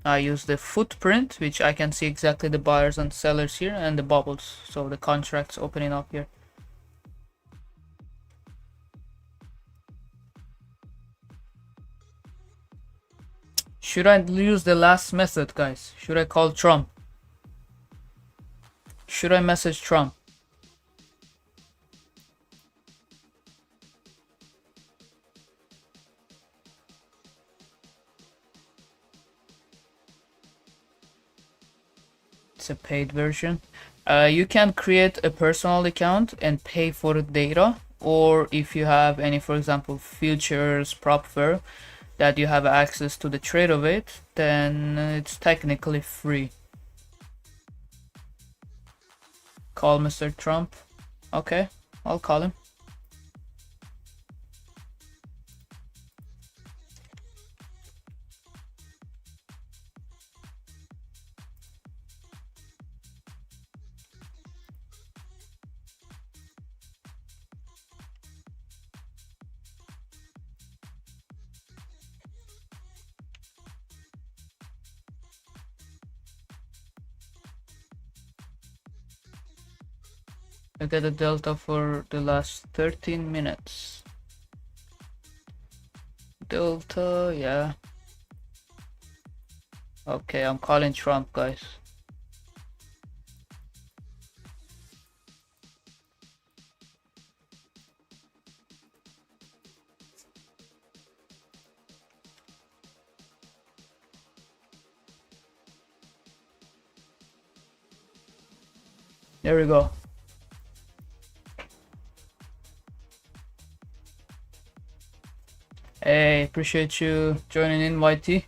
I use the footprint, which I can see exactly the buyers and sellers here, and the bubbles, so the contracts opening up here. Should I use the last method, guys? Should I call Trump? Should I message Trump? it's a paid version. You can create a personal account and pay for the data, or if you have any, for example, futures, prop firm that you have access to the trade of it, then it's technically free. Call Mr. Trump. Okay, I'll call him. Look at the delta for the last 13 minutes. Delta, yeah. Okay, I'm calling Trump, guys. There we go. Hey, appreciate you joining in, YT.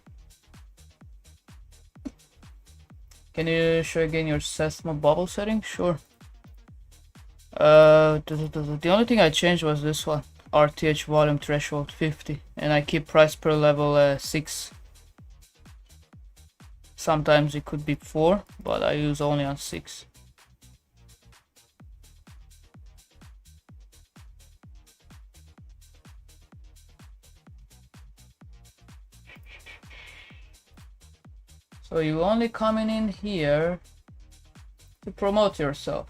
Can you show again your Sesma bubble setting? Sure. The only thing I changed was this one. RTH volume threshold 50. And I keep price per level 6. Sometimes it could be 4, but I use only on 6. So you only coming in here to promote yourself.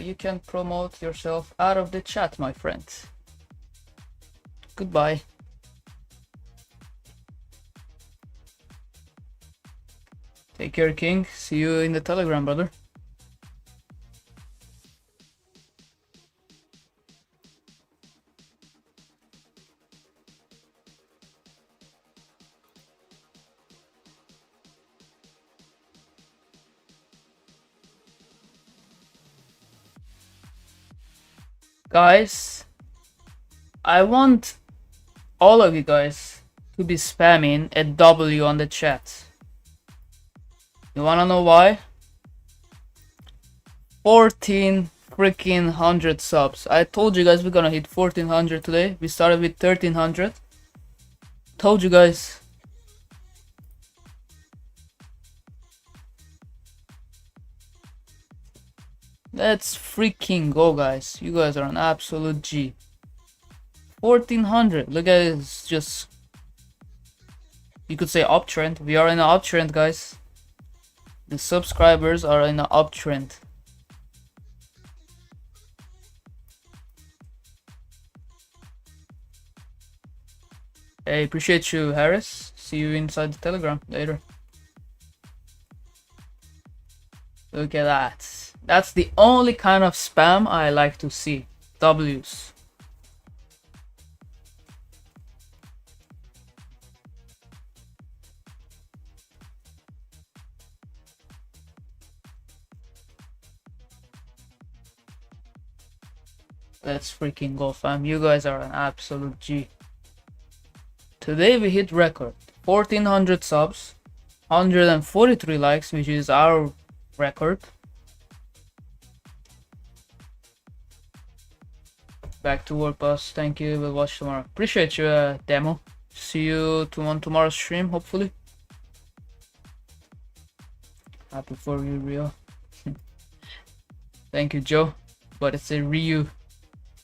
You can promote yourself out of the chat, my friend. Goodbye. Take care, King. See you in the Telegram, brother. Guys, I want all of you guys to be spamming a W on the chat. You wanna know why? 14 freaking 100 subs. I told you guys we're gonna hit 1400 today. We started with 1300. Told you guys. Let's freaking go, guys. You guys are an absolute G. 1400. Look at it. It's just, you could say, uptrend. We are in an uptrend, guys. The subscribers are in an uptrend. Hey, appreciate you, Harris. See you inside the Telegram later. Look at that. That's the only kind of spam I like to see. W's. Let's freaking go, fam. You guys are an absolute G. Today we hit record. 1400 subs. 143 likes, which is our record. Back to work, boss. Thank you. We'll watch tomorrow. Appreciate you, Demo. See you on tomorrow's stream, hopefully. Happy for you, Rio. Thank you, Joe. But it's a Ryu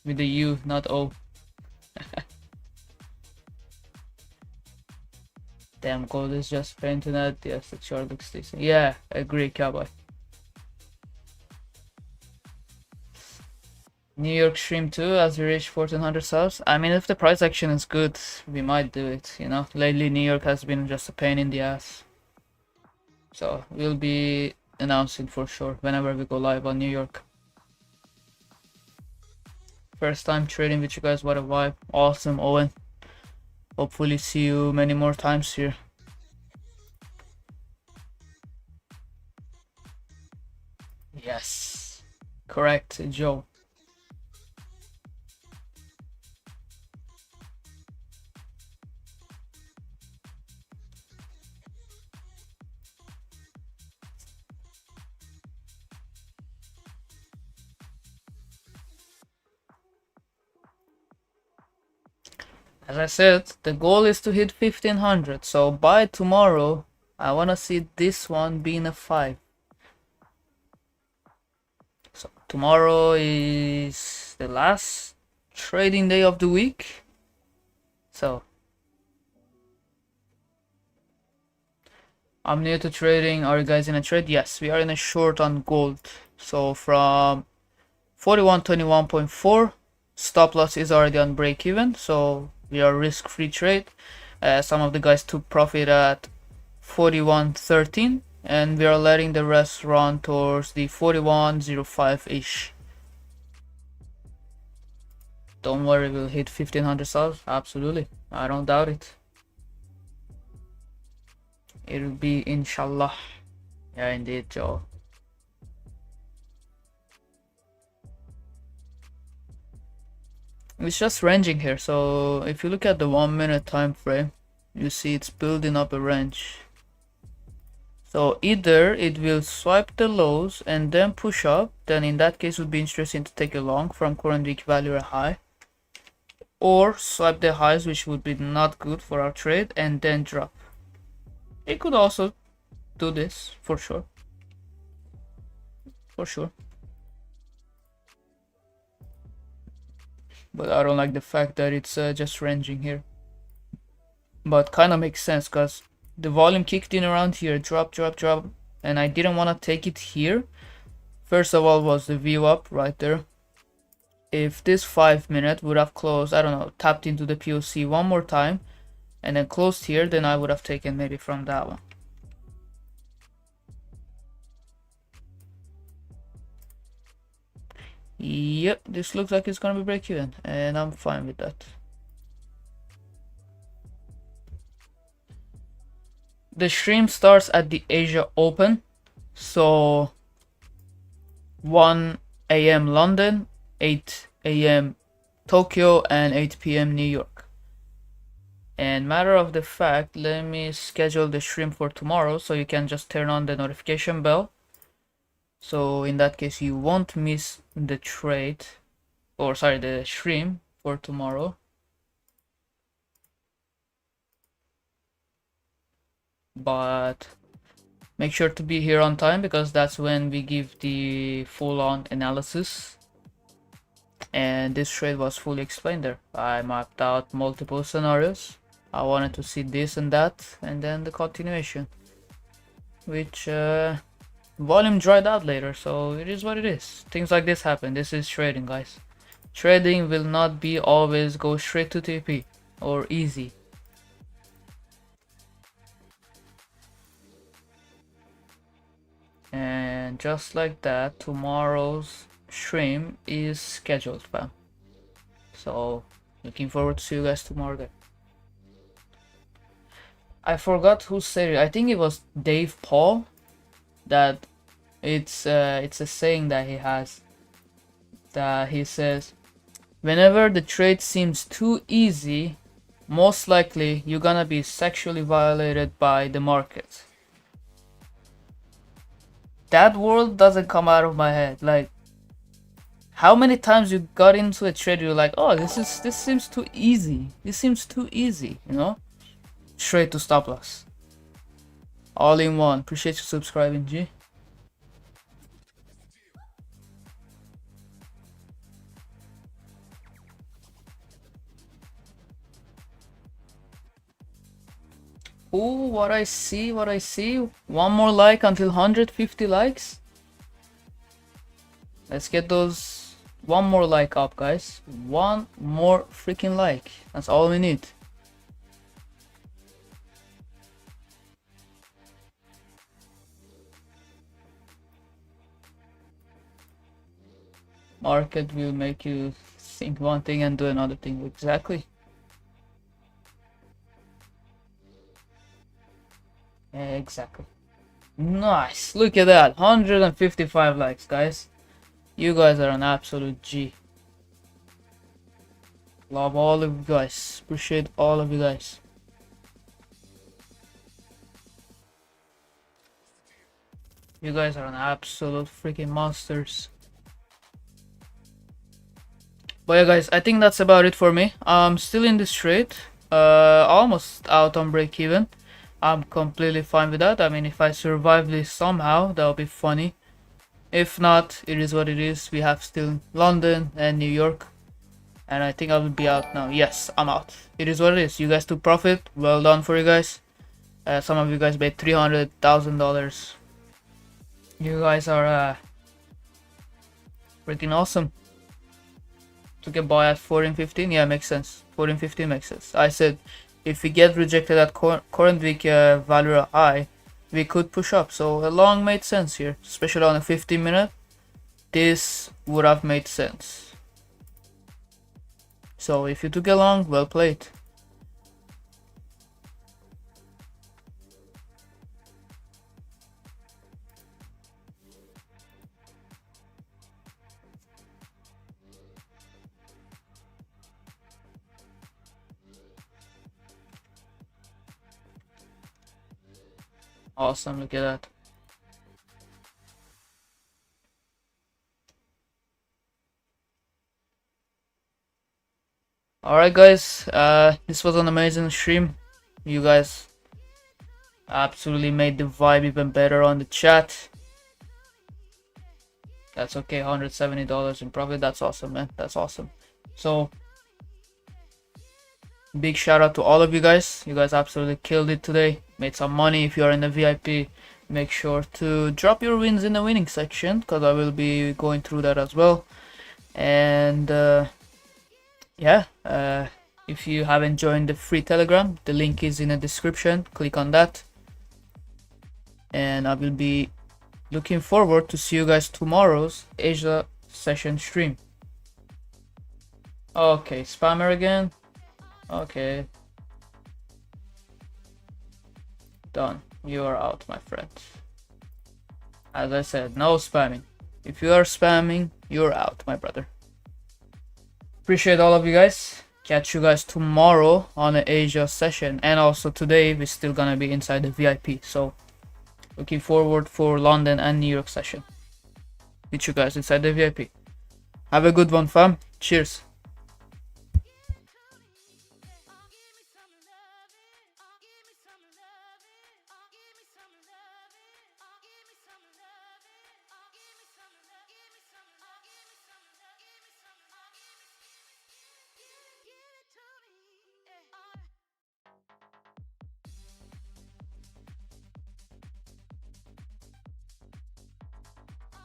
with a U, not O. Damn, gold is just painting at. Yes, the chart looks decent. Yeah, agree, Cowboy. New York stream too, as we reach 1400 subs. I mean, if the price action is good, we might do it, you know. Lately, New York has been just a pain in the ass. So, we'll be announcing for sure whenever we go live on New York. First time trading with you guys, what a vibe. Awesome, Owen. Hopefully see you many more times here. Yes, correct, Joe. As I said, the goal is to hit 1500. So by tomorrow, I want to see this one being a 5. So tomorrow is the last trading day of the week. So I'm new to trading. Are you guys in a trade? Yes, we are in a short on gold. So from 4121.4, stop loss is already on break even. So we are risk-free trade. Some of the guys took profit at 4113, and we are letting the rest run towards the 4105-ish. Don't worry, we'll hit 1500 subs. Absolutely, I don't doubt it. It'll be inshallah. Yeah, indeed, Joe. It's just ranging here. So if you look at the 1 minute time frame, you see it's building up a range. So either it will swipe the lows and then push up, then in that case it would be interesting to take a long from current week value or high, or swipe the highs, which would be not good for our trade, and then drop. It could also do this for sure. But I don't like the fact that it's just ranging here. But kind of makes sense because the volume kicked in around here, drop, and I didn't want to take it here. First of all was the view up right there. If this 5 minute would have closed, I don't know, tapped into the POC one more time and then closed here, then I would have taken maybe from that one. Yep, this looks like it's gonna be break even, and I'm fine with that. The stream starts at the Asia Open, so 1 AM London, 8 AM Tokyo, and 8 PM New York. And matter of the fact, let me schedule the stream for tomorrow so you can just turn on the notification bell. So in that case you won't miss the trade, or sorry, the stream for tomorrow. But make sure to be here on time because that's when we give the full-on analysis. And this trade was fully explained there. I mapped out multiple scenarios. I wanted to see this and that, and then the continuation, which volume dried out later, so it is what it is. Things like this happen. This is trading, guys. Trading will not be always go straight to TP or easy. And just like that, tomorrow's stream is scheduled, fam. So looking forward to see you guys tomorrow there. I forgot who said it. I think it was Dave Paul. That it's a saying that he has. That he says, whenever the trade seems too easy, most likely you're gonna be sexually violated by the market. That word doesn't come out of my head. Like, how many times you got into a trade, you're like, oh, this seems too easy. This seems too easy, you know? Straight to stop loss. All in one. Appreciate you subscribing, G. Ooh, what I see. One more like until 150 likes. Let's get those one more like up, guys. One more freaking like. That's all we need. Market will make you think one thing and do another thing. Exactly. Exactly. Nice. Look at that. 155 likes, guys. You guys are an absolute G. Love all of you guys. Appreciate all of you guys. You guys are an absolute freaking monsters. But yeah, guys, I think that's about it for me. I'm still in this trade. Almost out on break even. I'm completely fine with that. I mean, if I survive this somehow, that'll be funny. If not, it is what it is. We have still London and New York. And I think I will be out now. Yes, I'm out. It is what it is. You guys took profit. Well done for you guys. Some of you guys made $300,000. You guys are freaking awesome. Took a buy at 14.15. Yeah, makes sense. 14.15 makes sense. I said if we get rejected at current week value high, we could push up. So a long made sense here, especially on a 15-minute. This would have made sense. So if you took a long, well played. Awesome, look at that. Alright guys, this was an amazing stream. You guys absolutely made the vibe even better on the chat. That's okay, $170 in profit. That's awesome, man. That's awesome. So big shout out to all of you guys. You guys absolutely killed it today. Made some money. If you are in the VIP, make sure to drop your wins in the winning section, because I will be going through that as well. And yeah, if you haven't joined the free Telegram, the link is in the description. Click on that. And I will be looking forward to see you guys tomorrow's Asia session stream. Okay, spammer again. Okay. Done. You are out, my friend. As I said, no spamming. If you are spamming, you're out, my brother. Appreciate all of you guys. Catch you guys tomorrow on the Asia session. And also today, we're still gonna be inside the VIP. So, looking forward for London and New York session. Meet you guys inside the VIP. Have a good one, fam. Cheers.